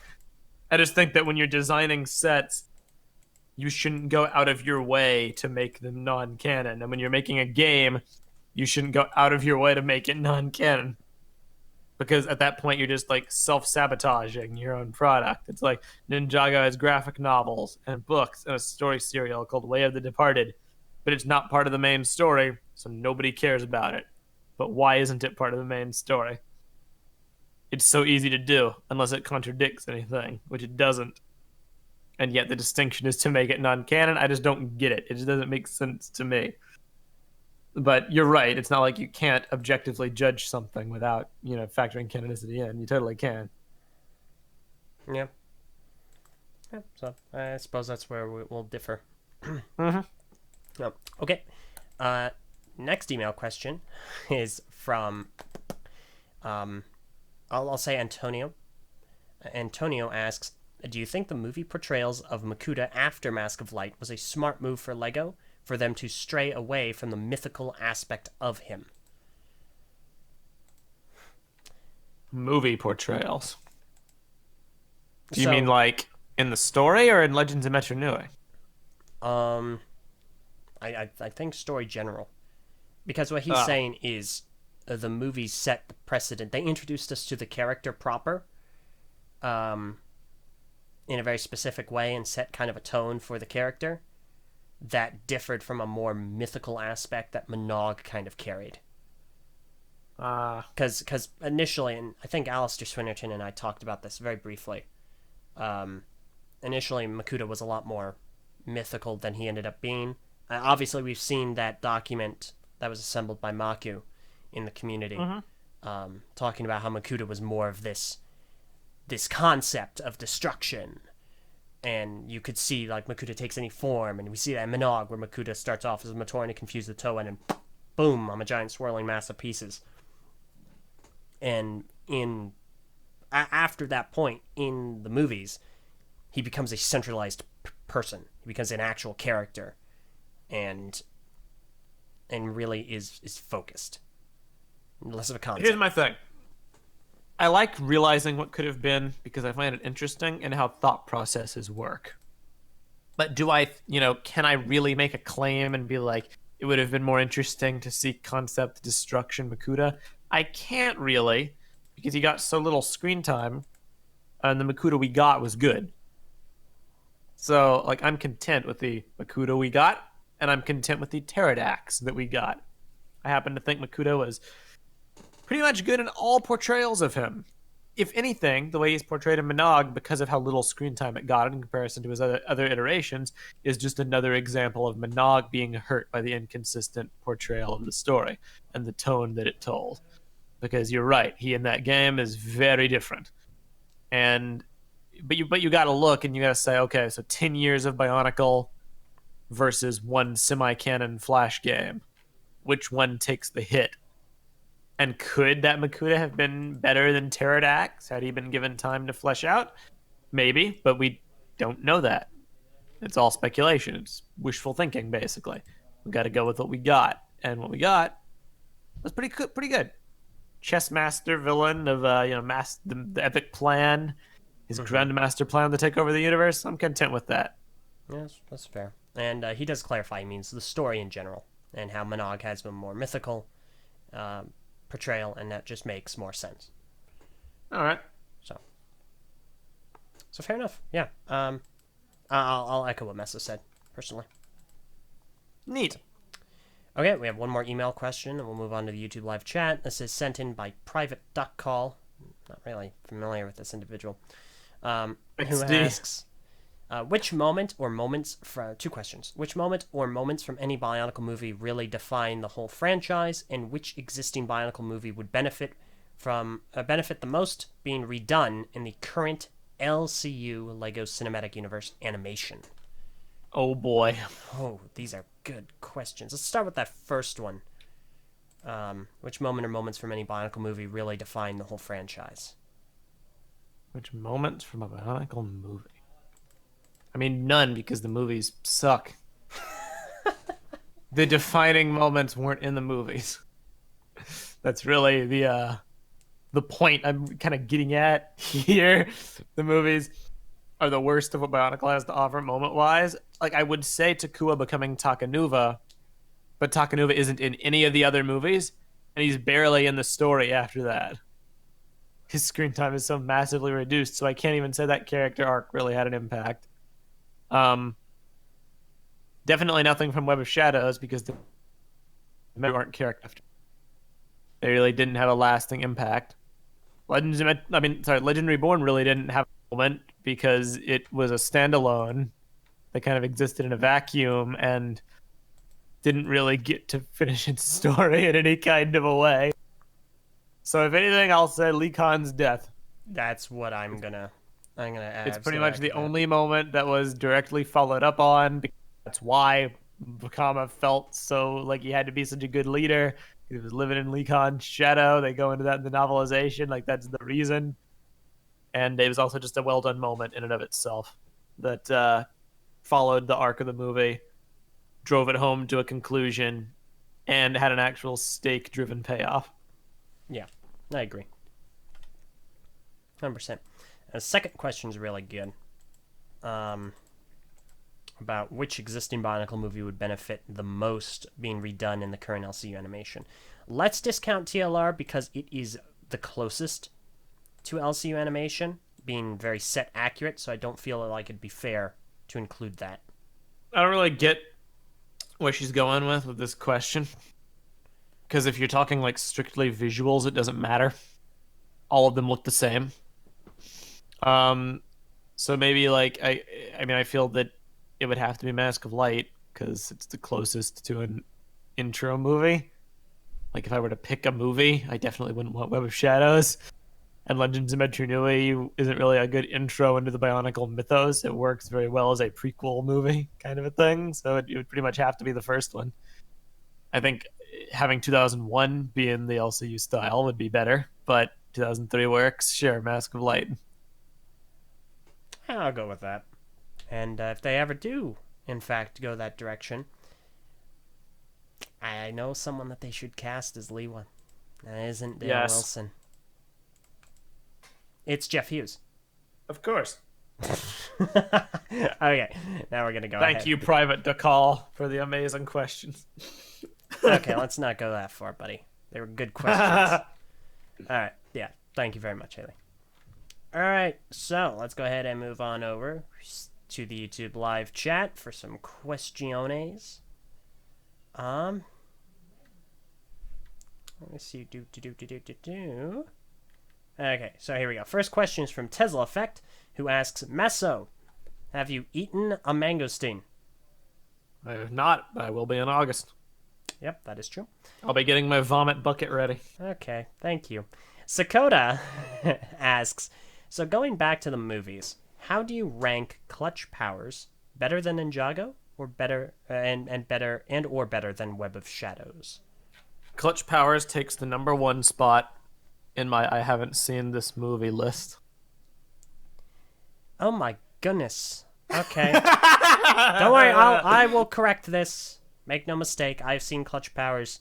I just think that when you're designing sets, you shouldn't go out of your way to make them non-canon. And when you're making a game, you shouldn't go out of your way to make it non-canon. Because at that point, you're just like self-sabotaging your own product. It's like Ninjago has graphic novels and books and a story serial called Way of the Departed, but it's not part of the main story, so nobody cares about it. But why isn't it part of the main story? It's so easy to do, unless it contradicts anything, which it doesn't. And yet the distinction is to make it non-canon. I just don't get it. It just doesn't make sense to me. But you're right. It's not like you can't objectively judge something without, factoring canonicity in. You totally can. Yeah. Yeah, so I suppose that's where we'll differ. Mm-hmm. Oh, okay. Next email question is from, I'll say Antonio. Antonio asks, do you think the movie portrayals of Makuta after Mask of Light was a smart move for LEGO for them to stray away from the mythical aspect of him? Movie portrayals. Do you mean like in the story or in Legends of Metro Nui? I think story general. Because what he's saying is the movies set the precedent. They introduced us to the character proper in a very specific way and set kind of a tone for the character that differed from a more mythical aspect that Menog kind of carried. Because initially, and I think Alistair Swinnerton and I talked about this very briefly, initially Makuta was a lot more mythical than he ended up being. Obviously, we've seen that document that was assembled by Maku in the community, talking about how Makuta was more of this concept of destruction. And you could see, like, Makuta takes any form, and we see that in Menog, where Makuta starts off as a Matoran to confuse the Toen, and boom, I'm a giant swirling mass of pieces. And after that point in the movies, he becomes a centralized person. He becomes an actual character, and really is focused. Less of a concept. Here's my thing. I like realizing what could have been because I find it interesting in how thought processes work. But can I really make a claim and be like, it would have been more interesting to see concept destruction Makuta? I can't really, because he got so little screen time, and the Makuta we got was good. So, like, I'm content with the Makuta we got, and I'm content with the Pterodax that we got. I happen to think Makuta was pretty much good in all portrayals of him. If anything, the way he's portrayed in Menog, because of how little screen time it got in comparison to his other iterations, is just another example of Menog being hurt by the inconsistent portrayal of the story and the tone that it told. Because you're right, he in that game is very different. But you got to look and you got to say, okay, so 10 years of Bionicle versus one semi-canon Flash game. Which one takes the hit? And could that Makuta have been better than Pterodax had he been given time to flesh out? Maybe, but we don't know that. It's all speculation. It's wishful thinking, basically. We got to go with what we got, and what we got was pretty good. Chess master villain of the epic plan, his grandmaster plan to take over the universe. I'm content with that. Yes, that's fair. And he does clarify he means the story in general and how Menog has been more mythical. Portrayal, and that just makes more sense. All right. So fair enough. Yeah. I'll echo what Mesa said personally. Neat. Okay, we have one more email question, and we'll move on to the YouTube live chat. This is sent in by Private Duck Call. Not really familiar with this individual. Who asks, which moment or moments two questions. Which moment or moments from any Bionicle movie really define the whole franchise, and which existing Bionicle movie would benefit the most being redone in the current LCU Lego Cinematic Universe animation? Oh boy. Oh, these are good questions. Let's start with that first one. Which moment or moments from any Bionicle movie really define the whole franchise? Which moments from a Bionicle movie? I mean, none, because the movies suck. the defining moments weren't in the movies. That's really the point I'm kind of getting at here. The movies are the worst of what Bionicle has to offer moment-wise. Like, I would say Takua becoming Takanuva, but Takanuva isn't in any of the other movies, and he's barely in the story after that. His screen time is so massively reduced, so I can't even say that character arc really had an impact. Definitely nothing from Web of Shadows, because the aren't character. They really didn't have a lasting impact. Legend Reborn really didn't have a moment because it was a standalone that kind of existed in a vacuum and didn't really get to finish its story in any kind of a way. So if anything, I'll say Lee Khan's death. That's what I'm gonna add. It's pretty much the only moment that was directly followed up on. That's why Bakama felt so like he had to be such a good leader. He was living in Lee Khan's shadow. They go into that in the novelization. Like, that's the reason. And it was also just a well-done moment in and of itself that followed the arc of the movie, drove it home to a conclusion, and had an actual stake-driven payoff. Yeah, I agree. 100%. The second question is really good. About which existing Bionicle movie would benefit the most being redone in the current LCU animation. Let's discount TLR because it is the closest to LCU animation, being very set accurate, so I don't feel like it'd be fair to include that. I don't really get where she's going with this question. Because if you're talking like strictly visuals, it doesn't matter. All of them look the same. So maybe like I feel that it would have to be Mask of Light because it's the closest to an intro movie. Like, if I were to pick a movie, I definitely wouldn't want Web of Shadows. And Legends of Metru Nui isn't really a good intro into the Bionicle mythos. It works very well as a prequel movie kind of a thing. So it would pretty much have to be the first one. I think having 2001 be in the LCU style would be better, but 2003 works. Sure, Mask of Light. I'll go with that. And if they ever do, in fact, go that direction, I know someone that they should cast as Leewa. That isn't Dale Wilson. It's Jeff Hughes. Of course. Okay, now we're going to go ahead. Thank you, Private Dakal, for the amazing questions. Okay, let's not go that far, buddy. They were good questions. All right, yeah. Thank you very much, Haley. All right, so let's go ahead and move on over to the YouTube live chat for some questiones. Let me see. Okay, so here we go. First question is from Tesla Effect, who asks, Meso, have you eaten a mangosteen? I have not, but I will be in August. Yep, that is true. I'll be getting my vomit bucket ready. Okay, thank you. Sakota asks, so going back to the movies, how do you rank Clutch Powers? Better than Ninjago, or better or better than Web of Shadows? Clutch Powers takes the #1 spot in my I haven't seen this movie list. Oh my goodness. Okay. Don't worry, I will correct this. Make no mistake, I've seen Clutch Powers.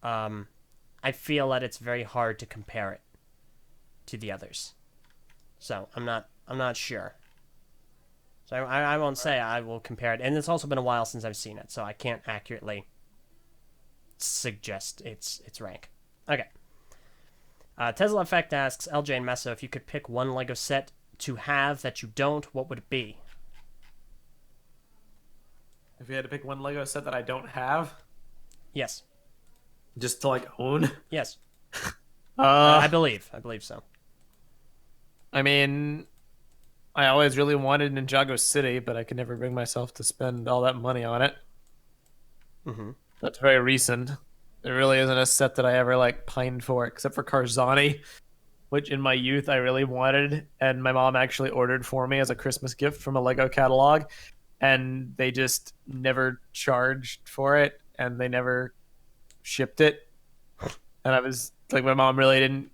I feel that it's very hard to compare it to the others. So I'm not sure. So I won't say I will compare it. And it's also been a while since I've seen it, so I can't accurately suggest its rank. Okay. Tesla Effect asks, LJ and Meso, if you could pick one LEGO set to have that you don't, what would it be? If you had to pick one LEGO set that I don't have? Yes. Just to, like, own? Yes. I believe so. I mean, I always really wanted Ninjago City, but I could never bring myself to spend all that money on it. Mm-hmm. That's very recent. There really isn't a set that I ever, like, pined for, except for Karzani, which in my youth I really wanted, and my mom actually ordered for me as a Christmas gift from a LEGO catalog, and they just never charged for it, and they never shipped it. And I was, like, my mom really didn't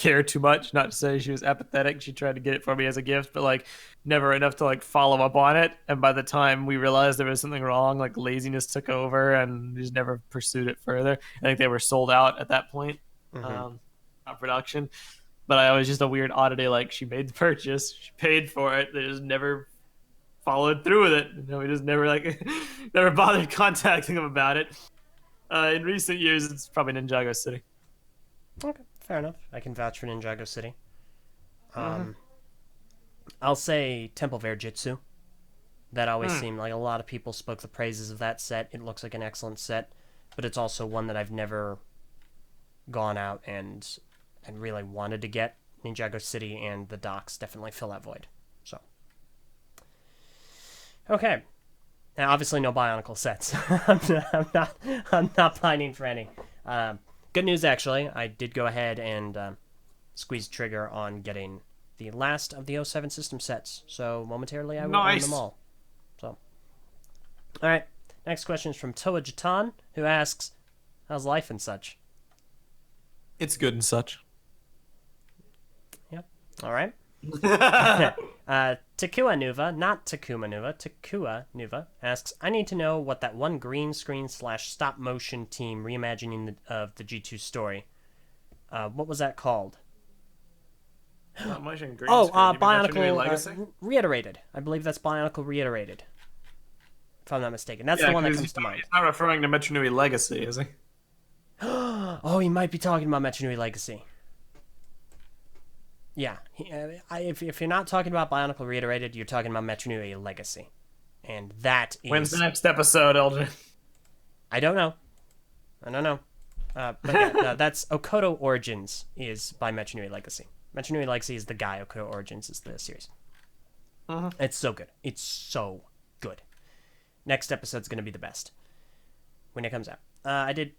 care too much. Not to say she was apathetic. She tried to get it for me as a gift, but like never enough to like follow up on it. And by the time we realized there was something wrong, like laziness took over, and we just never pursued it further. I think they were sold out at that point, on production. But I was just a weird oddity. Like she made the purchase, she paid for it. They just never followed through with it. We just never never bothered contacting them about it. In recent years, it's probably Ninjago City. Okay, fair enough. I can vouch for Ninjago City. I'll say Temple Fair Jitsu. That always seemed like a lot of people spoke the praises of that set. It looks like an excellent set, but it's also one that I've never gone out and really wanted to get. Ninjago City and the docks definitely fill that void. So, okay. Now, obviously, no Bionicle sets. I'm not pining for any. Good news, actually. I did go ahead and squeeze the trigger on getting the last of the '07 system sets. So momentarily, I will own them all. So, all right. Next question is from Toa Jatan, who asks, "How's life and such?" It's good and such. Yep. All right. Takua Nuva, not Takuma Nuva, Takua Nuva asks, I need to know what that one green screen / stop motion team reimagining of the G2 story. What was that called? Bionicle Reiterated. I believe that's Bionicle Reiterated. If I'm not mistaken. That's the one that comes to mind. He's not referring to Metro Nui Legacy, is he? Oh, he might be talking about Metro Nui Legacy. Yeah, if you're not talking about Bionicle Reiterated, you're talking about Metro Nui Legacy. And that is... When's the next episode, Eljay? I don't know. But yeah, no, that's Okoto Origins is by Metro Nui Legacy. Metro Nui Legacy is the guy, Okoto Origins is the series. It's so good. It's so good. Next episode's going to be the best when it comes out. I did...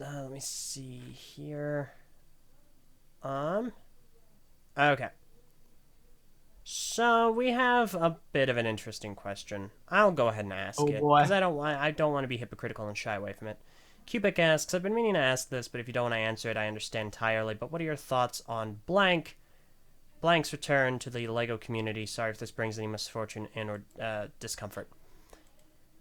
let me see here. Okay. So we have a bit of an interesting question. I'll go ahead and ask it because I don't want to be hypocritical and shy away from it. Cubic asks, I've been meaning to ask this, but if you don't want to answer it, I understand entirely. But what are your thoughts on Blank's return to the LEGO community? Sorry if this brings any misfortune and or discomfort.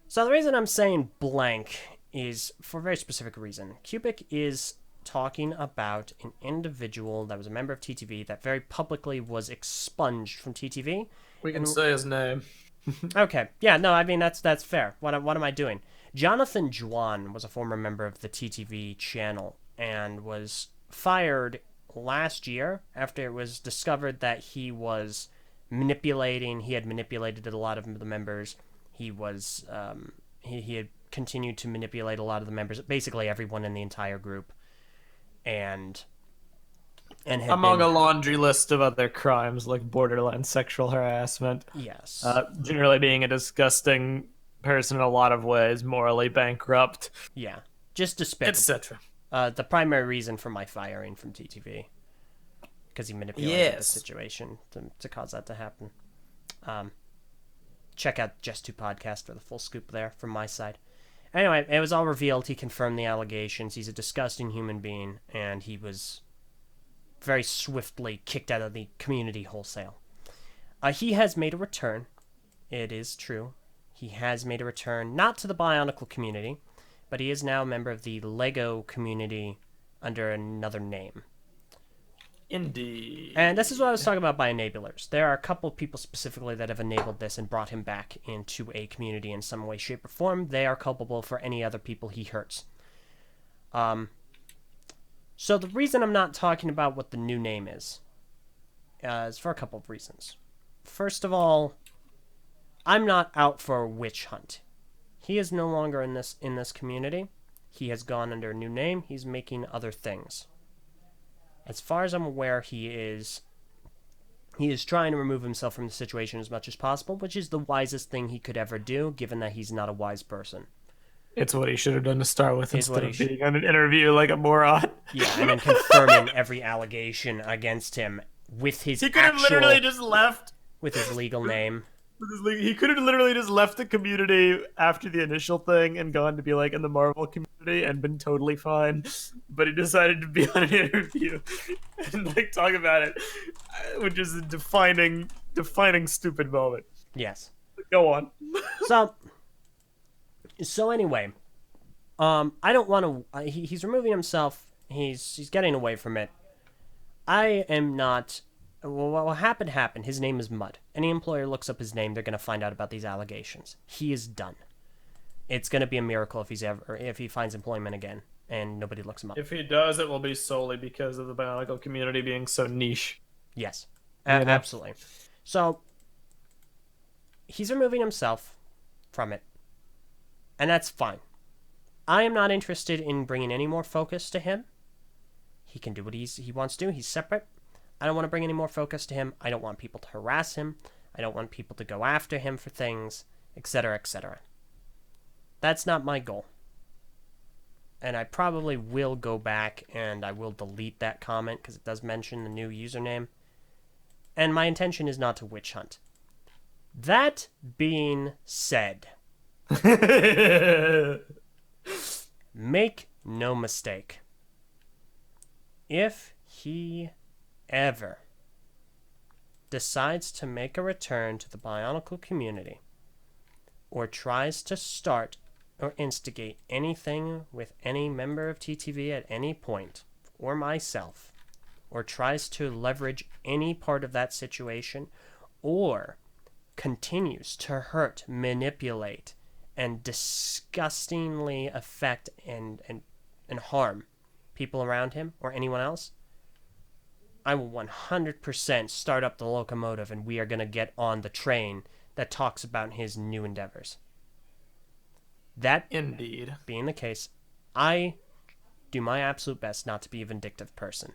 So the reason I'm saying blank is for a very specific reason. Cubic is talking about an individual that was a member of TTV that very publicly was expunged from TTV. We can say his name. Okay. Yeah, no, I mean, that's fair. What am I doing? Jonathan Juan was a former member of the TTV channel and was fired last year after it was discovered that he was manipulating. He had manipulated a lot of the members. He was he had continued to manipulate a lot of the members, basically everyone in the entire group. And among a laundry list of other crimes like borderline sexual harassment. Yes. Generally being a disgusting person in a lot of ways, morally bankrupt. Yeah. Just despicable. Etc. The primary reason for my firing from TTV. Because he manipulated the situation to cause that to happen. Check out Just 2 Podcast for the full scoop there from my side. Anyway, it was all revealed. He confirmed the allegations. He's a disgusting human being, and he was very swiftly kicked out of the community wholesale. He has made a return. It is true. He has made a return, not to the Bionicle community, but he is now a member of the LEGO community under another name. Indeed. And this is what I was talking about by enablers. There are a couple of people specifically that have enabled this and brought him back into a community in some way, shape, or form. They are culpable for any other people he hurts. So the reason I'm not talking about what the new name is for a couple of reasons. First of all, I'm not out for a witch hunt. He is no longer in this community. He has gone under a new name. He's making other things. As far as I'm aware, he is trying to remove himself from the situation as much as possible, which is the wisest thing he could ever do, given that he's not a wise person. It's what he should have done to start with instead of being on an interview like a moron. Yeah, and then confirming every allegation against him with his He could have literally just left. with his legal name. He could have literally just left the community after the initial thing and gone to be like in the Marvel community and been totally fine. But he decided to be on an interview and like talk about it, which is a defining stupid moment. Yes. Go on. So anyway, I don't want to. He's removing himself. He's getting away from it. I am not. Well, what happened. His name is Mud. Any employer looks up his name, they're gonna find out about these allegations. He is done. It's gonna be a miracle if he finds employment again, and nobody looks him up. If he does, it will be solely because of the Bionicle community being so niche. Yes, absolutely. So he's removing himself from it, and that's fine. I am not interested in bringing any more focus to him. He can do what he wants to do. He's separate. I don't want to bring any more focus to him. I don't want people to harass him. I don't want people to go after him for things, etc., etc. That's not my goal. And I probably will go back and I will delete that comment because it does mention the new username. And my intention is not to witch hunt. That being said, make no mistake. If he ever decides to make a return to the Bionicle community or tries to start or instigate anything with any member of TTV at any point, or myself, or tries to leverage any part of that situation, or continues to hurt, manipulate, and disgustingly affect and harm people around him or anyone else, I will 100% start up the locomotive and we are going to get on the train that talks about his new endeavors. That indeed being the case, I do my absolute best not to be a vindictive person.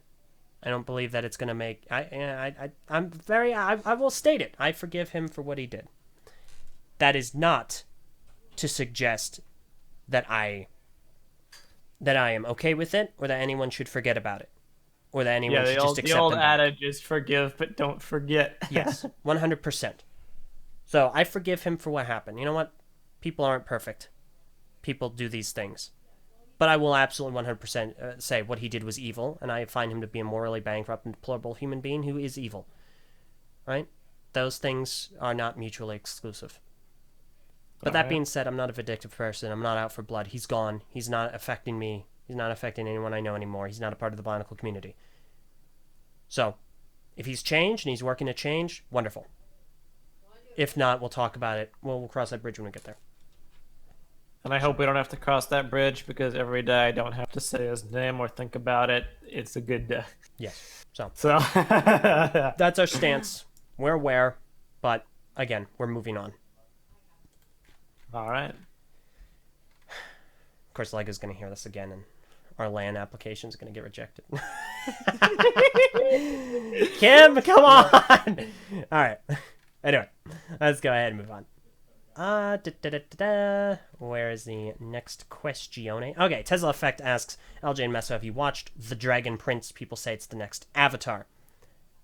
I don't believe that it's going to make... I will state it. I forgive him for what he did. That is not to suggest that I am okay with it or that anyone should forget about it. Or that anyone should just accept the old them. adage is forgive, but don't forget. Yes, 100%. So I forgive him for what happened. You know what? People aren't perfect. People do these things. But I will absolutely 100% say what he did was evil, and I find him to be a morally bankrupt and deplorable human being who is evil. Right? Those things are not mutually exclusive. But that being said, I'm not a vindictive person. I'm not out for blood. He's gone. He's not affecting me. He's not affecting anyone I know anymore. He's not a part of the Bionicle community. So, if he's changed and he's working to change, wonderful. If not, we'll talk about it. We'll cross that bridge when we get there. And I hope we don't have to cross that bridge because every day I don't have to say his name or think about it. It's a good day. Yes. So that's our stance. We're aware, but again, we're moving on. All right. Of course, Lego's going to hear this again, and our LAN application is going to get rejected. Kim, come on! All right. Anyway, let's go ahead and move on. Where is the next question? Okay, Tesla Effect asks, LJ and Meso, have you watched The Dragon Prince? People say it's the next Avatar.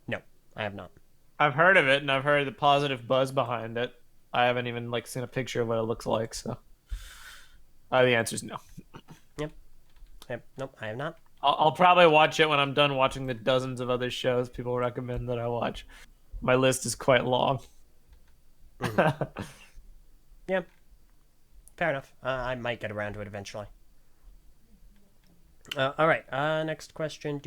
No, I have not. I've heard of it, and I've heard the positive buzz behind it. I haven't even seen a picture of what it looks like, so the answer is no. Yep. Nope, I have not. I'll probably watch it when I'm done watching the dozens of other shows people recommend that I watch. My list is quite long. Mm-hmm. Yeah, fair enough. I might get around to it eventually. All right. Next question.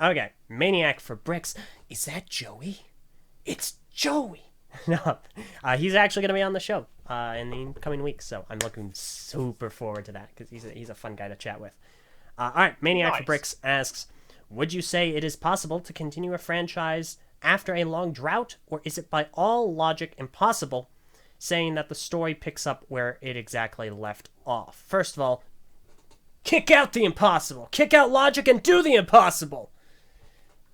Okay, Maniac for Bricks. Is that Joey? It's Joey. No, he's actually going to be on the show in the coming weeks, so I'm looking super forward to that because he's a fun guy to chat with. All right, Maniac for Bricks asks, would you say it is possible to continue a franchise after a long drought, or is it by all logic impossible, saying that the story picks up where it exactly left off? First of all, kick out the impossible. Kick out logic and do the impossible.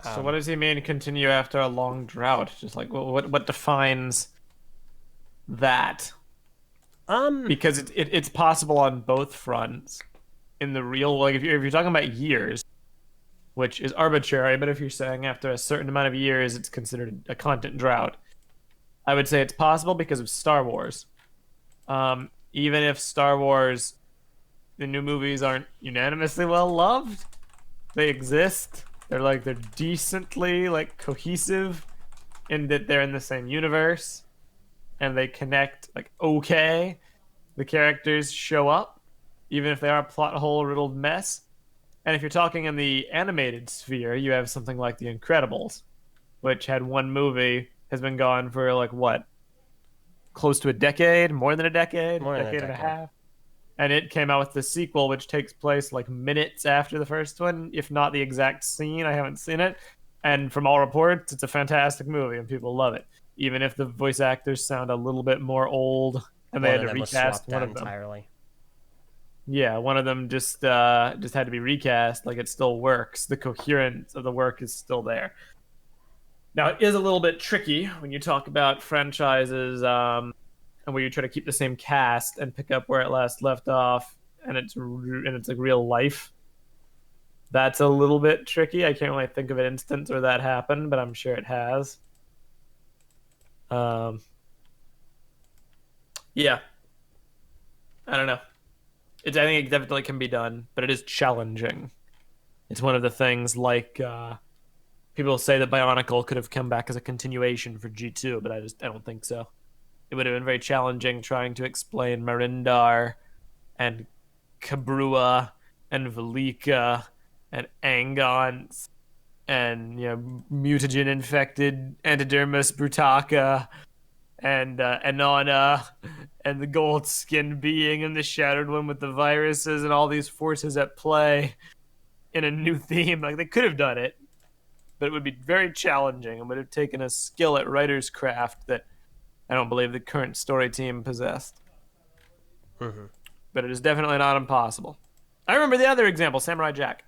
So what does he mean, continue after a long drought? Just what defines that? Because it's possible on both fronts. In the real, if you're talking about years, which is arbitrary, but if you're saying after a certain amount of years it's considered a content drought, I would say it's possible because of Star Wars. Even if Star Wars, the new movies aren't unanimously well loved, they exist. They're decently like cohesive in that they're in the same universe and they connect like okay. The characters show up, even if they are a plot hole riddled mess. And if you're talking in the animated sphere, you have something like The Incredibles, which had one movie, has been gone for like what? Close to a decade, more than a decade, More than a decade and a decade. half. And it came out with the sequel, which takes place like minutes after the first one, if not the exact scene. I haven't seen it. And from all reports, it's a fantastic movie and people love it. Even if the voice actors sound a little bit more old and they One had of to them was recast swapped one out of them. entirely. Yeah, one of them just had to be recast. Like it still works. The coherence of the work is still there. Now it is a little bit tricky when you talk about franchises, and where you try to keep the same cast and pick up where it last left off, and it's like real life. That's a little bit tricky. I can't really think of an instance where that happened, but I'm sure it has. Yeah, I don't know. I think it definitely can be done, but it is challenging. It's one of the things like people say that Bionicle could have come back as a continuation for G2, but I don't think so. It would have been very challenging trying to explain Marindar and Kabrua and Velika and Angons and mutagen infected Antidermis brutaka and Anana and the gold skinned being and the shattered one with the viruses and all these forces at play in a new theme. Like they could have done it, but it would be very challenging and would have taken a skill at writer's craft that I don't believe the current story team possessed. Mm-hmm. But it is definitely not impossible. I remember the other example, Samurai Jack.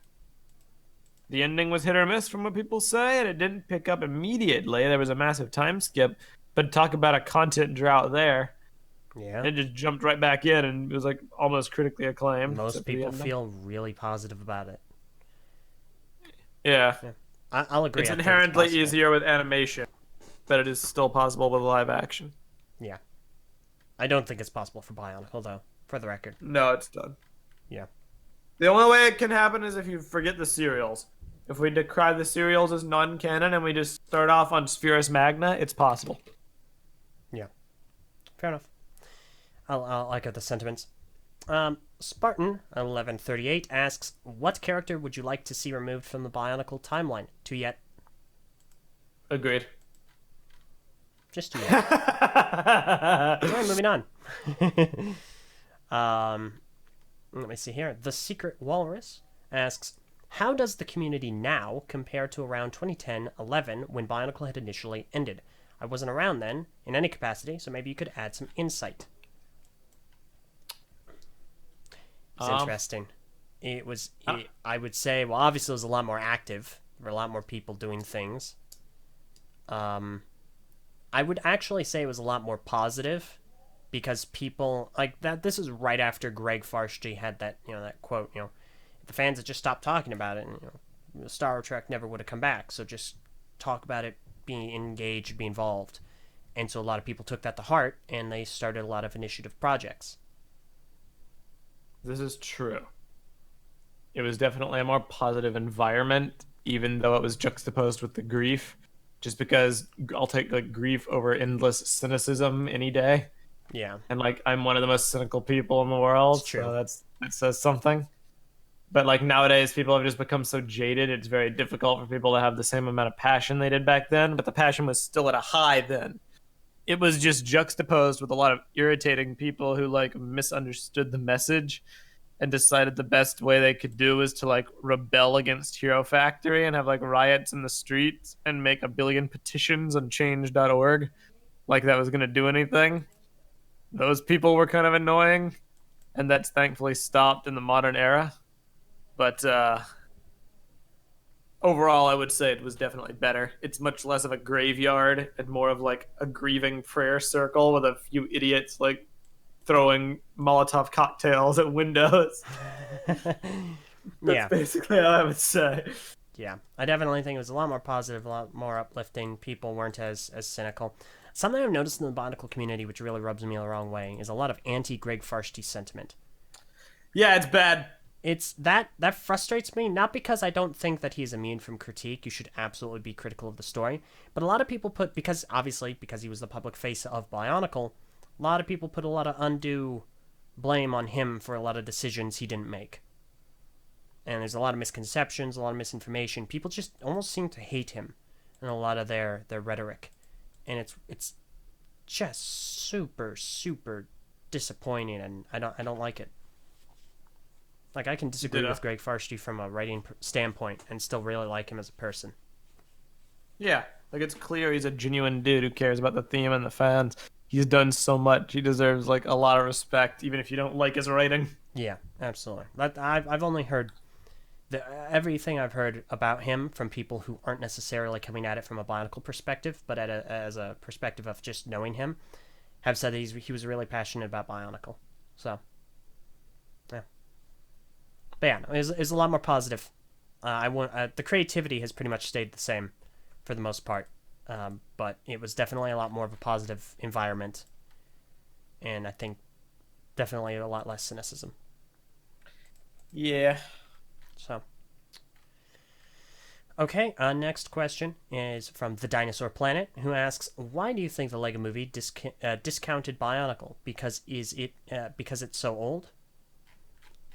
The ending was hit or miss from what people say, and it didn't pick up immediately. There was a massive time skip, but talk about a content drought there. Yeah. It just jumped right back in, and it was like almost critically acclaimed. Most people feel really positive about it. Yeah. I'll agree. It's I think inherently possible. easier with animation, but it is still possible with live action. Yeah. I don't think it's possible for Bionicle, though, for the record. No, it's done. Yeah. The only way it can happen is if you forget the serials. If we decry the serials as non-canon and we just start off on Spherus Magna, it's possible. Yeah. Fair enough. I'll echo the sentiments. Spartan 1138 asks, what character would you like to see removed from the Bionicle timeline? To yet. Agreed. Just to yet. Alright, moving on. Let me see here. The Secret Walrus asks, how does the community now compare to around 2010-11 when Bionicle had initially ended? I wasn't around then, in any capacity, so maybe you could add some insight. It's interesting. I would say, well, obviously it was a lot more active. There were a lot more people doing things. I would actually say it was a lot more positive because people like that. This is right after Greg Farshchi had that, that quote, if the fans had just stopped talking about it, and Star Trek never would have come back. So just talk about it, be engaged, be involved. And so a lot of people took that to heart, and they started a lot of initiative projects. This is true. It was definitely a more positive environment, even though it was juxtaposed with the grief. Just because I'll take like grief over endless cynicism any day. Yeah. And like I'm one of the most cynical people in the world. It's true. So that says something. But like nowadays people have just become so jaded, it's very difficult for people to have the same amount of passion they did back then, but the passion was still at a high then. It was just juxtaposed with a lot of irritating people who like misunderstood the message and decided the best way they could do is to like rebel against Hero Factory and have like riots in the streets and make 1 billion petitions on change.org like that was going to do anything. Those people were kind of annoying, and that's thankfully stopped in the modern era. But overall, I would say it was definitely better. It's much less of a graveyard and more of like a grieving prayer circle with a few idiots like throwing Molotov cocktails at windows. That's basically how I would say. Yeah, I definitely think it was a lot more positive, a lot more uplifting. People weren't as cynical. Something I've noticed in the Bionicle community, which really rubs me the wrong way, is a lot of anti-Greg Farsty sentiment. Yeah, it's bad. It's that frustrates me, not because I don't think that he's immune from critique. You should absolutely be critical of the story, but a lot of people put, because he was the public face of Bionicle, a lot of people put a lot of undue blame on him for a lot of decisions he didn't make. And there's a lot of misconceptions, a lot of misinformation. People just almost seem to hate him in a lot of their rhetoric, and it's just super disappointing, and I don't like it. Like, I can disagree with Greg Farsty from a writing standpoint and still really like him as a person. Yeah, like it's clear he's a genuine dude who cares about the theme and the fans. He's done so much. He deserves like a lot of respect, even if you don't like his writing. Yeah, absolutely. I've only heard everything I've heard about him from people who aren't necessarily coming at it from a Bionicle perspective, but as a perspective of just knowing him, have said that he was really passionate about Bionicle. So, yeah. But yeah, it was a lot more positive. The creativity has pretty much stayed the same for the most part, but it was definitely a lot more of a positive environment, and I think definitely a lot less cynicism. Yeah. So, okay, next question is from The Dinosaur Planet, who asks, why do you think the Lego movie discounted Bionicle? Because it's so old?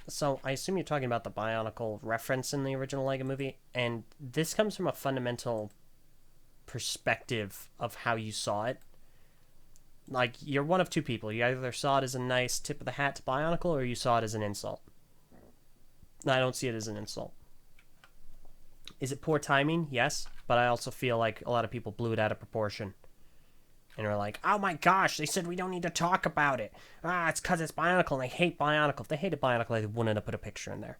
So, I assume you're talking about the Bionicle reference in the original Lego movie, and this comes from a fundamental perspective of how you saw it. Like, you're one of two people. You either saw it as a nice tip of the hat to Bionicle, or you saw it as an insult. I don't see it as an insult. Is it poor timing? Yes, but I also feel like a lot of people blew it out of proportion. And are like, oh my gosh, they said we don't need to talk about it. It's because it's Bionicle and they hate Bionicle. If they hated Bionicle, they wouldn't have put a picture in there.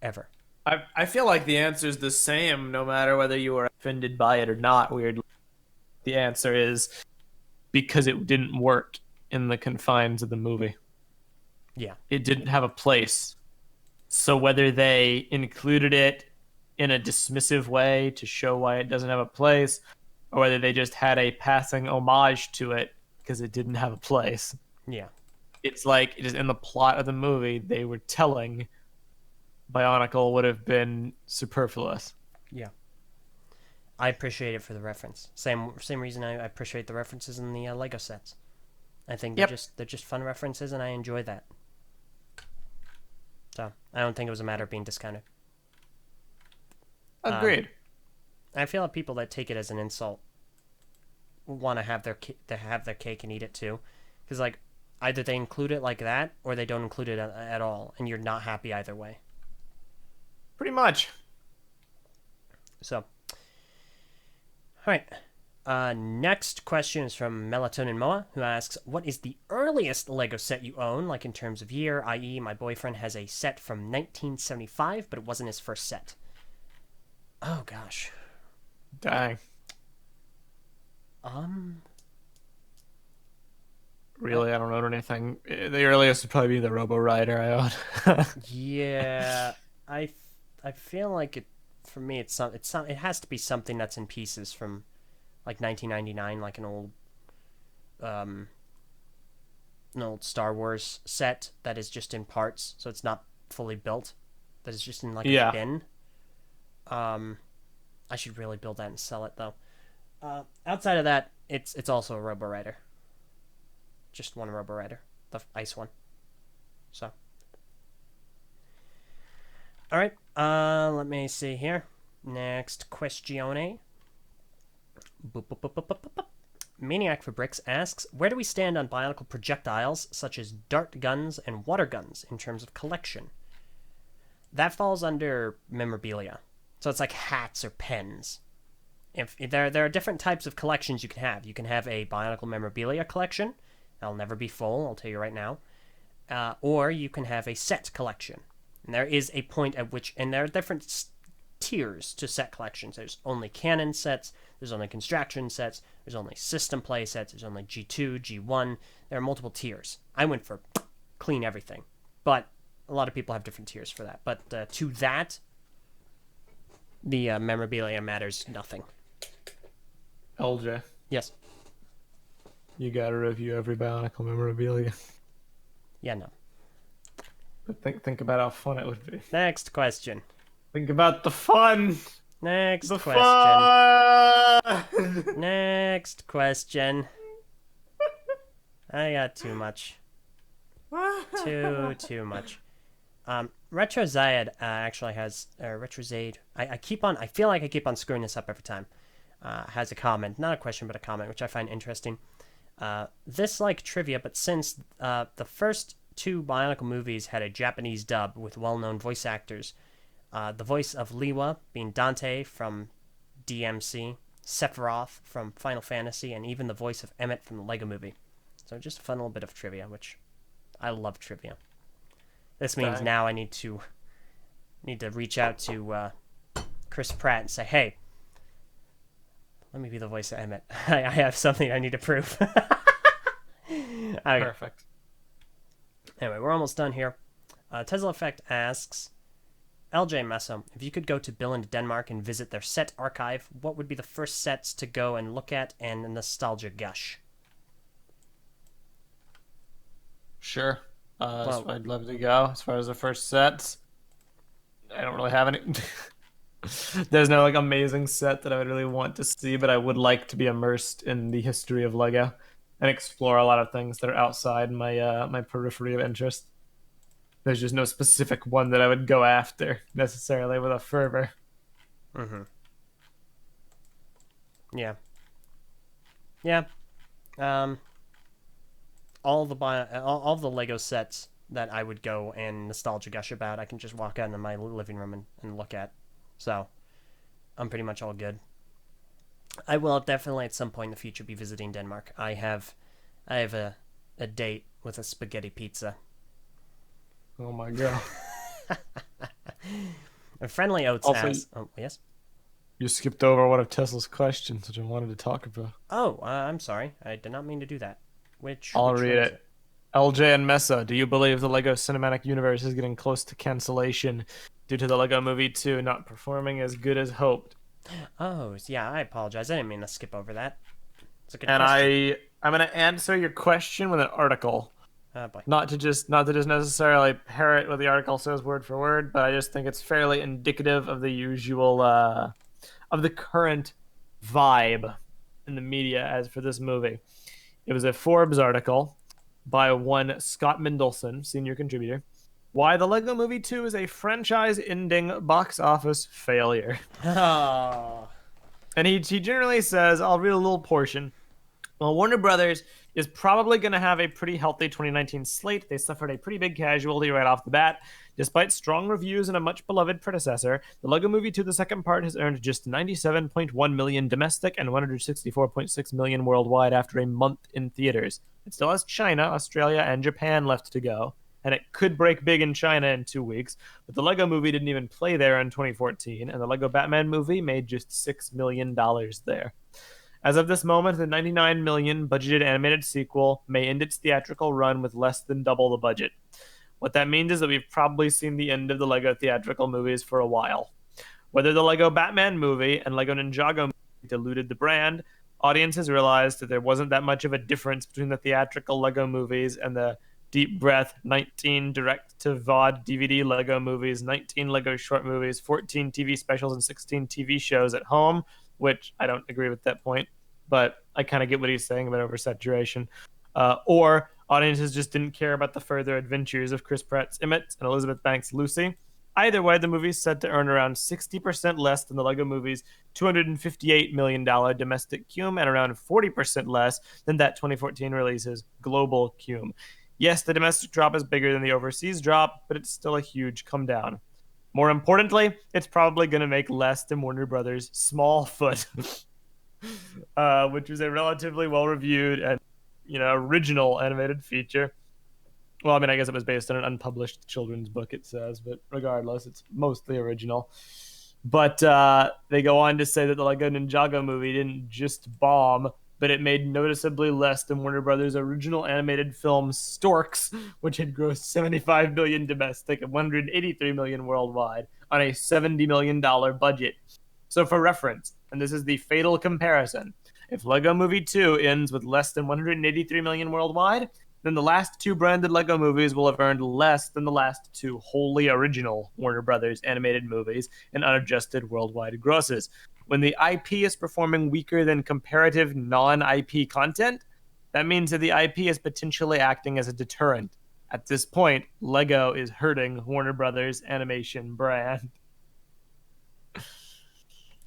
Ever. I feel like the answer is the same no matter whether you were offended by it or not, weirdly. The answer is because it didn't work in the confines of the movie. Yeah. It didn't have a place. So whether they included it in a dismissive way to show why it doesn't have a place, or whether they just had a passing homage to it because it didn't have a place. Yeah. It's like it is in the plot of the movie they were telling Bionicle would have been superfluous. Yeah. I appreciate it for the reference. Same reason I appreciate the references in the Lego sets. I think they're just fun references, and I enjoy that. So I don't think it was a matter of being discounted. Agreed. I feel like people that take it as an insult want to have their cake and eat it too, because like either they include it like that or they don't include it at all, and you're not happy either way. Pretty much. So, all right. Next question is from Melatonin Moa, who asks, what is the earliest Lego set you own, like in terms of year, i.e. my boyfriend has a set from 1975, but it wasn't his first set. Oh, gosh. Dang. Really, I don't own anything. The earliest would probably be the Robo Rider I own. Yeah, I feel like for me it has to be something that's in pieces from like 1999, like an old Star Wars set that is just in parts, so it's not fully built. That is just in like a bin. I should really build that and sell it though. Outside of that, it's also a Robo Rider. Just one Robo Rider, the ice one. So, all right. Let me see here. Next question. Maniac for Bricks asks, where do we stand on Bionicle projectiles such as dart guns and water guns in terms of collection? That falls under memorabilia. So it's like hats or pens. If there are different types of collections you can have. You can have a Bionicle memorabilia collection. That'll never be full, I'll tell you right now. Or you can have a set collection. And there is a point at which, and there are different tiers to set collections. There's only canon sets, there's only construction sets, there's only system play sets, there's only G2, G1. There are multiple tiers. I went for clean everything. But a lot of people have different tiers for that. But to that, The memorabilia matters nothing. LJ, Yes. you gotta review every Bionicle memorabilia. Yeah, no. But think about how fun it would be. Next question. Think about the fun. Next The question. fun. Next question. I got too much. Too much. Retro Zayed actually has Retro Zayed. I feel like I keep on screwing this up every time. Has a comment, not a question, but a comment, which I find interesting. This like trivia, but since the first two Bionicle movies had a Japanese dub with well-known voice actors, the voice of Liwa being Dante from DMC, Sephiroth from Final Fantasy, and even the voice of Emmett from the Lego Movie. So just a fun little bit of trivia, which I love trivia. This means now I need to reach out to Chris Pratt and say, hey, let me be the voice of Emmett. I have something I need to prove. Okay. Perfect. Anyway, we're almost done here. Tesla Effect asks, LJ Meso, if you could go to Bill and Denmark and visit their set archive, what would be the first sets to go and look at and a nostalgia gush? Sure. I'd love to go. As far as the first sets, I don't really have any. There's no like amazing set that I would really want to see, but I would like to be immersed in the history of Lego and explore a lot of things that are outside my my periphery of interest. There's just no specific one that I would go after necessarily with a fervor. Mm-hmm. Yeah. Yeah. All the Lego sets that I would go and nostalgia gush about, I can just walk out into my living room and look at. So, I'm pretty much all good. I will definitely at some point in the future be visiting Denmark. I have a date with a spaghetti pizza. Oh my god. A Friendly Oats Also, asks... Oh, yes? You skipped over one of Tesla's questions, which I wanted to talk about. Oh, I'm sorry. I did not mean to do that. Which I'll one read is it. LJ and Mesa, do you believe the LEGO Cinematic Universe is getting close to cancellation due to the LEGO Movie 2 not performing as good as hoped? Oh, yeah, I apologize. I didn't mean to skip over that. It's a good And question. I'm going to answer your question with an article. Oh, boy. Not to just necessarily parrot what the article says word for word, but I just think it's fairly indicative of the usual of the current vibe in the media as for this movie. It was a Forbes article by one Scott Mendelson, senior contributor. Why the Lego Movie 2 is a franchise-ending box office failure. Oh. And he generally says, I'll read a little portion. Well, Warner Brothers is probably going to have a pretty healthy 2019 slate. They suffered a pretty big casualty right off the bat. Despite strong reviews and a much beloved predecessor, the Lego Movie 2, the second part, has earned just 97.1 million domestic and 164.6 million worldwide after a month in theaters. It still has China, Australia, and Japan left to go, and it could break big in China in 2 weeks, but the Lego Movie didn't even play there in 2014, and the Lego Batman movie made just $6 million there. As of this moment, the $99 million budgeted animated sequel may end its theatrical run with less than double the budget. What that means is that we've probably seen the end of the Lego theatrical movies for a while. Whether the Lego Batman movie and Lego Ninjago movie diluted the brand, audiences realized that there wasn't that much of a difference between the theatrical Lego movies and the deep breath 19 direct-to-VOD DVD Lego movies, 19 Lego short movies, 14 TV specials, and 16 TV shows at home, which I don't agree with that point, but I kind of get what he's saying about oversaturation. Or audiences just didn't care about the further adventures of Chris Pratt's Emmett and Elizabeth Banks' Lucy. Either way, the movie's said to earn around 60% less than the Lego movie's $258 million domestic cum and around 40% less than that 2014 release's global cum. Yes, the domestic drop is bigger than the overseas drop, but it's still a huge come down. More importantly, it's probably going to make less than Warner Brothers' Smallfoot, which was a relatively well-reviewed and original animated feature. Well, I mean, I guess it was based on an unpublished children's book, it says, but regardless, it's mostly original. But they go on to say that the Lego Ninjago movie didn't just bomb, but it made noticeably less than Warner Brothers' original animated film Storks, which had grossed $75 million domestic and $183 million worldwide. on a $70 million budget. So for reference, and this is the fatal comparison, if Lego Movie 2 ends with less than 183 million worldwide, then the last two branded Lego movies will have earned less than the last two wholly original Warner Brothers animated movies in unadjusted worldwide grosses. When the IP is performing weaker than comparative non-IP content, that means that the IP is potentially acting as a deterrent. At this point, Lego is hurting Warner Brothers animation brand.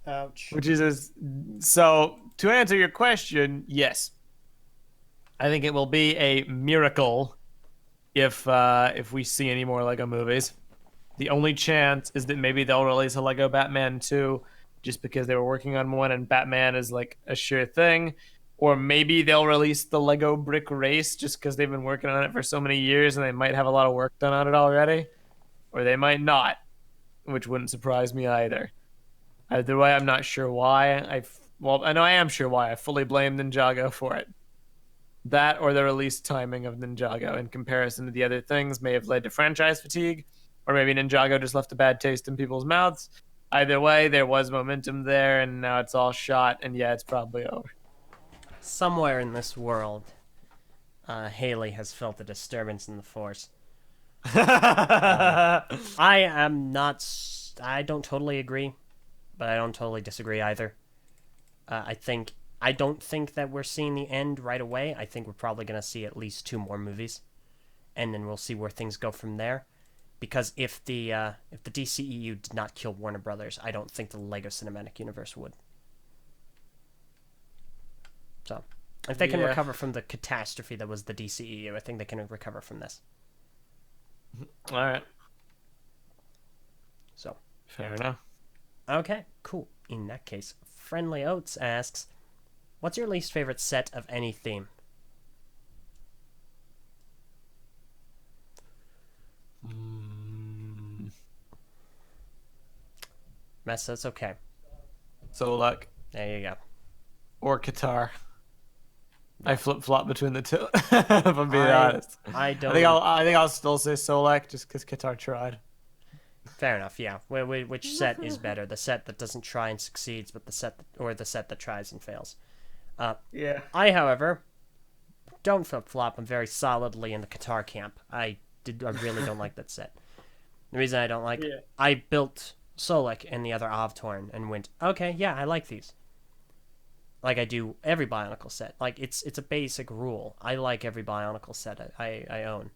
Ouch. So to answer your question, yes, I think it will be a miracle if we see any more Lego movies. The only chance is that maybe they'll release a Lego Batman 2 just because they were working on one and Batman is like a sure thing. Or maybe they'll release the Lego Brick Race just because they've been working on it for so many years and they might have a lot of work done on it already. Or they might not, which wouldn't surprise me either. Either way, I'm not sure why. I know I am sure why. I fully blame Ninjago for it. That or the release timing of Ninjago in comparison to the other things may have led to franchise fatigue, or maybe Ninjago just left a bad taste in people's mouths. Either way, there was momentum there, and now it's all shot, and yeah, it's probably over. Somewhere in this world, Haley has felt a disturbance in the Force. I don't totally agree, but I don't totally disagree either. I don't think that we're seeing the end right away. I think we're probably going to see at least 2 more movies, and then we'll see where things go from there. Because if the DCEU did not kill Warner Brothers, I don't think the Lego Cinematic Universe would. So, if they can recover from the catastrophe that was the DCEU, I think they can recover from this. All right. So, fair enough. Okay, cool. In that case, Friendly Oats asks, what's your least favorite set of any theme? Mess, that's okay. Solak. There you go. Or Qatar. I flip-flop between the two, if I'm being honest. I don't... I think I'll still say Solak just because Qatar tried. Fair enough, yeah. Which set is better? The set that doesn't try and succeeds, but the set that tries and fails? Yeah. I, however, don't flip-flop. I'm very solidly in the Qatar camp. I really don't like that set. The reason I don't like it, I built Solak and the other Avtorn and went, okay, yeah, I like these. Like I do every Bionicle set. Like, it's a basic rule. I like every Bionicle set I own.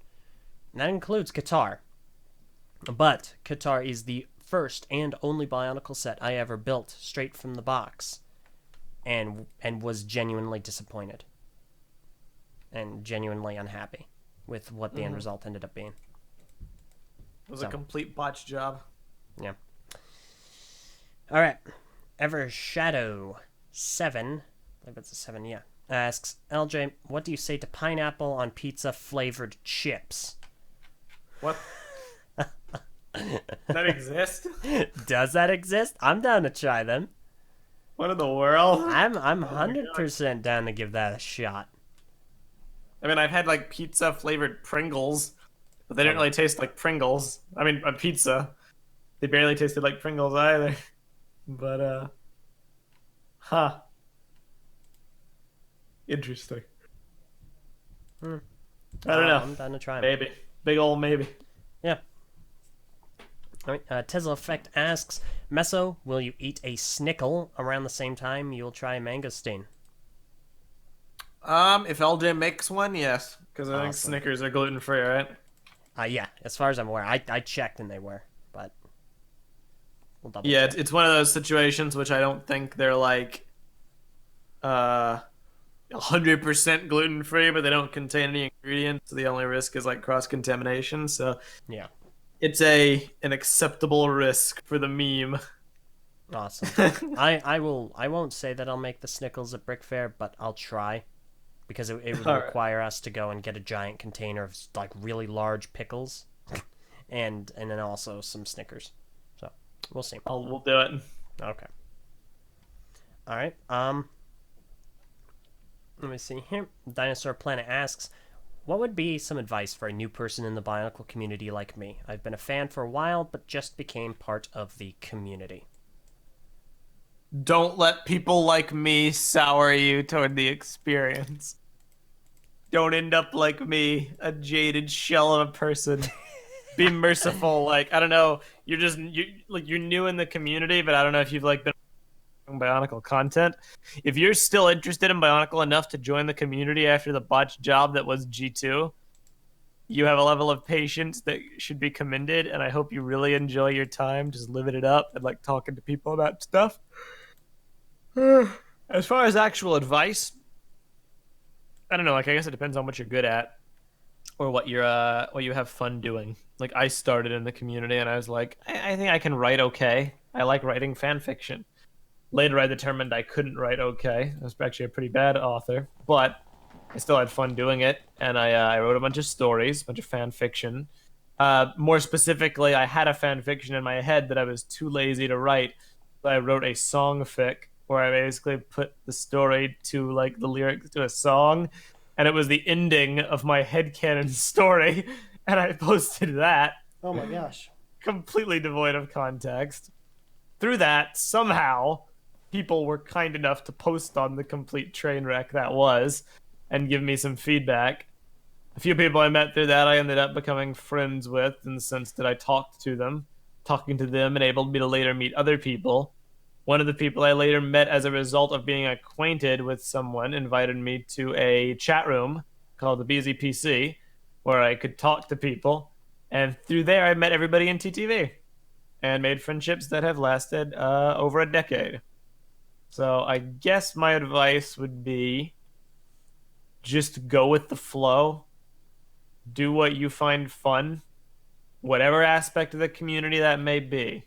And that includes Qatar. But Qatar is the first and only Bionicle set I ever built straight from the box. And was genuinely disappointed. And genuinely unhappy with what the end result ended up being. It was a complete botch job. Yeah. Alright. Evershadow 7, I believe it's a 7, yeah, asks, LJ, what do you say to pineapple on pizza flavored chips? What? That exist? Does that exist? I'm down to try them. What in the world? I'm 100% down to give that a shot. I mean, I've had like pizza flavored Pringles, but they didn't really taste like Pringles. I mean, a pizza. They barely tasted like Pringles either. But huh. Interesting. I don't know. I'm down to try them. Maybe. Big ol' maybe. Yeah. All right. Tesla Effect asks, Meso, will you eat a Snickle around the same time you'll try a mangosteen? If LJ makes one, yes. Because I think Snickers are gluten-free, right? Yeah. As far as I'm aware. I checked and they were, but we'll double check. Check. It's one of those situations which I don't think they're like 100% gluten-free, but they don't contain any ingredients. So the only risk is like cross-contamination. So yeah, it's an acceptable risk for the meme. Awesome. I won't say that I'll make the Snickles at Brick Fair, but I'll try. Because it would require us to go and get a giant container of like really large pickles, and then also some Snickers. So we'll see. We'll do it. Okay. All right. Let me see here. Dinosaur Planet asks, What would be some advice for a new person in the Bionicle community like me? I've been a fan for a while, but just became part of the community. Don't let people like me sour you toward the experience. Don't end up like me, a jaded shell of a person. Be merciful. Like, I don't know, you're new in the community, but I don't know if you've like been Bionicle content. If you're still interested in Bionicle enough to join the community after the botched job that was G2, you have a level of patience that should be commended, and I hope you really enjoy your time just living it up and like talking to people about stuff. As far as actual advice, I don't know, like I guess it depends on what you're good at or what you have fun doing. Like I started in the community and I was like, I think I can write okay. I like writing fan fiction. Later, I determined I couldn't write okay. I was actually a pretty bad author, but I still had fun doing it, and I wrote a bunch of stories, a bunch of fan fiction. More specifically, I had a fan fiction in my head that I was too lazy to write, so I wrote a song fic where I basically put the story to like the lyrics to a song, and it was the ending of my headcanon story, and I posted that. Oh my gosh. Completely devoid of context. Through that, somehow, people were kind enough to post on the complete train wreck that was and give me some feedback. A few people I met through that I ended up becoming friends with in the sense that I talked to them. Talking to them enabled me to later meet other people. One of the people I later met as a result of being acquainted with someone invited me to a chat room called the BZPC where I could talk to people. And through there, I met everybody in TTV and made friendships that have lasted over a decade. So I guess my advice would be just go with the flow. Do what you find fun, whatever aspect of the community that may be.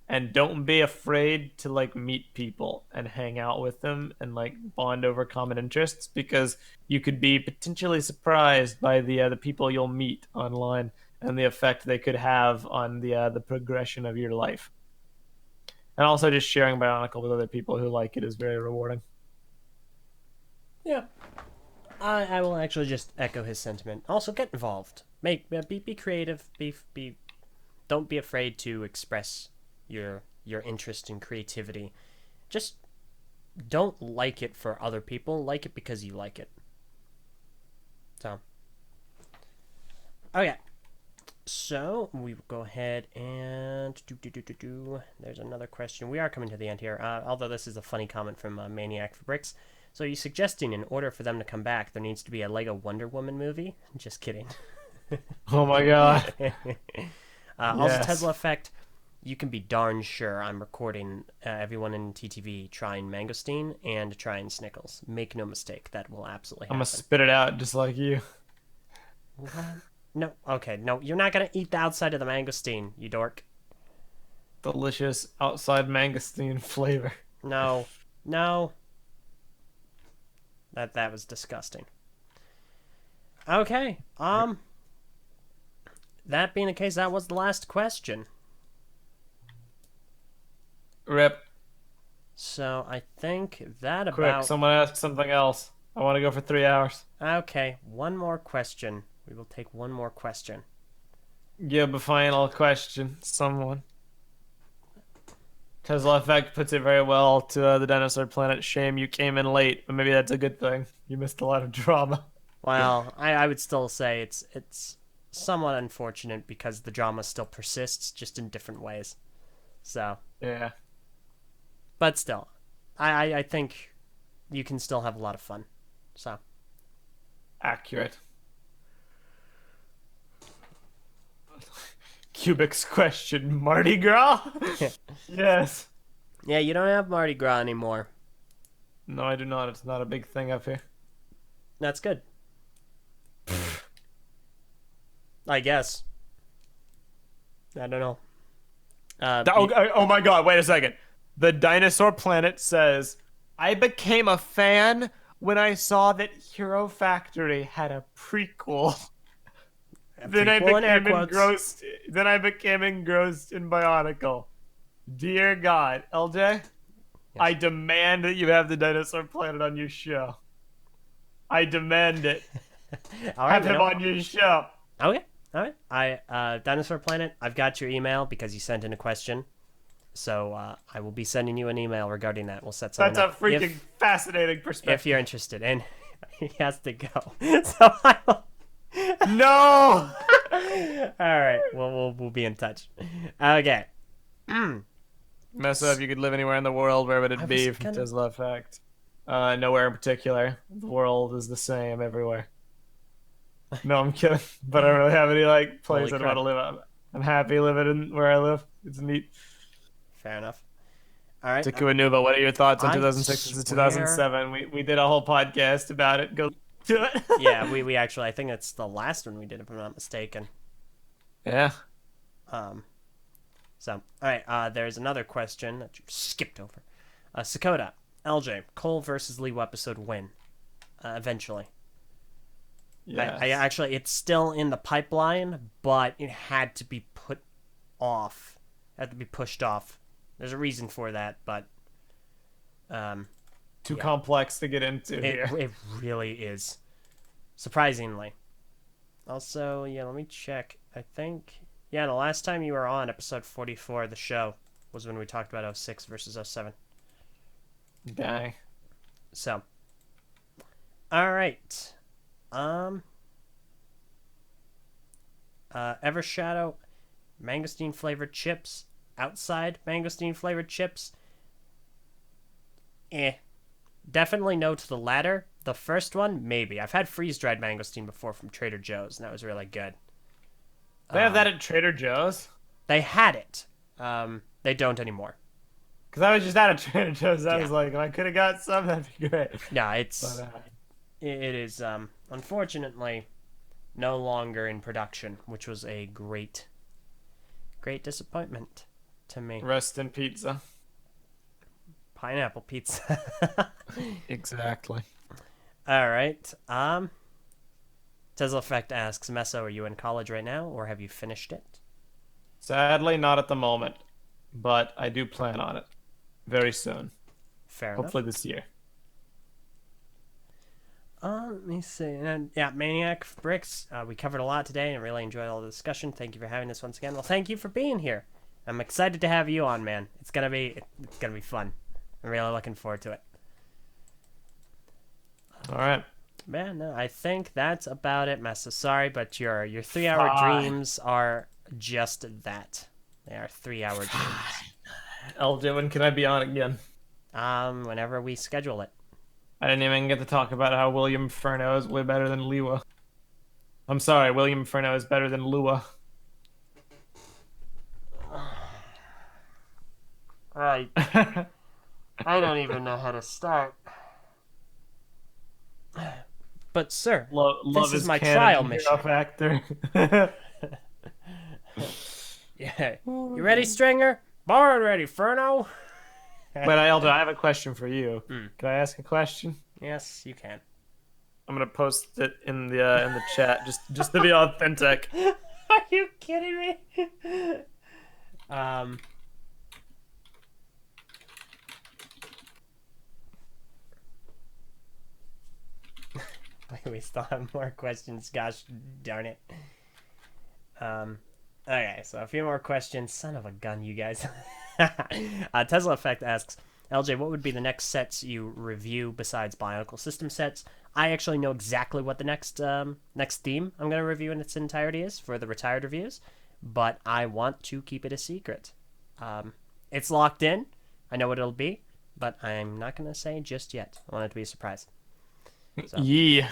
And don't be afraid to like meet people and hang out with them and like bond over common interests, because you could be potentially surprised by the people you'll meet online and the effect they could have on the progression of your life. And also just sharing Bionicle with other people who like it is very rewarding. Yeah. I will actually just echo his sentiment. Also, get involved. Be creative. Don't be afraid to express your interest in creativity. Just don't like it for other people. Like it because you like it. So, okay. So we will go ahead and There's another question. We are coming to the end here. Although this is a funny comment from Maniac for Bricks. So are you suggesting in order for them to come back, there needs to be a Lego Wonder Woman movie? Just kidding. Oh my god. Also, Tesla Effect. You can be darn sure I'm recording everyone in TTV trying Mangosteen and trying Snickles. Make no mistake, that will absolutely happen. I'm gonna spit it out just like you. What? No, okay, no, you're not gonna eat the outside of the mangosteen, you dork. Delicious outside mangosteen flavor. No. That was disgusting. Okay, that being the case, that was the last question. Rip. So I think that Quick, about... someone ask something else. I want to go for 3 hours. Okay, one more question. We will take one more question. Give a final question, someone. Tesla Effect puts it very well to the Dinosaur Planet. Shame you came in late, but maybe that's a good thing. You missed a lot of drama. Well, I would still say it's somewhat unfortunate because the drama still persists, just in different ways. So yeah, but still, I think you can still have a lot of fun. So accurate. Cubic's question: Mardi Gras? Yes. Yeah, you don't have Mardi Gras anymore. No, I do not. It's not a big thing up here. That's good. I guess. I don't know. Oh my god, wait a second. The Dinosaur Planet says, I became a fan when I saw that Hero Factory had a prequel. Then I became engrossed in Bionicle. Dear God, LJ, yes. I demand that you have the Dinosaur Planet on your show. I demand it. All right, Have him man. on your show. Okay. All right. Dinosaur Planet, I've got your email because you sent in a question. So I will be sending you an email regarding that. We'll set something That's a up freaking fascinating if perspective. you're interested. And he has to go. So I will... No! All right. We'll be in touch. Okay. Messa, if you could live anywhere in the world, where would it be? Tesla effect. Nowhere in particular. The world is the same everywhere. No, I'm kidding. But I don't really have any like place I'd want to live. I'm happy living in where I live. It's neat. Fair enough. All right. Taku Nuba, what are your thoughts on I 2006 to swear- 2007? We did a whole podcast about it. Go to it. Yeah, we actually, I think it's the last one we did, if I'm not mistaken. Yeah. So, all right, there's another question that you skipped over. Sakota, LJ, Cole versus Lee episode win. Eventually. Yes. I actually, it's still in the pipeline, but it had to be put off. Had to be pushed off. There's a reason for that, but too complex to get into here. It really is. Surprisingly. Also, yeah, let me check. I think, yeah, the last time you were on, episode 44 of the show, was when we talked about 06 versus 07. Dang. So, all right. Evershadow, mangosteen flavored chips. Outside mangosteen flavored chips. Definitely no to the latter. The first one, maybe. I've had freeze dried mangosteen before from Trader Joe's, and that was really good. They have that at Trader Joe's? They had it. They don't anymore. Because I was just at a Trader Joe's. I was like, if I could have got some, that'd be great. Yeah, it's it is unfortunately no longer in production, which was a great disappointment to me. Rest in pizza. Pineapple pizza. Exactly. All right. Tesla Effect asks, Meso, are you in college right now, or have you finished it? Sadly, not at the moment, but I do plan on it very soon. Fair enough. Hopefully this year. Let me see. And yeah, Maniac Bricks. We covered a lot today and really enjoyed all the discussion. Thank you for having this once again. Well, thank you for being here. I'm excited to have you on, man. It's gonna be fun. I'm really looking forward to it. All right. Man, no, I think that's about it, Messa. Sorry, but your 3-hour dreams are just that. They are 3-hour dreams. LJ, when can I be on again? Whenever we schedule it. I didn't even get to talk about how William Furno is way better than Liwa. I'm sorry, William Furno is better than Lua. Right. I don't even know how to start. But sir, love this is my canon, trial mission. Factor. Yeah. You ready, Stringer? Born ready, Furno. But I have a question for you. Can I ask a question? Yes, you can. I'm gonna post it in the chat just to be authentic. Are you kidding me? We still have more questions. Gosh darn it. Okay, so a few more questions. Son of a gun, you guys. Tesla Effect asks, LJ, what would be the next sets you review besides Bionicle system sets? I actually know exactly what the next theme I'm going to review in its entirety is for the retired reviews, but I want to keep it a secret. It's locked in. I know what it'll be, but I'm not going to say just yet. I want it to be a surprise. So. Yeah.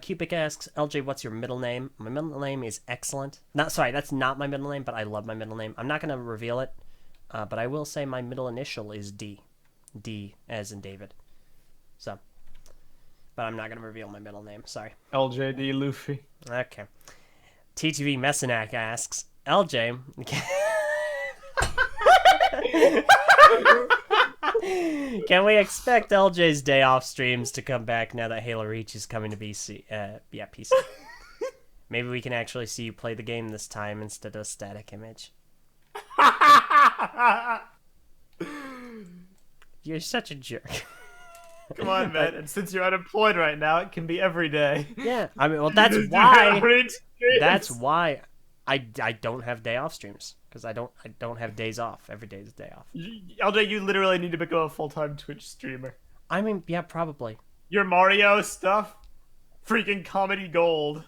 Cubic asks, LJ, what's your middle name? My middle name is Excellent. That's not my middle name, but I love my middle name. I'm not going to reveal it, but I will say my middle initial is D. D as in David. So, but I'm not going to reveal my middle name. Sorry. LJD Luffy. Okay. TTV Mesonak asks, LJ... Can we expect LJ's day off streams to come back now that Halo Reach is coming to PC? PC. Maybe we can actually see you play the game this time instead of a static image. You're such a jerk. Come on, man. And since you're unemployed right now, it can be every day. Yeah, I mean, well, You that's just do why. Halo Reach streams. That's why I don't have day off streams because I don't have days off. Every day is a day off. LJ, you literally need to become a full-time Twitch streamer. I mean, yeah, probably. Your Mario stuff, freaking comedy gold.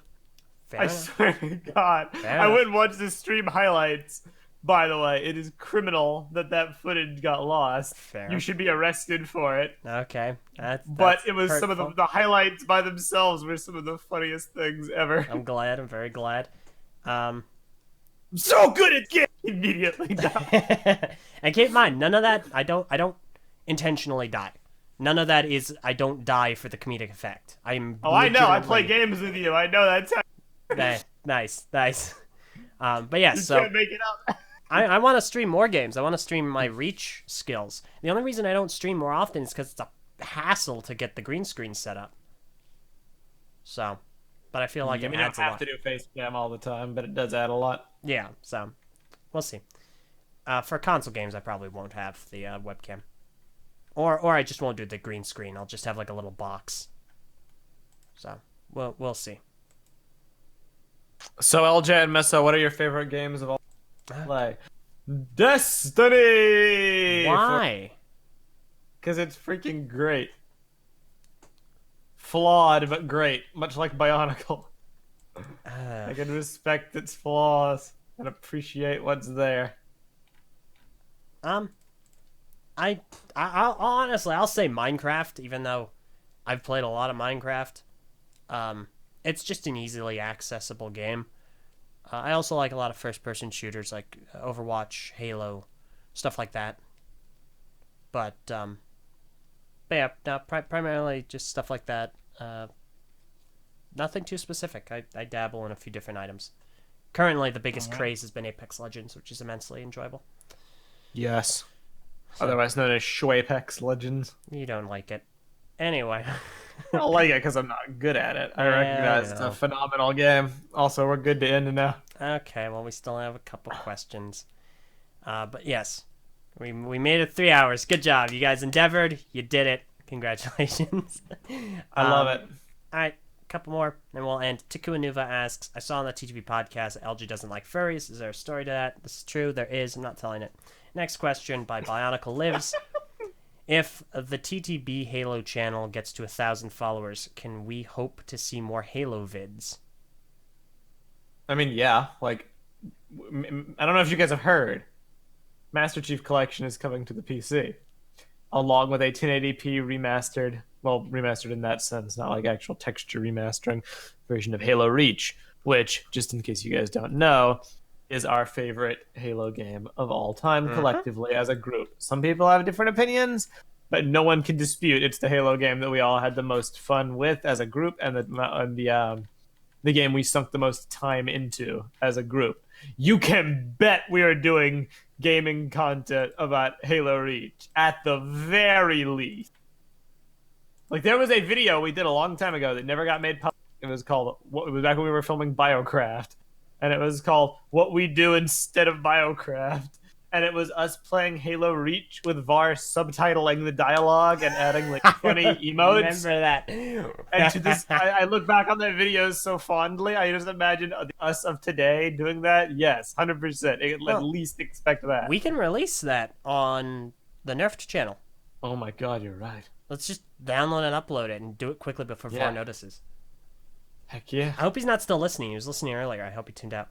Fair I enough. swear to God. Fair I enough. went and watched the stream highlights. By the way, it is criminal that footage got lost. Fair. You should be arrested for it. Okay, that's But it was some of hurtful. the highlights by themselves were some of the funniest things ever. I'm glad. I'm very glad. I'm so good at games. Immediately die. And keep in mind, none of that. I don't intentionally die. None of that is. I don't die for the comedic effect. I'm. Oh, I know. I play legitimately- games with you. I know that's how Nice. But yeah, you so can't make it up. I want to stream more games. I want to stream my reach skills. The only reason I don't stream more often is because it's a hassle to get the green screen set up. So, but I feel like I it mean, you adds don't a have lot. to do face cam all the time, but it does add a lot. Yeah, so we'll see. For console games, I probably won't have the webcam, or I just won't do the green screen. I'll just have like a little box. So we'll see. So LJ and Meso, what are your favorite games of all play? Destiny. Why? Because it's freaking great. Flawed, but great. Much like Bionicle. I can respect its flaws and appreciate what's there. I'll honestly, I'll say Minecraft, even though I've played a lot of Minecraft. It's just an easily accessible game. I also like a lot of first-person shooters like Overwatch, Halo, stuff like that. But yeah, no, primarily just stuff like that. Nothing too specific. I dabble in a few different items. Currently, the biggest craze has been Apex Legends, which is immensely enjoyable. Yes. Otherwise known as Shwapex Legends. You don't like it. Anyway. I don't like it because I'm not good at it. I Yeah, recognize I it's know. a phenomenal game. Also, we're good to end now. Okay, well, we still have a couple questions. But yes, we made it 3 hours. Good job. You guys endeavored. You did it. Congratulations. I love it. All right, a couple more, and we'll end. Tikuanuva asks, I saw on the TTV podcast that LG doesn't like furries. Is there a story to that? This is true. There is. I'm not telling it. Next question by Bionicle Lives. If the TTB Halo channel gets to 1,000 followers, can we hope to see more Halo vids? I mean, yeah. Like, I don't know if you guys have heard. Master Chief Collection is coming to the PC, along with a 1080p remastered, well, remastered in that sense, not like actual texture remastering version of Halo Reach, which, just in case you guys don't know, is our favorite Halo game of all time collectively as a group. Some people have different opinions, but no one can dispute it's the Halo game that we all had the most fun with as a group, and the game we sunk the most time into as a group. You can bet we are doing gaming content about Halo Reach at the very least. Like, there was a video we did a long time ago that never got made public. It was called, it was back when we were filming Biocraft, and it was called What We Do Instead of Biocraft. And it was us playing Halo Reach with VAR subtitling the dialogue and adding like funny emotes. Remember that. And to this, I look back on that video so fondly. I just imagine us of today doing that. Yes, 100%. At Well, least expect that. We can release that on the Nerfed channel. Oh my god, you're right. Let's just download and upload it and do it quickly before Yeah. VAR notices. Heck yeah. I hope he's not still listening. He was listening earlier. I hope he tuned out.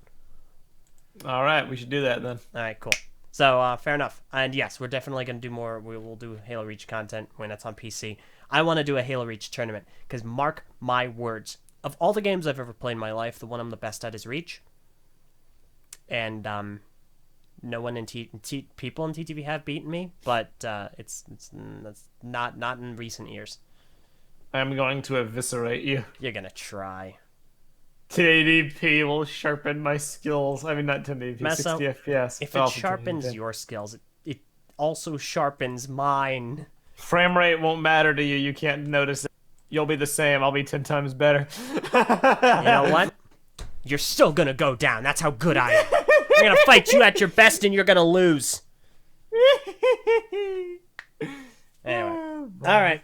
All right, we should do that then. All right, cool. So, fair enough. And yes, we're definitely going to do more. We will do Halo Reach content when it's on PC. I want to do a Halo Reach tournament because mark my words. Of all the games I've ever played in my life, the one I'm the best at is Reach. And no one in people in TTV have beaten me, but it's not in recent years. I'm going to eviscerate you. You're going to try. 1080p will sharpen my skills. I mean, not 1080p, Meso, 60 FPS. If Oh, it sharpens 1080p. your skills, it also sharpens mine. Frame rate won't matter to you. You can't notice it. You'll be the same. I'll be 10 times better. You know what? You're still gonna go down. That's how good I am. I'm gonna fight you at your best, and you're gonna lose. Anyway, all right.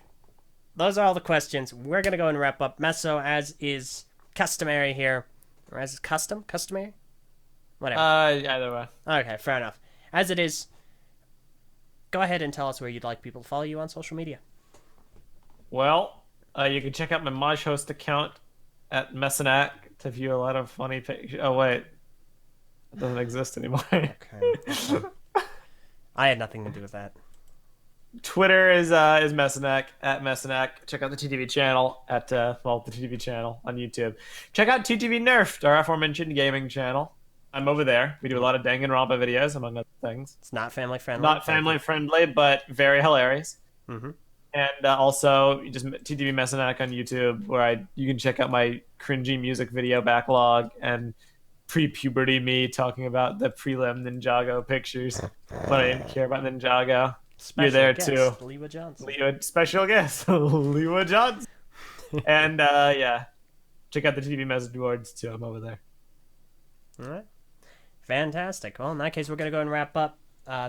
those are all the questions. We're going to go and wrap up. Meso, as is customary here, or as is customary? Whatever. Either way. Okay, fair enough. As it is, go ahead and tell us where you'd like people to follow you on social media. Well, you can check out my Maj Host account at Mesonak to view a lot of funny pictures. Oh, wait. It doesn't exist anymore. Okay. I had nothing to do with that. Twitter is Mesonak, at Mesonak. Check out the TTV channel the TTV channel on YouTube. Check out TTV Nerfed, our aforementioned gaming channel. I'm over there. We do a lot of Danganronpa videos, among other things. It's not family friendly. Not family friendly, but very hilarious. Mm-hmm. And also, just TTV Mesonak on YouTube, where you can check out my cringy music video backlog and pre-puberty me talking about the prelim Ninjago pictures when I didn't care about Ninjago. You're there guest, too. Lewa Johnson. Special guest, Lewa Johnson. And yeah, check out the TV message boards too. I'm over there. All right. Fantastic. Well, in that case, we're going to go and wrap up.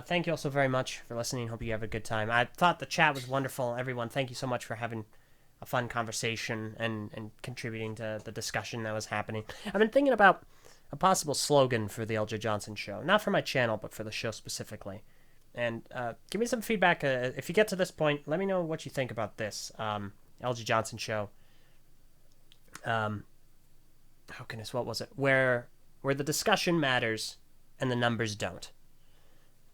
Thank you all so very much for listening. Hope you have a good time. I thought the chat was wonderful. Everyone, thank you so much for having a fun conversation and contributing to the discussion that was happening. I've been thinking about a possible slogan for the Eljay Johnsen Show. Not for my channel, but for the show specifically. And give me some feedback. If you get to this point, let me know what you think about this. Eljay Johnsen Show. Oh, goodness, what was it? Where the discussion matters and the numbers don't.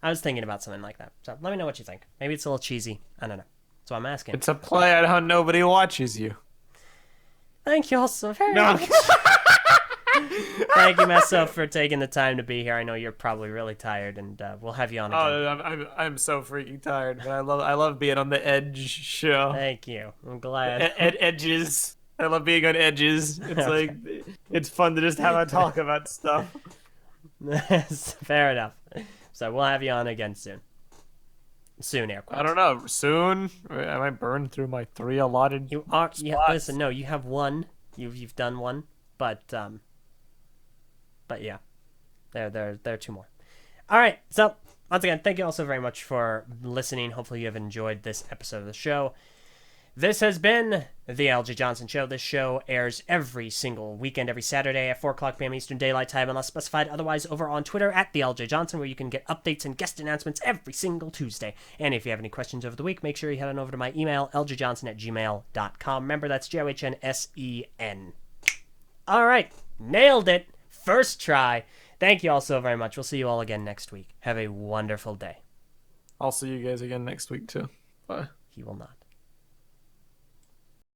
I was thinking about something like that. So let me know what you think. Maybe it's a little cheesy. I don't know. So I'm asking. It's a play on how nobody watches you. Thank you all so very much. Thank you, Meso, for taking the time to be here. I know you're probably really tired, and we'll have you on again. Oh, I'm so freaking tired, but I love being on the Edge show. Thank you. I'm glad. Edges. I love being on Edges. It's like it's fun to just have a talk about stuff. Fair enough. So we'll have you on again soon. Soon, air quotes. I don't know. Soon? I might burn through my 3 allotted. You are. Yeah, listen, no, you have one. You've done one, but yeah, there are 2 more. All right. So once again, thank you all so very much for listening. Hopefully you have enjoyed this episode of the show. This has been the Eljay Johnsen Show. This show airs every single weekend, every Saturday at 4 o'clock p.m. Eastern Daylight Time, unless specified otherwise, over on Twitter at the Eljay Johnsen, where you can get updates and guest announcements every single Tuesday. And if you have any questions over the week, make sure you head on over to my email, eljayjohnsen@gmail.com. Remember, that's JOHNSEN. All right. Nailed it. First try. Thank you all so very much. We'll see you all again next week. Have a wonderful day. I'll see you guys again next week, too. Bye. He will not.